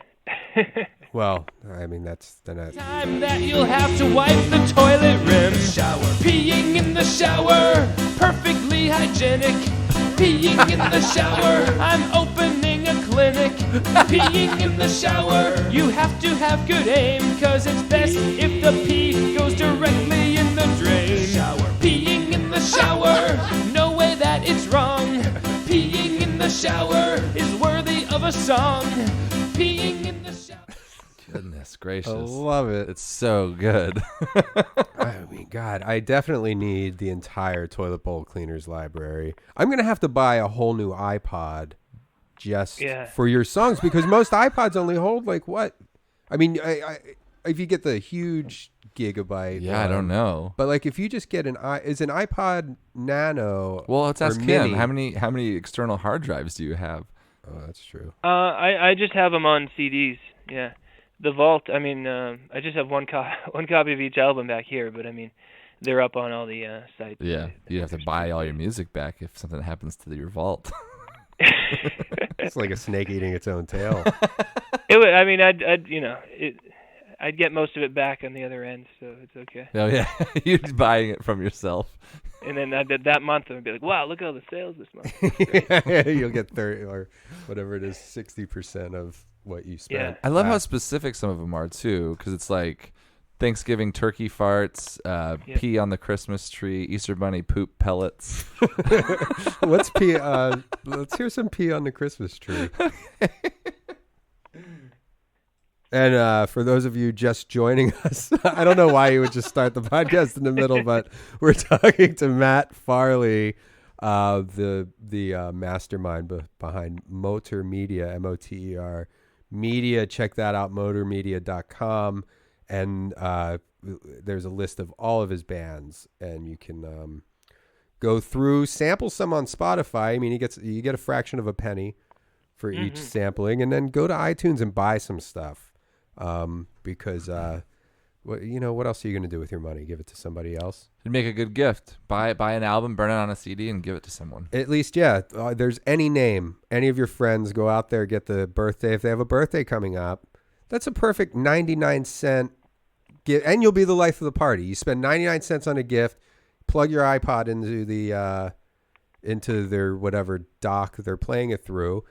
Well, I mean that's the next time that you'll have to wipe the toilet rim. Shower, peeing in the shower, perfectly hygienic. Peeing in the shower, I'm opening a clinic. Peeing in the shower, you have to have good aim, 'cause it's best if the pee goes directly in the drain. Shower, peeing in the shower, no way that it's wrong. Peeing in the shower is worthy of a song. Peeing in the shower. Goodness gracious. I love it. It's so good. I mean, God, I definitely need the entire toilet bowl cleaners library. I'm going to have to buy a whole new iPod just for your songs, because most iPods only hold like what? I mean, if you get the huge gigabyte. Yeah, I don't know. But like if you just get an iPod Nano. Well, let's ask Mini, Kim. How many external hard drives do you have? Oh, that's true. I just have them on CDs. Yeah. The Vault, I mean, I just have one copy of each album back here, but I mean, they're up on all the sites. Yeah, you'd have to buy all your music back if something happens to your vault. It's like a snake eating its own tail. I'd get most of it back on the other end, so it's okay. Oh yeah, you're buying it from yourself. And then that month, I'd be like, wow, look at all the sales this month. You'll get 30 or whatever it is, 60% of what you spent. Yeah. I love how specific some of them are too, because it's like Thanksgiving turkey farts, pee on the Christmas tree, Easter bunny poop pellets. Let's pee. Let's hear some pee on the Christmas tree. And for those of you just joining us, I don't know why you would just start the podcast in the middle, but we're talking to Matt Farley, the mastermind behind Motor Media, M-O-T-E-R Media. Check that out, motormedia.com. And there's a list of all of his bands, and you can go through, sample some on Spotify. I mean, you get a fraction of a penny for each sampling, and then go to iTunes and buy some stuff. Because what else are you going to do with your money? Give it to somebody else? It'd make a good gift. Buy an album, burn it on a CD, and give it to someone. At least, yeah. There's any name, any of your friends, go out there, get the birthday. If they have a birthday coming up, that's a perfect 99-cent gift, and you'll be the life of the party. You spend 99 cents on a gift, plug your iPod into their whatever dock they're playing it through,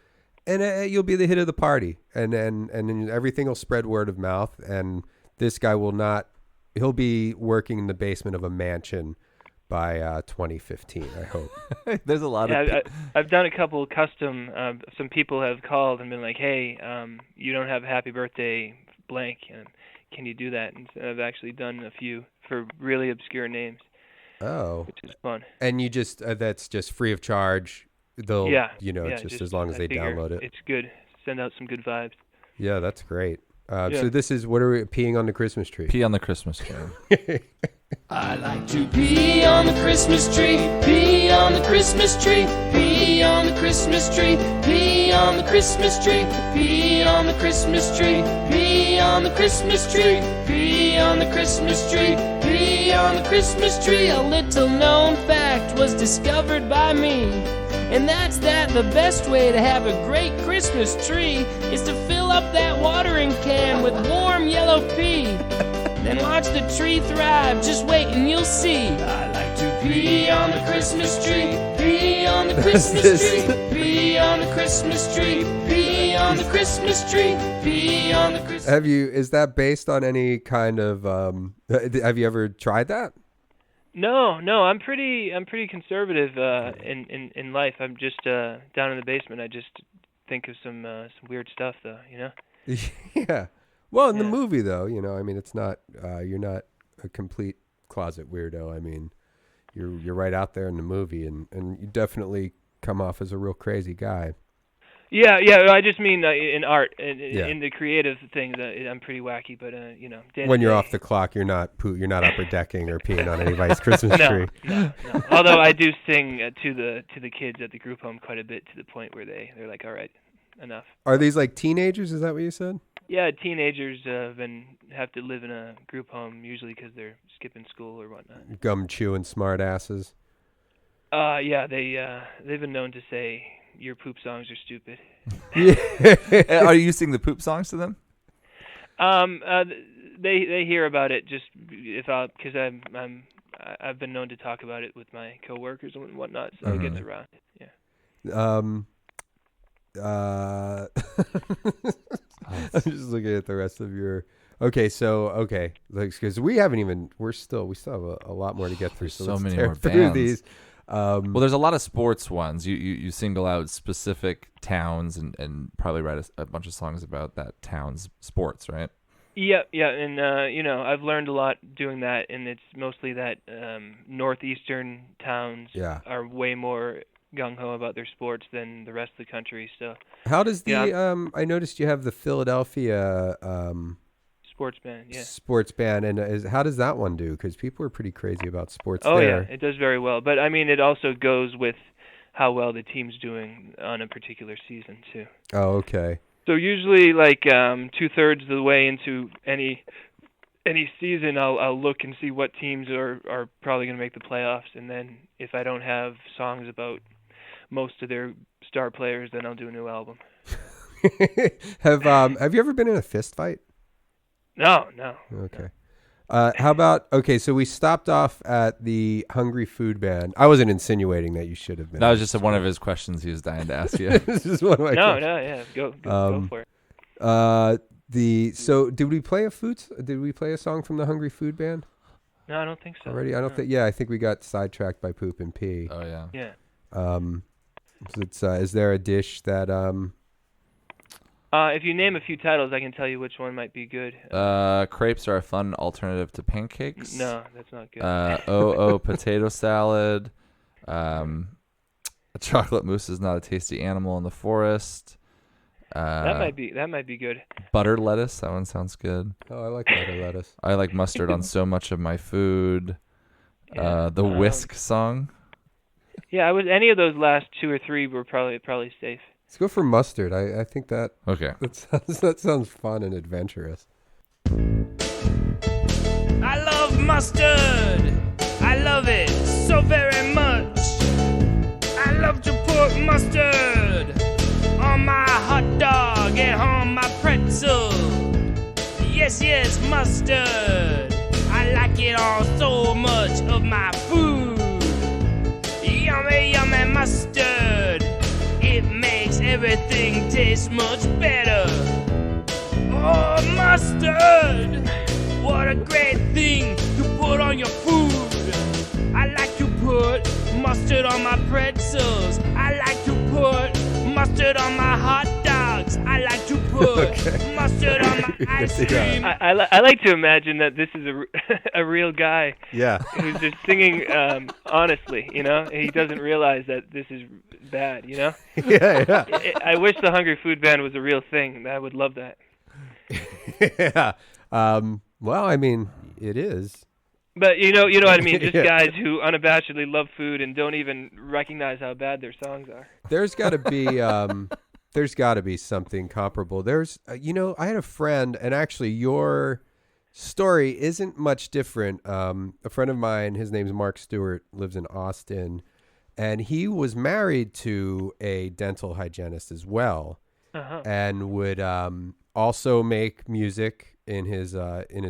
and you'll be the hit of the party, and then everything will spread word of mouth. And this guy he'll be working in the basement of a mansion by 2015, I hope. There's a lot of I've done a couple custom. Some people have called and been like, hey, you don't have happy birthday blank, can you do that? And so I've actually done a few for really obscure names. Oh, which is fun. And you just that's just free of charge. They'll just as long as they download it. It's good. Send out some good vibes. Yeah, that's great. So this is, what are we peeing on the Christmas tree? Pee on the Christmas tree. I like to pee on the Christmas tree, pee on the Christmas tree, pee on the Christmas tree, pee on the Christmas tree, pee on the Christmas tree, pee on the Christmas tree, pee on the Christmas tree, pee on the Christmas tree. A little known fact was discovered by me, and that's that the best way to have a great Christmas tree is to fill up that watering can with warm yellow pee. Then watch the tree thrive, just wait and you'll see. I like to Pee on the Christmas tree. Pee on the Christmas tree. Pee on the Christmas tree. Pee on the Christmas tree. Pee on the Christmas. Is that based on any kind of have you ever tried that? No, I'm pretty conservative in life. I'm just down in the basement. I just think of some weird stuff though, you know? Yeah. Well, in the movie though, you know, I mean, it's not you're not a complete closet weirdo. I mean, you're right out there in the movie, and you definitely come off as a real crazy guy. Yeah. I just mean in art, in the creative things, I'm pretty wacky. But you know, when you're off the clock, you're not upper decking or peeing on anybody's Christmas tree. No. Although I do sing to the kids at the group home quite a bit, to the point where they're like, all right, enough. Are these like teenagers? Is that what you said? Yeah, teenagers have to live in a group home usually because they're skipping school or whatnot. Gum chewing smart asses. Yeah, they've been known to say your poop songs are stupid. Are you sing the poop songs to them? They hear about it just because I've been known to talk about it with my coworkers and whatnot, so it gets around. Yeah. I'm just looking at the rest of your. Okay, because we still have a lot more to get through. So many more through bands. These. Well, there's a lot of sports ones. You single out specific towns and probably write a bunch of songs about that town's sports, right? Yeah, and you know, I've learned a lot doing that, and it's mostly that northeastern towns are way more gung-ho about their sports than the rest of the country. So how does I noticed you have the Philadelphia sports band, sports band, and how does that one do? Because people are pretty crazy about sports. Oh there. Yeah, it does very well. But I mean, it also goes with how well the team's doing on a particular season too. Oh, okay. So usually, like 2/3 of the way into any season, I'll look and see what teams are probably going to make the playoffs, and then if I don't have songs about most of their star players, then I'll do a new album. Have you ever been in a fist fight? No. Okay. How about, so we stopped off at the Hungry Food Band. I wasn't insinuating that you should have been. That was just one of his questions he was dying to ask you. This is one of my questions. Yeah, go for it. So did we play a song from the Hungry Food Band? No, I don't think so. Already? I don't think. Yeah, I think we got sidetracked by Poop and Pee. Oh yeah. Yeah. So it's is there a dish that if you name a few titles, I can tell you which one might be good. Crepes are a fun alternative to pancakes. No, that's not good. Potato salad. A chocolate mousse is not a tasty animal in the forest. That might be good. Butter lettuce, that one sounds good. Oh, I like butter lettuce. I like mustard on so much of my food. Yeah. The Whisk song. Yeah, any of those last two or three were probably safe. Let's go for mustard. I think that that sounds fun and adventurous. I love mustard. I love it so very much. I love to put mustard on my hot dog and on my pretzel. Yes, mustard. I like it on so much of my food. Yummy mustard. It makes everything taste much better. Oh, mustard! What a great thing to put on your food. I like to put mustard on my pretzels. I like to put mustard on my hot dogs. I like to put mustard on my ice cream. I like to imagine that this is a real guy. Yeah. Who's just singing honestly, you know? He doesn't realize that this is bad, you know? Yeah. I wish the Hungry Food Band was a real thing. I would love that. Yeah. Well, I mean, it is. But you know what I mean? Just guys who unabashedly love food and don't even recognize how bad their songs are. There's got to be something comparable. There's I had a friend, and actually your story isn't much different. A friend of mine, his name's Mark Stewart, lives in Austin, and he was married to a dental hygienist as well, and would also make music in his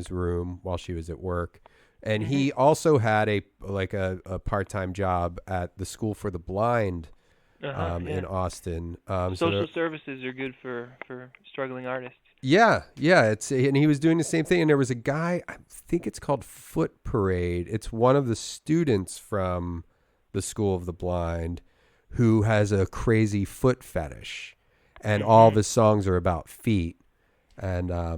room while she was at work. And he also had a part-time job at the School for the Blind in Austin. Social services are good for struggling artists. Yeah, and he was doing the same thing. And there was a guy, I think it's called Foot Parade. It's one of the students from the School of the Blind who has a crazy foot fetish, and all of his songs are about feet. And I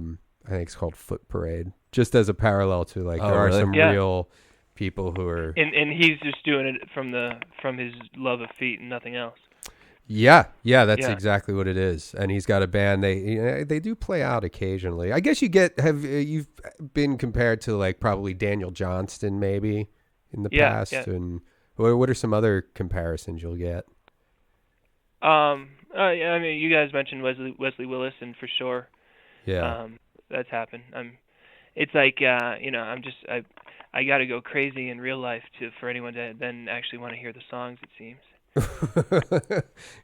think it's called Foot Parade, just as a parallel to there are some real people who are. And he's just doing it from his love of feet and nothing else. Yeah, that's exactly what it is. And he's got a band. They do play out occasionally. I guess you've been compared to probably Daniel Johnston maybe in the past. Yeah. And what are some other comparisons you'll get? I mean, you guys mentioned Wesley Willis, and for sure, that's happened. It's like I got to go crazy in real life for anyone to then actually want to hear the songs. It seems.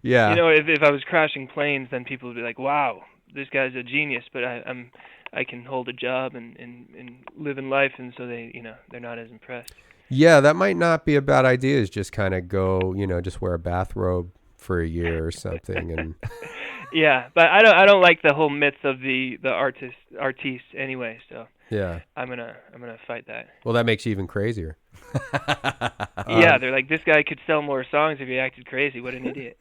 Yeah. If I was crashing planes, then people would be like, "Wow, this guy's a genius." But I can hold a job and live in life, and so they're not as impressed. Yeah, that might not be a bad idea. Is just kind of go, just wear a bathrobe for a year or something, and. Yeah, but I don't like the whole myth of the artiste anyway. So yeah, I'm gonna fight that. Well, that makes you even crazier. Yeah, they're like, this guy could sell more songs if he acted crazy. What an idiot.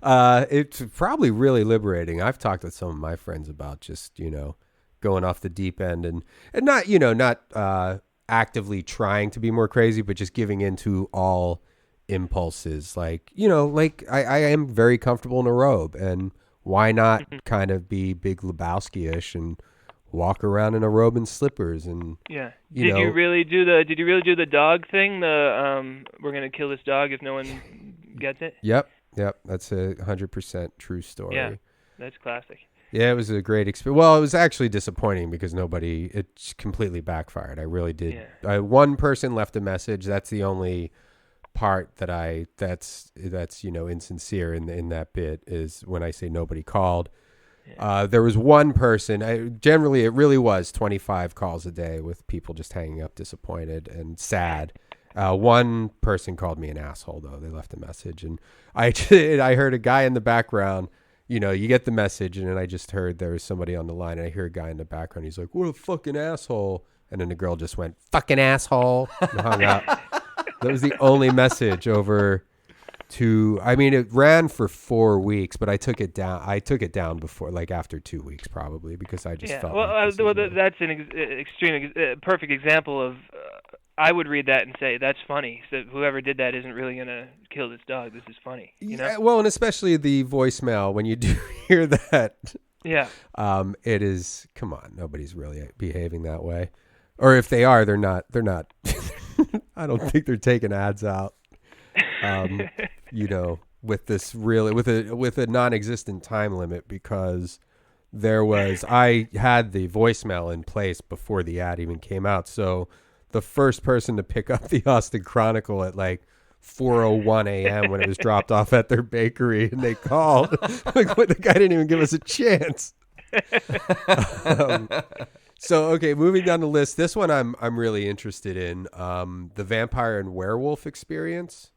It's probably really liberating. I've talked with some of my friends about just going off the deep end and not actively trying to be more crazy, but just giving into all impulses. I am very comfortable in a robe, and why not kind of be Big Lebowski-ish and walk around in a robe and slippers? And did you really do the dog thing? We're gonna kill this dog if no one gets it. Yep, that's 100% true story. Yeah, that's classic. Yeah, it was a great experience. Well, it was actually disappointing because it completely backfired. I really did. Yeah. One person left a message. That's the only part that's insincere in that bit, is when I say nobody called. Yeah. There was one person. Generally, it really was 25 calls a day with people just hanging up, disappointed and sad. One person called me an asshole, though. They left a message, and I heard a guy in the background. You get the message, and then I just heard there was somebody on the line, and I hear a guy in the background. He's like, "What a fucking asshole!" And then the girl just went, "Fucking asshole," and hung up. That was the only message over to. I mean, it ran for 4 weeks, but I took it down. I took it down before, after 2 weeks, probably, because I just felt. Well, that's an extreme, perfect example of. I would read that and say, that's funny. So whoever did that isn't really going to kill this dog. This is funny. Yeah, well, and especially the voicemail, when you do hear that. Yeah. It is, come on, nobody's really behaving that way. Or if they are, they're not, I don't think they're taking ads out, with this really, with a non-existent time limit, because I had the voicemail in place before the ad even came out. So the first person to pick up the Austin Chronicle at 4:01 a.m. when it was dropped off at their bakery, and they called. The guy didn't even give us a chance. So okay, moving down the list. This one I'm really interested in. The vampire and werewolf experience.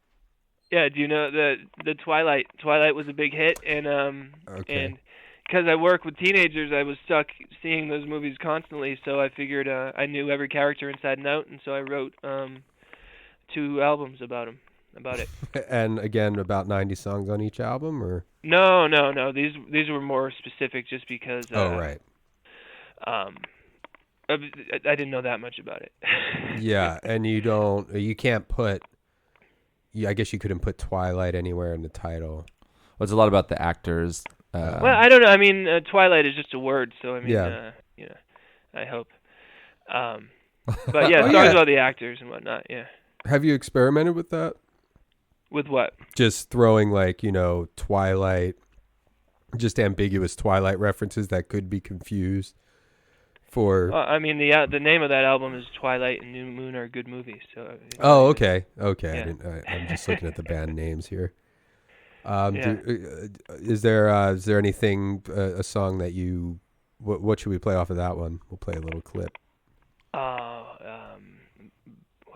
Yeah, do you know the Twilight? Twilight was a big hit, and because I work with teenagers, I was stuck seeing those movies constantly, so I figured I knew every character inside and out, and so I wrote 2 albums about it. And again, about 90 songs on each album, or? No. These were more specific, just because. Right. I didn't know that much about it. Yeah, and you can't put. I guess you couldn't put Twilight anywhere in the title. Well, it's a lot about the actors. Well, I don't know. I mean, Twilight is just a word, so I mean, I hope. But yeah, songs about the actors and whatnot. Yeah. Have you experimented with that? With what? Just throwing Twilight, just ambiguous Twilight references that could be confused. I mean, the name of that album is Twilight and New Moon Are Good Movies. So. Okay. Yeah. I'm just looking at the band names here. Is there anything, a song that you, what should we play off of that one? We'll play a little clip.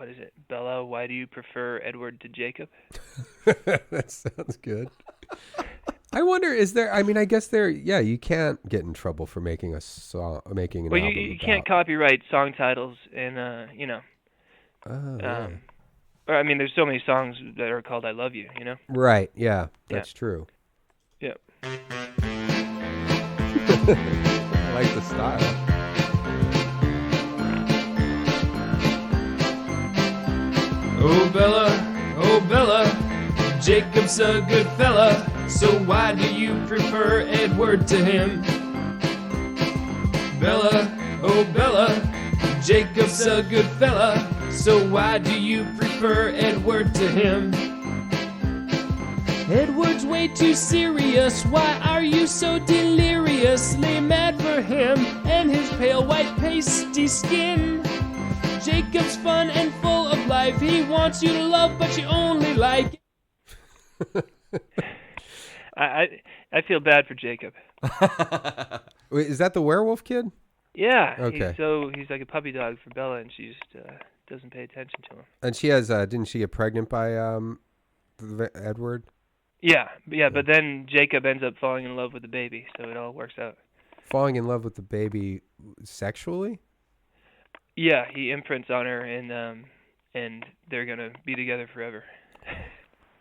what is it? Bella, why do you prefer Edward to Jacob? That sounds good. I wonder, is there? I mean, I guess there. Yeah, you can't get in trouble for making a song, making an Well, album. you can't copyright song titles, and Oh, yeah. or I mean, there's so many songs that are called "I Love You," you know. Right. Yeah, that's true. Yeah. I like the style. Oh Bella, Jacob's a good fella, so why do you prefer Edward to him? Bella, oh Bella, Jacob's a good fella, so why do you prefer Edward to him? Edward's way too serious, why are you so deliriously mad for him and his pale white pasty skin? Jacob's fun and full of life, he wants you to love, but you only like... I feel bad for Jacob. Wait, is that the werewolf kid? Yeah. Okay. He's like a puppy dog for Bella, and she just doesn't pay attention to him. And she has, didn't she get pregnant by Edward? Yeah, but then Jacob ends up falling in love with the baby, so it all works out. Falling in love with the baby sexually? Yeah, he imprints on her, and they're gonna be together forever.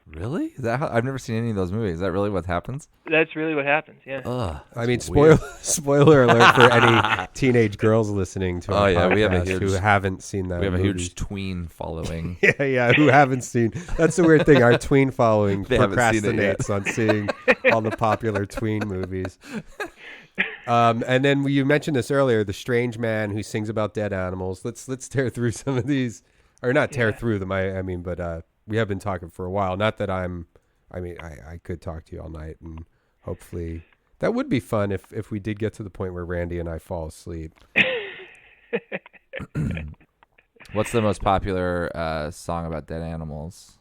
Really? Is that how? I've never seen any of those movies. Is that really what happens? That's really what happens. Yeah. Ugh. I mean, weird. spoiler alert for any teenage girls listening to our podcast we have a huge, who haven't seen that. We have a movie. huge tween following. Yeah, who haven't seen. That's the weird thing. Our tween following They haven't seen it yet. procrastinates on seeing all the popular tween movies. And then you mentioned this earlier, the strange man who sings about dead animals. Let's tear through some of these, or not tear through them. I mean, but we have been talking for a while. Not that I could talk to you all night, and hopefully that would be fun if we did get to the point where Randy and I fall asleep. What's the most popular song about dead animals?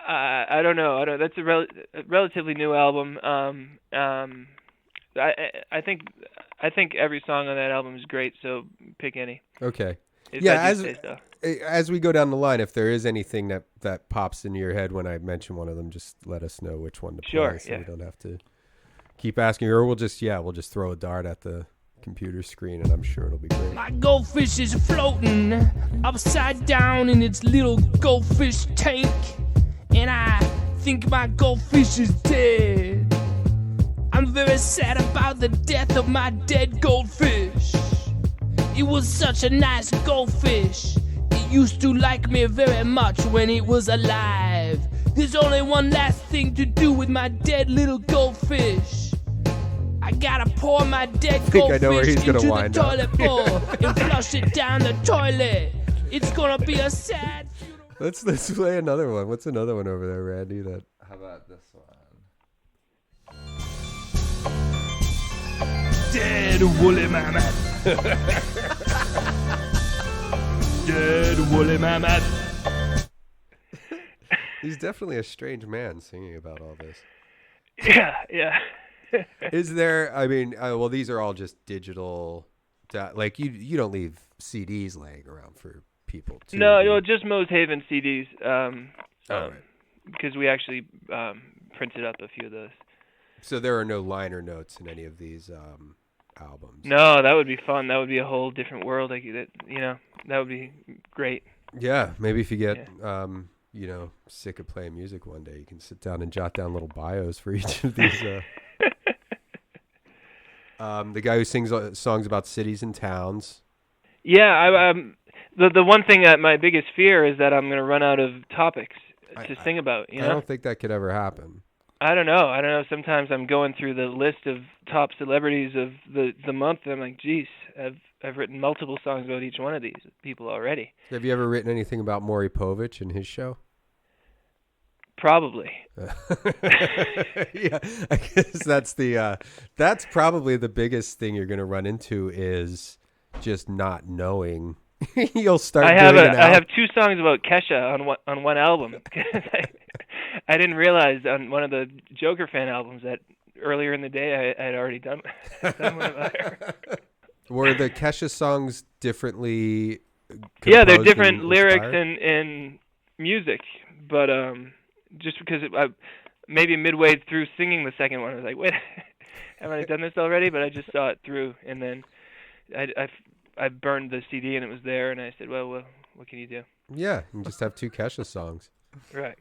I don't know. That's a relatively new album. I think every song on that album is great. So pick any. Okay. If Yeah, I do say so. as we go down the line, if there is anything that pops into your head when I mention one of them, just let us know which one to play. Sure, So yeah. we don't have to keep asking, or we'll just throw a dart at the computer screen, and I'm sure it'll be great. My goldfish is floating upside down in its little goldfish tank, and I think my goldfish is dead. I'm very sad about the death of my dead goldfish. It was such a nice goldfish. It used to like me very much when it was alive. There's only one last thing to do with my dead little goldfish. I gotta pour my dead think I know where goldfish he's gonna into the wind up. toilet bowl and flush it down the toilet. It's gonna be a sad funeral. Let's play another one. What's another one over there, Randy? How about this one? Dead woolly mammoth. Dead woolly mammoth. He's definitely a strange man singing about all this. Yeah. Is there? I mean, well, these are all just digital. Like you don't leave CDs laying around for people to. No, just Moe's Haven CDs. Right. Because we actually printed up a few of those. So there are no liner notes in any of these albums. No, that would be fun. That would be a whole different world. That would be great. Yeah, maybe if you get sick of playing music one day, you can sit down and jot down little bios for each of these. The guy who sings songs about cities and towns. Yeah, the one thing that my biggest fear is that I'm going to run out of topics to sing about. I don't think that could ever happen. I don't know. Sometimes I'm going through the list of top celebrities of the month, and I'm like, geez, I've written multiple songs about each one of these people already. Have you ever written anything about Maury Povich and his show? Probably. Yeah, I guess that's probably the biggest thing you're going to run into is just not knowing. You'll start. I have two songs about Kesha on one album because I didn't realize on one of the Joker fan albums that earlier in the day I had already done one about her. Were the Kesha songs differently Yeah, they're composed different and lyrics inspired? and music, but just because maybe midway through singing the second one, I was like, wait, haven't I done this already? But I just saw it through, and then I burned the CD and it was there, and I said, well, what can you do? Yeah, you just have two Kesha songs. Right.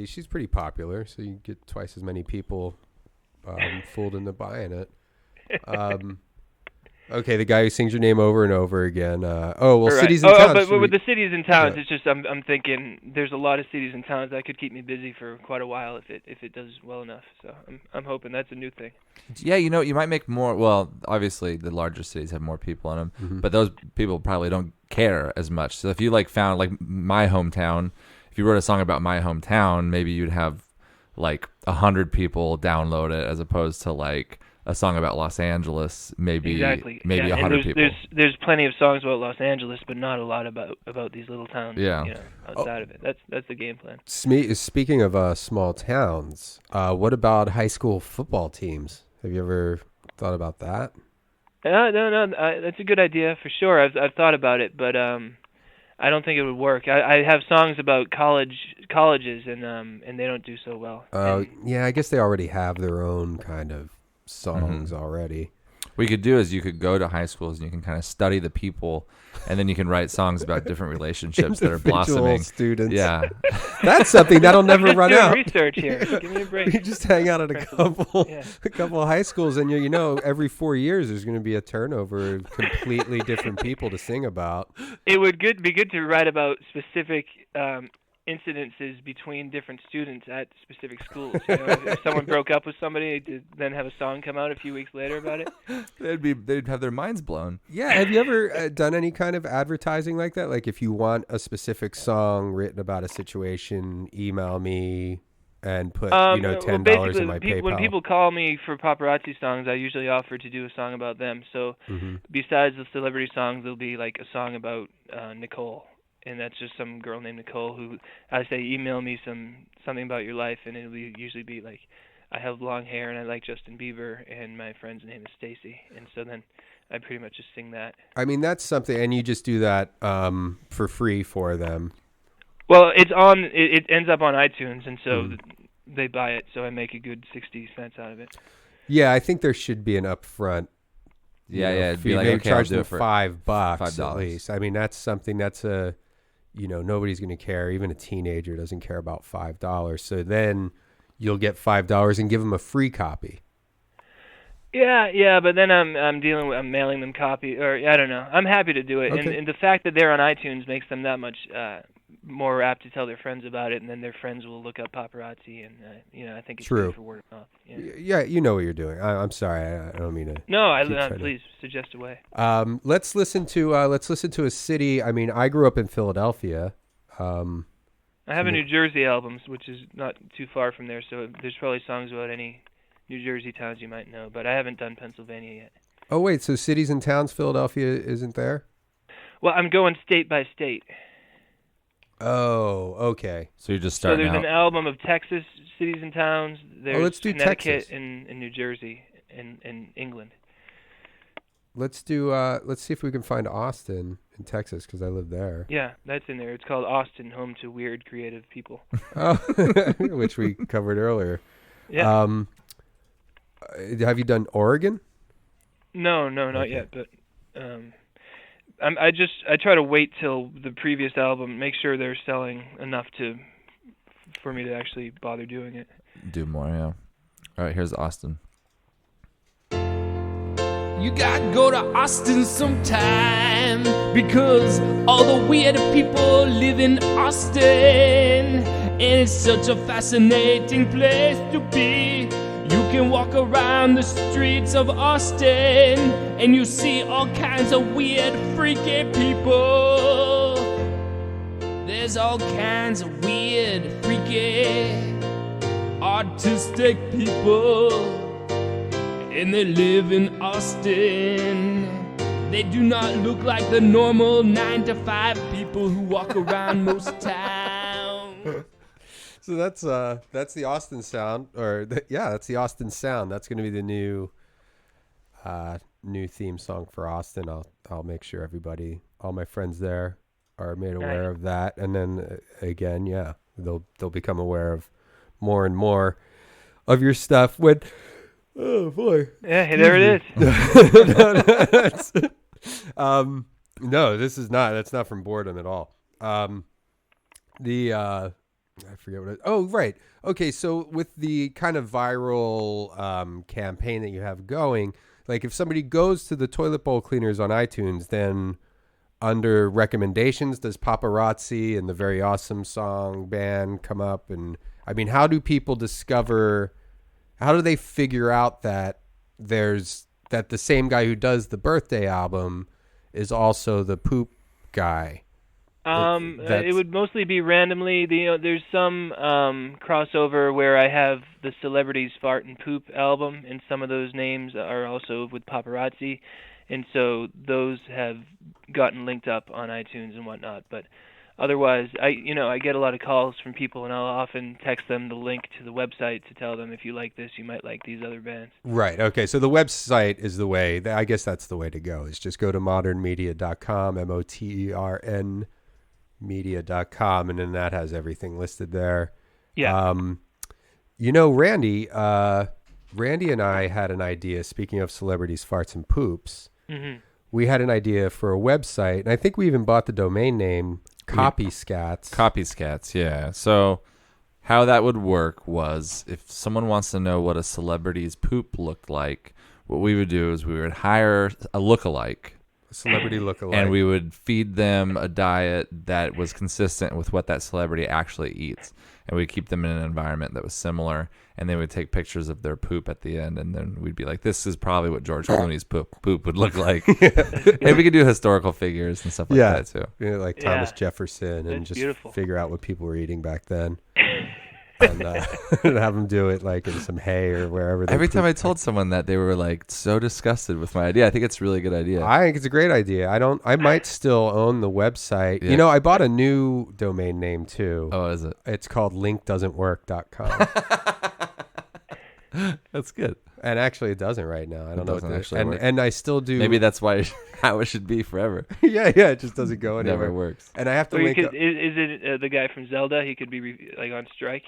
She's pretty popular, so you get twice as many people fooled into buying it. Okay, the guy who sings your name over and over again. Right. Cities and towns. But with the cities and towns, Yeah. it's just I'm thinking there's a lot of cities and towns that could keep me busy for quite a while if it does well enough. So I'm hoping that's a new thing. Yeah, you might make more. Well, obviously the larger cities have more people in them, but those people probably don't care as much. So if you found my hometown, if you wrote a song about my hometown, maybe you'd have 100 people download it as opposed to a song about Los Angeles, maybe Exactly. maybe yeah, 100 and people. There's plenty of songs about Los Angeles, but not a lot about these little towns. Yeah. Outside of it. That's the game plan. Speaking of small towns, what about high school football teams? Have you ever thought about that? No, that's a good idea for sure. I've thought about it, but I don't think it would work. I have songs about colleges, and they don't do so well. Yeah, I guess they already have their own kind of songs already. What you could do is you could go to high schools and you can kind of study the people, and then you can write songs about different relationships that are Individual blossoming. students. Yeah, That's something that'll never I'm just run doing out. research here. Give me a break. You just hang out at a couple Yeah. a couple of high schools, and every 4 years there's going to be a turnover of completely different people to sing about. It would be good to write about specific incidences between different students at specific schools. If someone broke up with somebody, to then have a song come out a few weeks later about it. they'd have their minds blown. Yeah, have you ever done any kind of advertising like that? Like if you want a specific song written about a situation, email me and put $10 in my PayPal. When people call me for paparazzi songs, I usually offer to do a song about them. So besides the celebrity songs, there'll be a song about Nicole. And that's just some girl named Nicole who I say, email me something about your life, and it'll usually be I have long hair and I like Justin Bieber, and my friend's name is Stacy, and so then I pretty much just sing that. I mean, that's something, and you just do that for free for them. Well, it ends up on iTunes, and so they buy it, so I make a good 60 cents out of it. Yeah, I think there should be an upfront. It'd be fee. Maybe charge I'll do them it for $5 at least. I mean, that's something that's nobody's going to care. Even a teenager doesn't care about $5. So then you'll get $5 and give them a free copy. Yeah, but then I'm mailing them copy, or I don't know. I'm happy to do it, Okay. and the fact that they're on iTunes makes them that much more apt to tell their friends about it, and then their friends will look up paparazzi, and I think it's True. good for word of mouth. Yeah. Yeah, you know what you're doing. I'm sorry, I don't mean to. No, keep trying to- please suggest a way. Let's listen to a city. I mean, I grew up in Philadelphia. I have a New Jersey album, which is not too far from there, so there's probably songs about any New Jersey towns you might know, but I haven't done Pennsylvania yet. Oh wait, so cities and towns, Philadelphia isn't there? Well, I'm going state by state. Oh, okay. So you're just So starting there's out. an album of Texas cities and towns. There's let's do Connecticut Texas. and New Jersey and England. Let's see if we can find Austin in Texas because I live there. Yeah, that's in there. It's called Austin, home to weird, creative people. Oh, which we covered earlier. Yeah. Have you done Oregon? No, not Okay. yet. But I try to wait till the previous album, make sure they're selling enough for me to actually bother doing it. Do more, yeah. All right, here's Austin. You gotta go to Austin sometime because all the weird people live in Austin, and it's such a fascinating place to be. You can walk around the streets of Austin and you see all kinds of weird, freaky people. There's all kinds of weird, freaky, artistic people. And they live in Austin. They do not look like the normal 9-to-5 people who walk around most town. So that's the Austin sound, that's the Austin sound. That's going to be the new new theme song for Austin. I'll make sure all my friends there are made aware of that, and then again, yeah, they'll become aware of more and more of your stuff. When oh boy, Yeah, there it is. No, that's not from boredom at all. I forget what oh, right. Okay, so with the kind of viral campaign that you have going, like if somebody goes to the Toilet Bowl Cleaners on iTunes, then under recommendations, does Paparazzi and the Very Awesome Song band come up? And I mean, how do people how do they figure out that that the same guy who does the birthday album is also the poop guy? It would mostly be randomly. There's some crossover where I have the Celebrities Fart and Poop album, and some of those names are also with Paparazzi, and so those have gotten linked up on iTunes and whatnot. But otherwise, I get a lot of calls from people, and I'll often text them the link to the website to tell them, if you like this, you might like these other bands. Right. Okay. So the website is the way. I guess that's the way to go. Is just go to modernmedia.com, MOTERN media.com, and then that has everything listed there. Yeah. Randy and I had an idea, speaking of celebrities, farts and poops. Mm-hmm. We had an idea for a website, and I think we even bought the domain name Copyscats. Copyscats, yeah. So how that would work was, if someone wants to know what a celebrity's poop looked like, what we would do is we would hire a lookalike. Celebrity lookalike. And we would feed them a diet that was consistent with what that celebrity actually eats. And we'd keep them in an environment that was similar. And they would take pictures of their poop at the end. And then we'd be like, this is probably what George Clooney's poop would look like. And we could do historical figures and stuff like that, too. Like Thomas Jefferson, and just beautiful. Figure out what people were eating back then. And have them do it like in some hay or wherever. Every time I told someone that, they were like so disgusted with my idea. I think it's a really good idea. I think it's a great idea. I might still own the website. Yeah. I bought a new domain name too. Oh, is it? It's called linkdoesn't.work.com. That's good. And actually, it doesn't right now. I don't know. Work. And I still do. Maybe that's how it should be forever. yeah. It just doesn't go anywhere. Never works. And I have to Is link. it the guy from Zelda? He could be like on strike.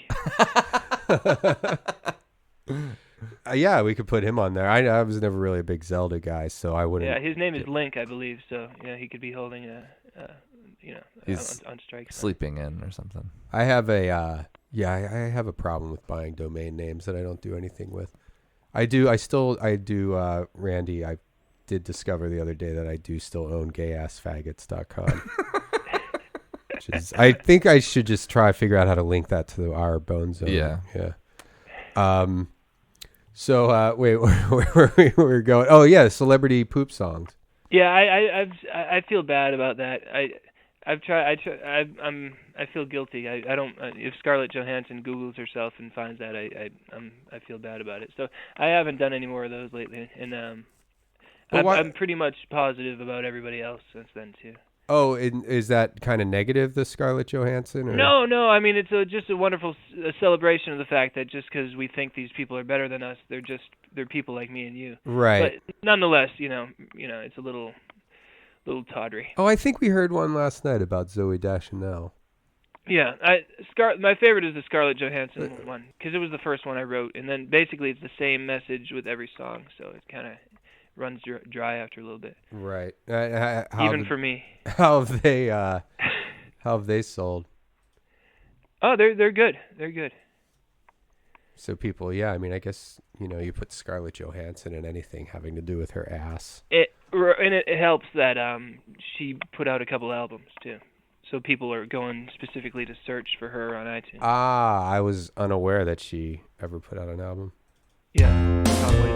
Yeah, we could put him on there. I was never really a big Zelda guy, so I wouldn't. Yeah, his name is Link, I believe. So yeah, he could be holding he's on strike. Sleeping in or something. I have I have a problem with buying domain names that I don't do anything with. I do. Randy, I did discover the other day that I do still own gayassfaggots.com. I think I should just figure out how to link that to our Bone Zone. Yeah. So wait, where we were going? Oh yeah, celebrity poop songs. Yeah, I feel bad about that. I feel guilty. I don't. If Scarlett Johansson Googles herself and finds that, I feel bad about it. So I haven't done any more of those lately, and I'm pretty much positive about everybody else since then too. Oh, is that kind of negative, the Scarlett Johansson? Or? No. I mean, it's just a wonderful celebration of the fact that just because we think these people are better than us, they're people like me and you. Right. But nonetheless, it's a little tawdry. Oh, I think we heard one last night about Zooey Deschanel. Yeah, my favorite is the Scarlett Johansson one because it was the first one I wrote, and then basically it's the same message with every song, so it kind of runs dry after a little bit. Right. Even for me. How have they sold? Oh, they're good. They're good. So people, I mean, I guess you put Scarlett Johansson in anything having to do with her ass. It helps that she put out a couple albums too, so people are going specifically to search for her on iTunes. Ah, I was unaware that she ever put out an album. Yeah, probably.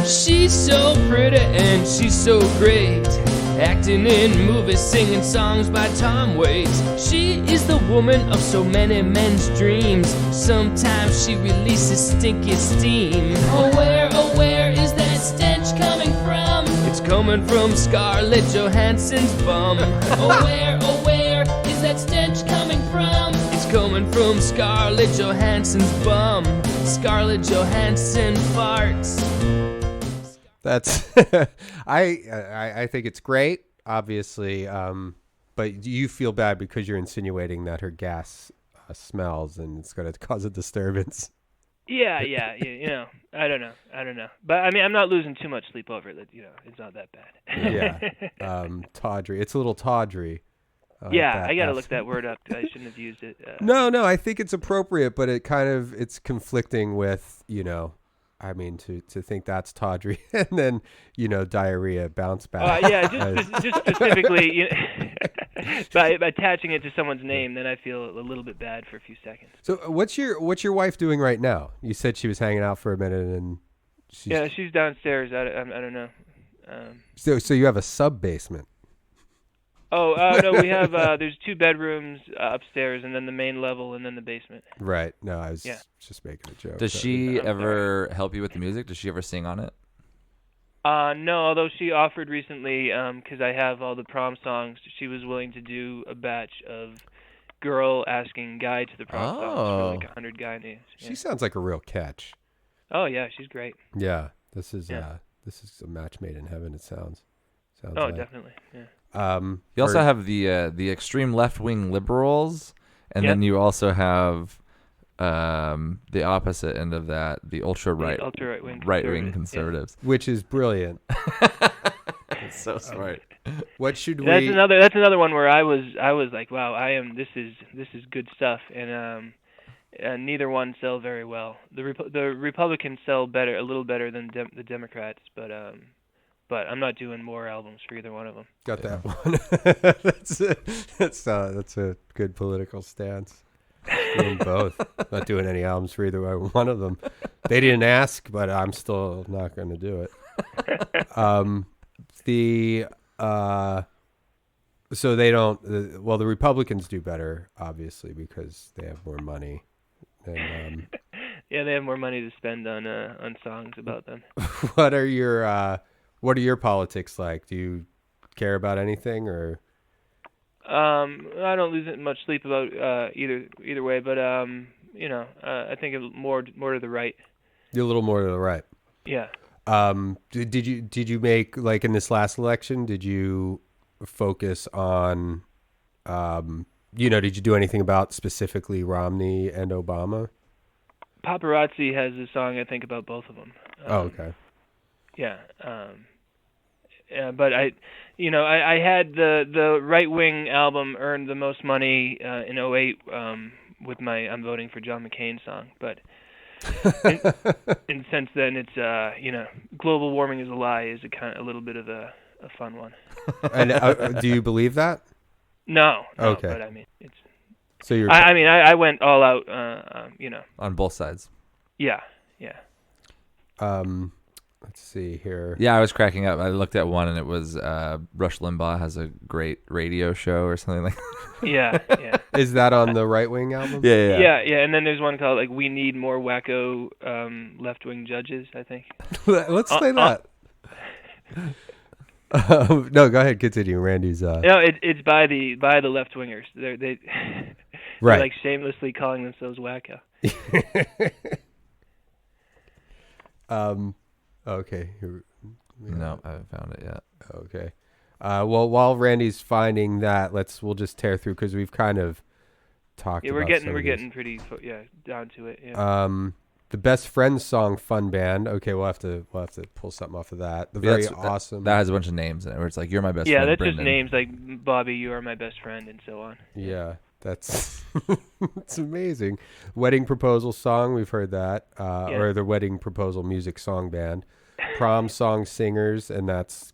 She's so pretty and she's so great, acting in movies, singing songs by Tom Waits. She is the woman of so many men's dreams. Sometimes she releases stinky steam. Oh, where is that stench coming from? It's coming from Scarlett Johansson's bum. Oh, where is that stench coming from? It's coming from Scarlett Johansson's bum. Scarlett Johansson farts. That's I think it's great, obviously, but you feel bad because you're insinuating that her gas smells and it's going to cause a disturbance. Yeah, you know, I don't know. But I mean, I'm not losing too much sleep over it. You know, it's not that bad. Yeah, tawdry. It's a little tawdry. Yeah, I gotta look that word up. I shouldn't have used it. No, I think it's appropriate, but it's conflicting with, you know, I mean, to think that's tawdry and then, you know, diarrhea, bounce back. Yeah, just specifically, you know, by attaching it to someone's name, then I feel a little bit bad for a few seconds. So what's your wife doing right now? You said she was hanging out for a minute and she's downstairs. I don't know. So you have a sub basement. Oh, no, we have, there's 2 bedrooms upstairs, and then the main level, and then the basement. Right. No, I was just making a joke. Does she ever help you with the music? Does she ever sing on it? No, although she offered recently, because I have all the prom songs, she was willing to do a batch of girl asking guy to the prom songs for like 100 guy names. Yeah. She sounds like a real catch. Oh, yeah, she's great. Yeah, this is a match made in heaven, it sounds Oh, like. definitely, yeah. You also have the extreme left wing liberals, and then you also have the opposite end of that, the ultra right wing conservatives, which is brilliant. It's so smart. What should we? That's another one where I was like, wow, this is good stuff, and neither one sell very well. The Republicans sell better, a little better than the Democrats, but I'm not doing more albums for either one of them. Got that one. That's a good political stance. Doing both. Not doing any albums for either one of them. They didn't ask, but I'm still not going to do it. So they don't. Well, the Republicans do better, obviously, because they have more money. And, yeah, they have more money to spend on songs about them. What are your politics like? Do you care about anything, or? I don't lose much sleep about either way, but you know, I think more to the right. You're a little more to the right. Yeah. Did you make, like, in this last election? Did you focus on, did you do anything about specifically Romney and Obama? Paparazzi has a song I think about both of them. Okay. Yeah. But I had the right wing album earned the most money in 2008 with my "I'm Voting for John McCain" song. But and since then, it's global warming is a lie is a little bit of a fun one. And do you believe that? No. Okay. But I mean, it's. So you're. I went all out. On both sides. Yeah. Let's see here. Yeah, I was cracking up. I looked at one, and it was Rush Limbaugh has a great radio show or something like that. Yeah. Is that on the right wing album? Yeah. And then there's one called like "We Need More Wacko Left Wing Judges." I think. Let's play that. No, go ahead. Continue. Randy's. No, it's by the left wingers. They're like shamelessly calling themselves wacko. Okay. No, I haven't found it yet. Okay. Well, while Randy's finding that, we'll just tear through because we've kind of talked. Yeah, we're getting pretty down to it. Yeah. The Best Friends song, "Fun Band." Okay, we'll have to pull something off of that. Awesome. That has a bunch of names in it. Where it's like, "You're my best friend." Yeah, that's Brendan. just names like Bobby, you are my best friend, and so on. Yeah, that's it's amazing. Wedding Proposal Song, we've heard that, or the Wedding Proposal Music Song Band. Prom Song Singers, and that's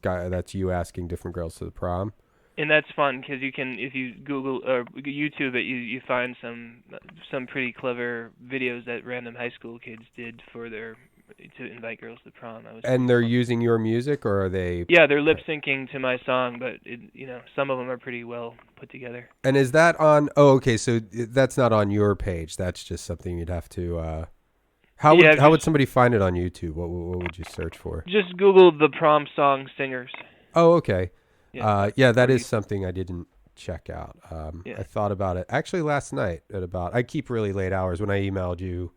you asking different girls to the prom. And that's fun because you can, if you Google or YouTube it, you find some pretty clever videos that random high school kids did to invite girls to prom. And they're using your music, or are they? Yeah, they're lip syncing to my song, but some of them are pretty well put together. And is that on? Oh, okay. So that's not on your page. That's just something you'd have to. How would somebody find it on YouTube? What would you search for? Just Google the prom song singers. Oh, okay. Yeah, that is something I didn't check out. Yeah. I thought about it actually last night I keep really late hours. When I emailed you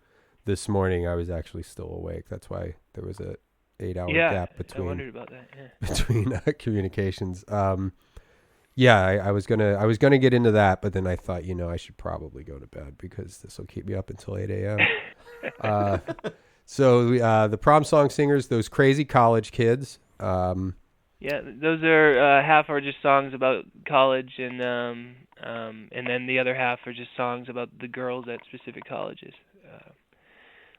this morning, I was actually still awake. That's why there was a 8-hour gap I between wondered about that. Yeah. between communications. I was gonna get into that, but then I thought, I should probably go to bed because this will keep me up until 8 a.m. So the prom song singers, those crazy college kids. Yeah, those are half are just songs about college, and then the other half are just songs about the girls at specific colleges.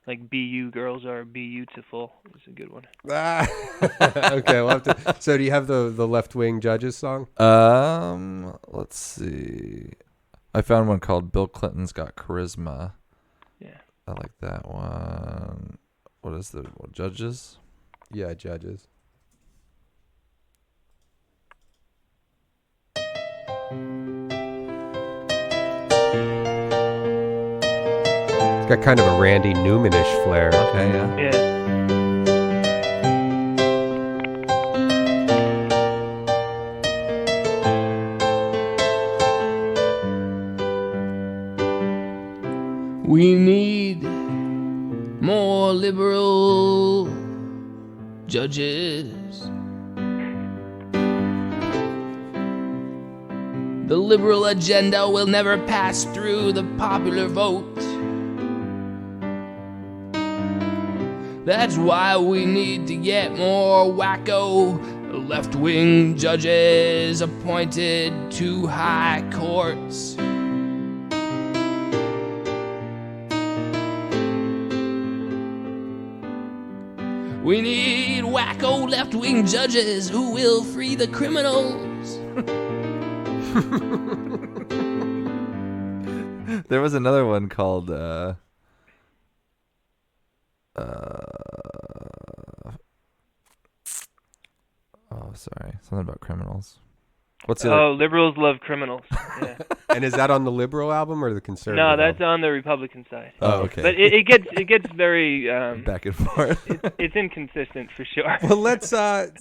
Like BU girls are beautiful is a good one. Okay, we'll have to. So do you have the Left Wing Judges song? Let's see. I found one called Bill Clinton's Got Charisma. Yeah. I like that one. What is Judges? Yeah, Judges. It's got kind of a Randy Newman-ish flair. Okay, yeah. Yeah. We need more liberal judges. The liberal agenda will never pass through the popular vote. That's why we need to get more wacko left-wing judges appointed to high courts. We need wacko left-wing judges who will free the criminals. There was another one called something about criminals. What's the other? Liberals love criminals. Yeah. And is that on the liberal album or the conservative? No, that's album? on the Republican side. Oh, okay. But it gets very Back and forth. it's inconsistent for sure. Well, let's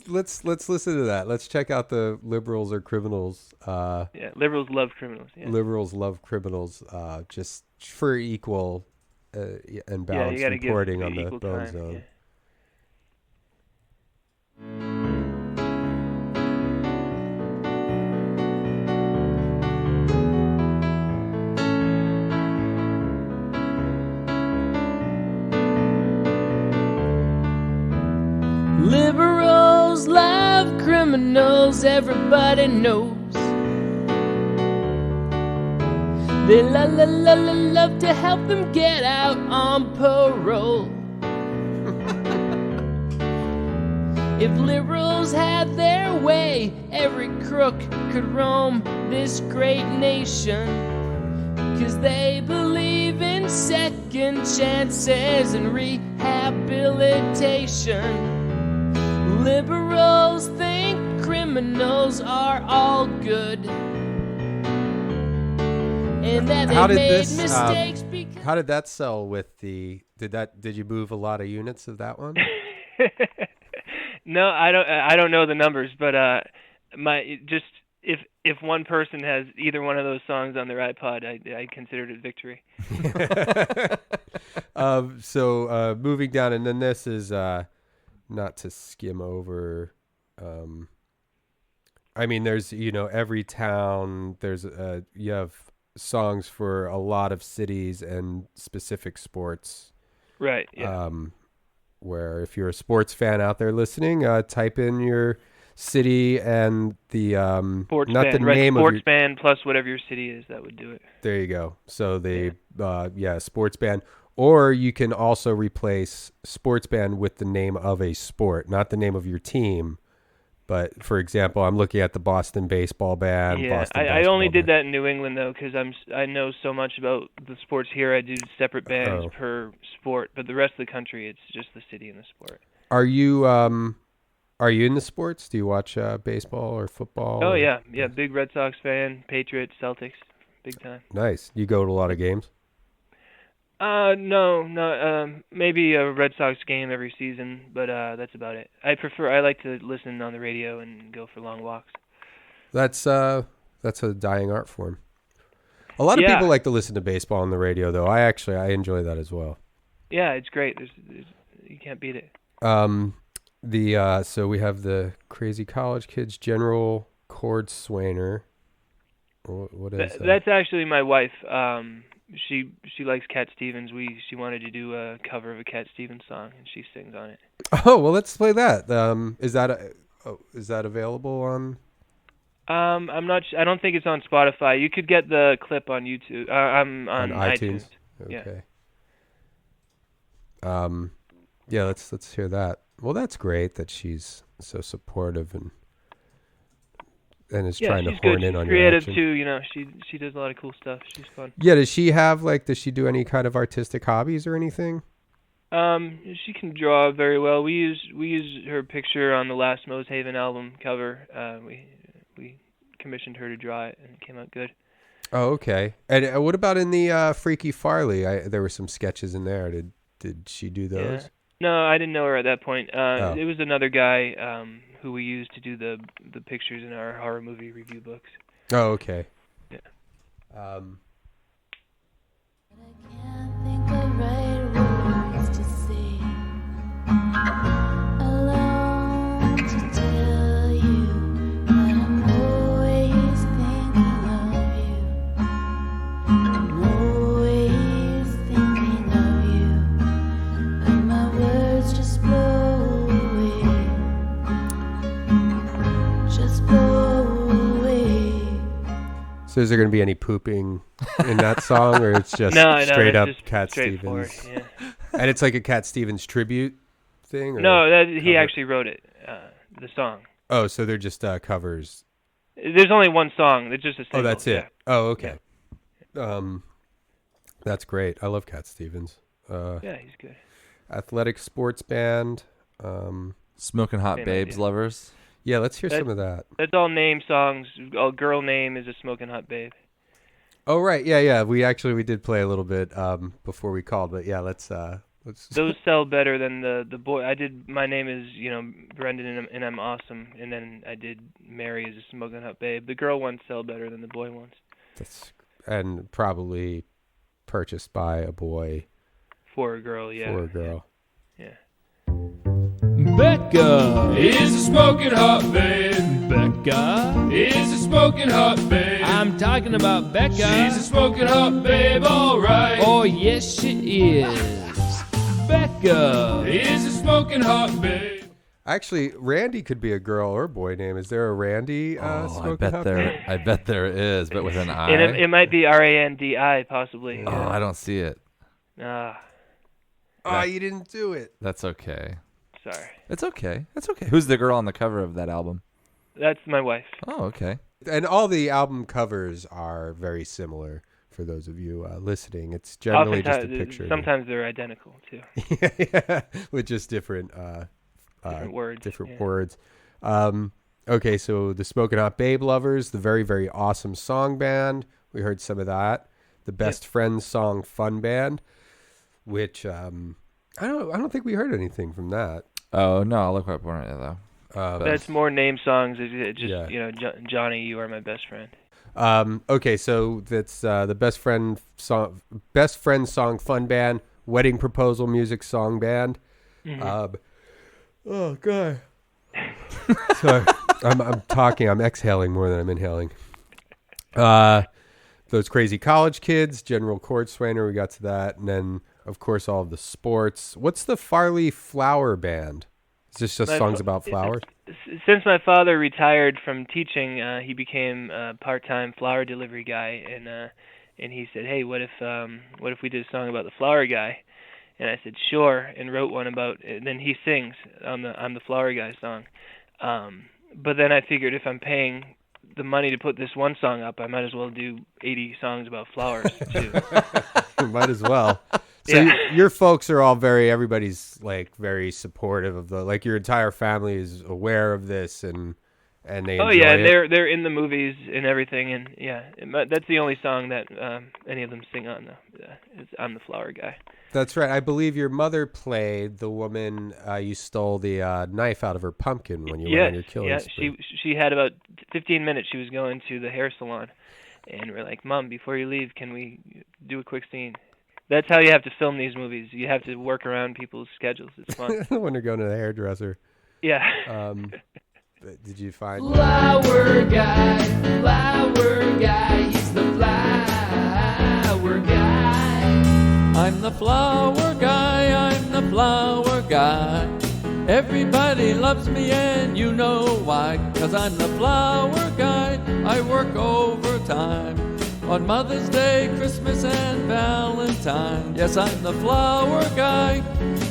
listen to that. Let's check out the Liberals or Criminals. Yeah, liberals love criminals. Yeah. Liberals love criminals. Just for equal and balanced you gotta give reporting on the equal Bone time, Zone. yeah. Liberals love criminals, everybody knows. They love to help them get out on parole. If liberals had their way, every crook could roam this great nation. 'Cause they believe in second chances and rehabilitation. Liberals think criminals are all good, and that they made mistakes because... How did that sell with the? Did you move a lot of units of that one? No, I don't know the numbers, but if one person has either one of those songs on their iPod, I considered it victory. So moving down, and then this is not to skim over. I mean, there's every town. There's you have songs for a lot of cities and specific sports. Right. Yeah. Where if you're a sports fan out there listening, type in your city and the sports not band, the name sports of your band plus whatever your city is, that would do it. There you go. So the sports band, or you can also replace sports band with the name of a sport, not the name of your team. But for example, I'm looking at the Boston baseball band. Yeah, I only did that in New England though, because I know so much about the sports here. I do separate bands per sport, but the rest of the country, it's just the city and the sport. Are you in the sports? Do you watch baseball or football? Oh yeah, big Red Sox fan, Patriots, Celtics, big time. Nice. You go to a lot of games? No, maybe a Red Sox game every season, but that's about it. I like to listen on the radio and go for long walks. That's That's a dying art form. A lot of Yeah. people like to listen to baseball on the radio, though. I enjoy that as well. Yeah, it's great. There's you can't beat it. So we have the Crazy College Kids General Chord Swainer. What is that? That's actually my wife. She likes Cat Stevens. She wanted to do a cover of a Cat Stevens song, and she sings on it. Oh, well, let's play that. Is that available on? I'm not. I don't think it's on Spotify. You could get the clip on YouTube. On iTunes. Okay. Yeah, let's hear that. Well, that's great that she's so supportive and is trying to she's horn good. in She's on your creative action. too. You know, she does a lot of cool stuff. She's fun. Yeah, does she do any kind of artistic hobbies or anything? She can draw very well. We use her picture on the last Mosehaven album cover. We commissioned her to draw it, and it came out good. Oh, okay. And what about in the Freaky Farley? There were some sketches in there. Did she do those? Yeah. No, I didn't know her at that point. Oh. It was another guy who we used to do the pictures in our horror movie review books. Oh, okay. Yeah. Can't think of right words to say. Alone to tell you that I'm always thinking of you. I'm always thinking of you. But my words just blow away. Just blow away. So is there going to be any pooping in that song, or it's just No, straight it's up just Cat straightforward. Stevens? Yeah. And it's like a Cat Stevens tribute thing? Or No, he cover? actually wrote it. The song. Oh, so they're just covers. There's only one song. It's just a single. Oh, that's it. Yeah. Oh, okay. That's great. I love Cat Stevens. Yeah, he's good. Athletic sports band. Smoking Hot Same Babes idea. lovers. Yeah, let's hear some of that. That's all name songs. A girl name is a smoking hot babe. Oh, right. Yeah. We did play a little bit before we called, but yeah, let's. Those sell better than the boy. I did. My name is Brendan, and I'm awesome. And then I did Mary as a smoking hot babe. The girl ones sell better than the boy ones. And probably purchased by a boy For a girl, yeah. for a girl. Yeah. Becca Is a smoking hot babe. Becca. Is a smoking hot babe. I'm talking about Becca. She's a smoking hot babe, alright. Oh, yes, she is. Becca. Is a smoking hot babe. Actually, Randy could be a girl or boy name. Is there a Randy I smoking hot babe? bet there is, but with an I. And it might be Randi possibly. Oh, I don't see it. Ah, Oh, you didn't do it. That's okay. sorry. It's okay. It's okay. Who's the girl on the cover of that album? That's my wife. Oh, okay. And all the album covers are very similar for those of you listening. It's generally just a picture. Sometimes they're identical too. Yeah, with just different Different words. different yeah. words. Okay, so the Smokin' Hot Babe Lovers, the very, very awesome song band. We heard some of that. The Best Friends Song Fun Band, which I don't think we heard anything from that. Oh no, I'll look up on it though. That's more name songs. It's just Yeah. Johnny, you are my best friend. Okay, so that's the Best Friend Song Fun Band, Wedding Proposal Music Song Band. Mm-hmm. Oh god. Sorry, I'm talking. I'm exhaling more than I'm inhaling. Those Crazy College Kids, General Chord Swainer. We got to that, and then of course all of the sports. What's the Farley Flower Band? Is this just songs about flowers? Since my father retired from teaching, he became a part-time flower delivery guy, and he said, "Hey, what if we did a song about the flower guy?" And I said, "Sure," and wrote one about. And then he sings on the flower guy song. But then I figured if I'm paying the money to put this one song up, I might as well do 80 songs about flowers too. Might as well. So Yeah. your folks are all everybody's like very supportive of your entire family is aware of this and and they Oh enjoy yeah, it. they're in the movies and everything, and yeah, that's the only song that any of them sing on. Is "I'm the Flower Guy." That's right. I believe your mother played the woman you stole the knife out of her pumpkin when you went on your killing spree. She had about 15 minutes. She was going to the hair salon, and we're like, "Mom, before you leave, can we do a quick scene?" That's how you have to film these movies. You have to work around people's schedules. It's fun. When they're going to the hairdresser. Yeah. But did you find? Flower guy, he's the flower guy. I'm the flower guy, I'm the flower guy. Everybody loves me and you know why. 'Cause I'm the flower guy, I work overtime. On Mother's Day, Christmas and Valentine. Yes, I'm the flower guy,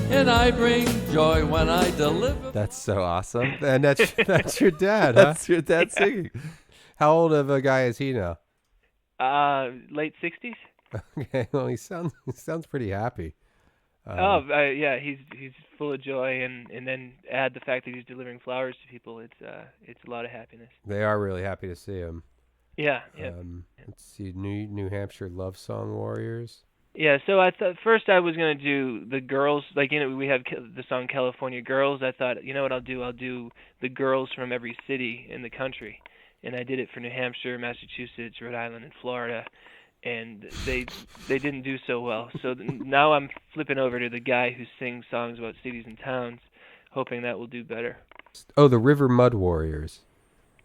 and I bring joy when I deliver. That's so awesome. And that's your dad, huh? That's your dad singing. How old of a guy is he now? Late 60s. Okay, well he sounds pretty happy. Yeah, he's full of joy, and then add the fact that he's delivering flowers to people. It's a lot of happiness. They are really happy to see him. Yeah, yeah. Let's see, New Hampshire Love Song Warriors. Yeah, so I thought first I was gonna do the girls, like we have the song California Girls. I thought, you know what I'll do? I'll do the girls from every city in the country, and I did it for New Hampshire, Massachusetts, Rhode Island, and Florida, and they didn't do so well. So now I'm flipping over to the guy who sings songs about cities and towns, hoping that will do better. Oh, the River Mud Warriors.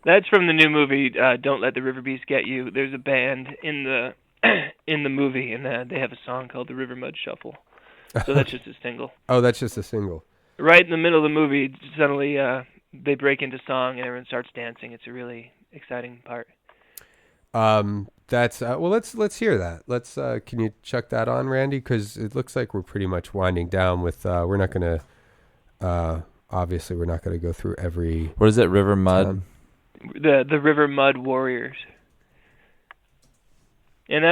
That's from the new movie, Don't Let the River Beast Get You. There's a band in the in the movie, and they have a song called the River Mud Shuffle. So that's just a single. Oh, that's just a single. Right in the middle of the movie, suddenly they break into song, and everyone starts dancing. It's a really exciting part. That's well. Let's hear that. Let's. Can you chuck that on, Randy? Because it looks like we're pretty much winding down. With we're not gonna. Obviously, we're not gonna go through every. What is it? River Mud. The River Mud Warriors. And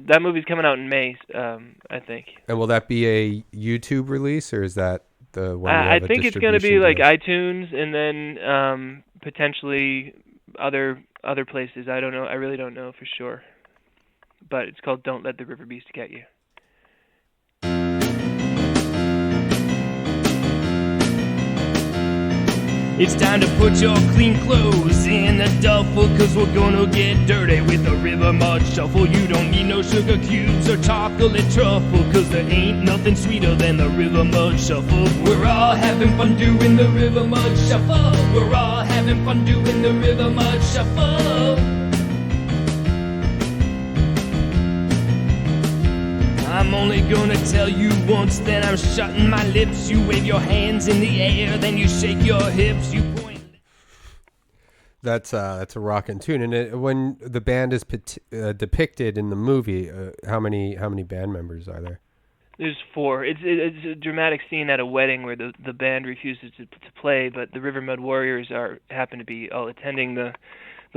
that movie's coming out in May, I think. And will that be a YouTube release, or is that the one? I think it's going to be like deal? iTunes, and then potentially other places. I don't know. I really don't know for sure. But it's called "Don't Let the River Beast Get You." It's time to put your clean clothes in a duffel, 'cause we're gonna get dirty with the river mud shuffle. You don't need no sugar cubes or chocolate truffle, 'cause there ain't nothing sweeter than the river mud shuffle. We're all having fun doing the river mud shuffle. We're all having fun doing the river mud shuffle. I'm only gonna tell you once, then I'm shutting my lips. You wave your hands in the air, then you shake your hips. You point. That's a rockin' tune. And when the band is depicted in the movie, how many band members are there? There's 4. It's a dramatic scene at a wedding where the band refuses to play, but the River Mud Warriors happen to be all attending the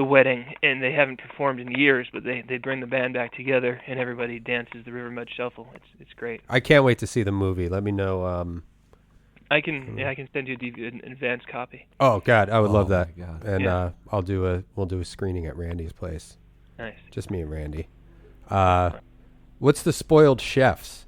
wedding, and they haven't performed in years, but they bring the band back together, and everybody dances the River Mud Shuffle. It's great. I can't wait to see the movie. Let me know. I can send you an advanced copy. Oh God, I would love that. my God. And Yeah. we'll do a screening at Randy's place. Nice. Just me and Randy. What's the Spoiled Chefs?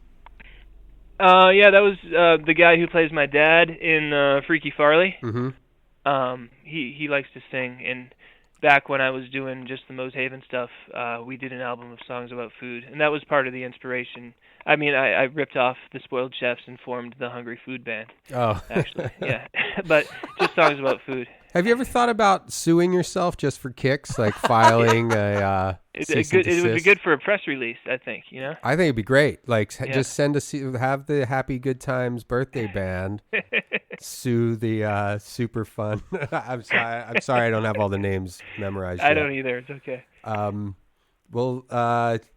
Yeah, that was the guy who plays my dad in Freaky Farley. Mm-hmm. He likes to sing, and back when I was doing just the Mose Haven stuff, we did an album of songs about food, and that was part of the inspiration. I mean, I ripped off the Spoiled Chefs and formed the Hungry Food Band. Oh, Actually, yeah, but just songs about food. Have you ever thought about suing yourself just for kicks, like filing a cease and It would be desist? good for a press release, I think. You know. I think it'd be great. Like, Yeah. just have the Happy Good Times birthday band sue the super fun. I'm sorry, I don't have all the names memorized. I yet. don't either. It's okay. Well,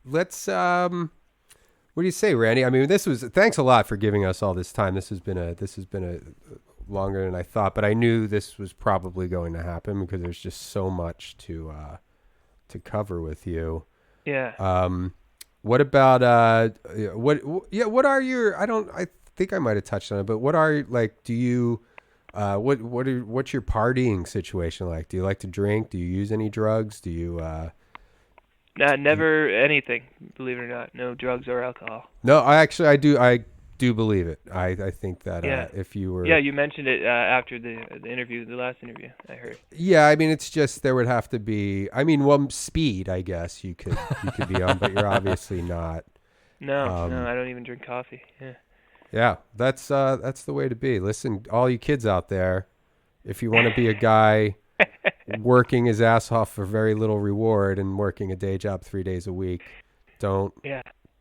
let's. What do you say, Randy? I mean, thanks a lot for giving us all this time. This has been a longer than I thought, but I knew this was probably going to happen because there's just so much to cover with you. Yeah. What about what are your? I think I might have touched on it, but what are, like? Do you What's your partying situation like? Do you like to drink? Do you use any drugs? Do you? Never anything. Believe it or not, no drugs or alcohol. No, I do. I do believe it. I think that Yeah. if you were. Yeah, you mentioned it after the interview, the last interview. I heard. Yeah, I mean, it's just there would have to be. I mean, well, speed. I guess you could be on, but you're obviously not. No, I don't even drink coffee. Yeah. Yeah, that's the way to be. Listen, all you kids out there, if you want to be a guy working his ass off for very little reward and working a day job 3 days a week, don't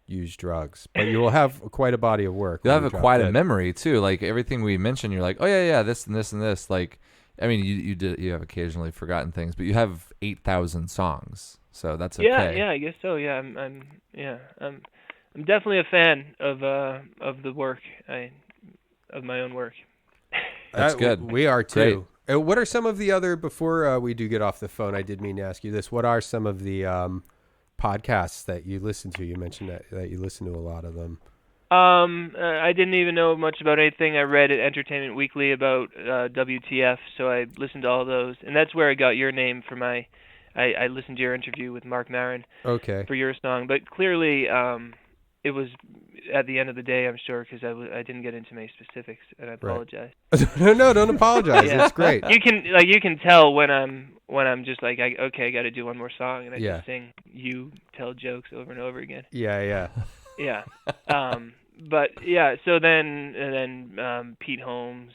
use drugs. But you will have quite a body of work. You'll have quite a memory too. Like everything we mentioned, you're like, oh yeah, this and this and this. Like, I mean, you have occasionally forgotten things, but you have 8,000 songs, so that's okay. Yeah, I guess so. Yeah, I'm definitely a fan of the work, of my own work. That's good. We are too. What are some of the other, before we do get off the phone, I did mean to ask you this, what are some of the podcasts that you listen to? You mentioned that you listen to a lot of them. I didn't even know much about anything. I read at Entertainment Weekly about WTF, so I listened to all those. And that's where I got your name for I listened to your interview with Mark Maron for your song. But clearly, it was at the end of the day, I'm sure, because I didn't get into many specifics, and I apologize. No, don't apologize. Yeah. It's great. You can tell when I'm just like, I got to do one more song, and I just sing, you tell jokes over and over again. Yeah. Yeah. But yeah, so then Pete Holmes,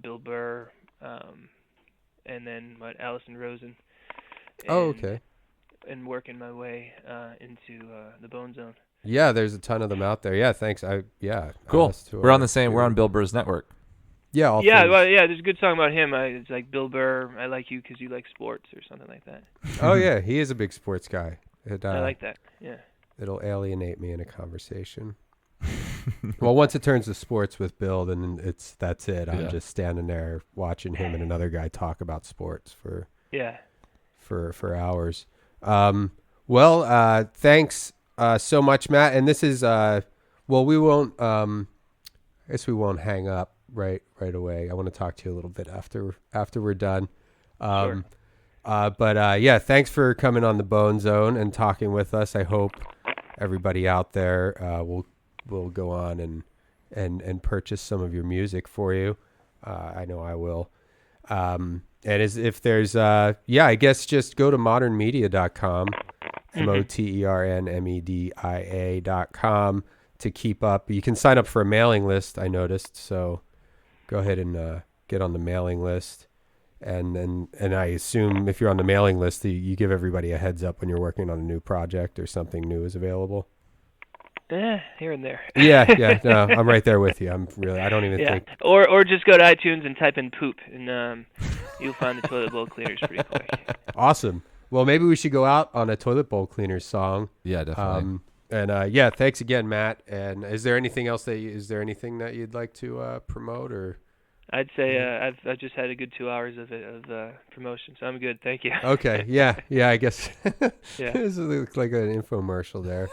Bill Burr, and then Allison Rosen. And working my way into the Bone Zone. Yeah, there's a ton of them out there. Yeah, thanks. Cool. We're on the same. We're on Bill Burr's network. Yeah. There's a good song about him. It's like Bill Burr. I like you because you like sports or something like that. Oh yeah, he is a big sports guy. I like that. Yeah. It'll alienate me in a conversation. Well, once it turns to sports with Bill, then that's it. I'm just standing there watching him and another guy talk about sports for hours. Thanks so much, Matt. And this is we won't. I guess we won't hang up right away. I want to talk to you a little bit after we're done. Sure. Thanks for coming on the Bone Zone and talking with us. I hope everybody out there will go on and purchase some of your music for you. I know I will. And if there's I guess just go to modernmedia.com, MOTERNMEDIA.com to keep up. You can sign up for a mailing list, I noticed, so go ahead and get on the mailing list. And I assume if you're on the mailing list, you give everybody a heads up when you're working on a new project or something new is available. Here and there. Yeah. No, I'm right there with you. I don't even think. Or just go to iTunes and type in poop, and you'll find the toilet bowl cleaners pretty quick. Awesome. Well, maybe we should go out on a toilet bowl cleaners song. Yeah, definitely. Thanks again, Matt. And is there anything else that anything that you'd like to promote or? I'd say I've just had a good 2 hours of promotion, so I'm good. Thank you. Okay. Yeah. I guess. Yeah. This looks like an infomercial there.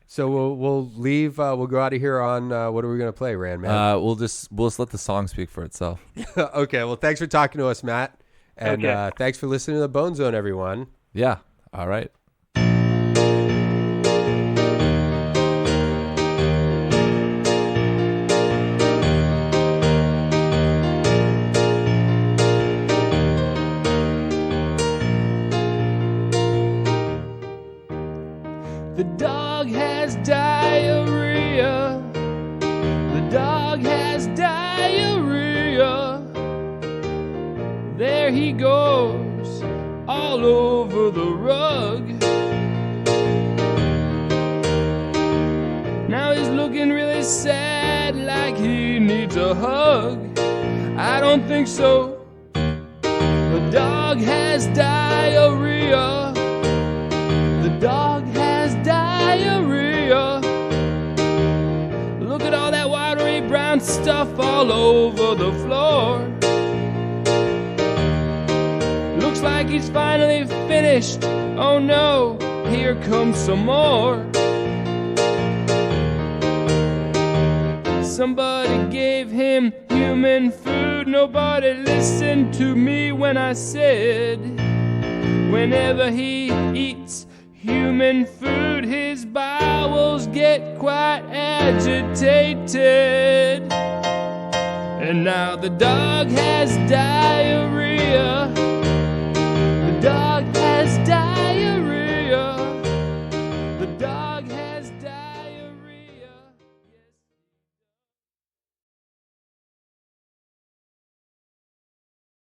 So we'll leave. We'll go out of here on what are we gonna play, Rand Man? We'll just let the song speak for itself. Okay. Well, thanks for talking to us, Matt, and thanks for listening to the Bone Zone, everyone. Yeah. All right. The dog has diarrhea. The dog has diarrhea. There he goes, all over the rug. Now he's looking really sad, like he needs a hug. I don't think so. The dog has diarrhea. The dog has diarrhea. Look at all that watery brown stuff all over the floor. Looks like he's finally finished. Oh no, here comes some more. Somebody gave him human food. Nobody listened to me when I said, whenever he eats human food, his bowels get quite agitated. And now the dog has diarrhea.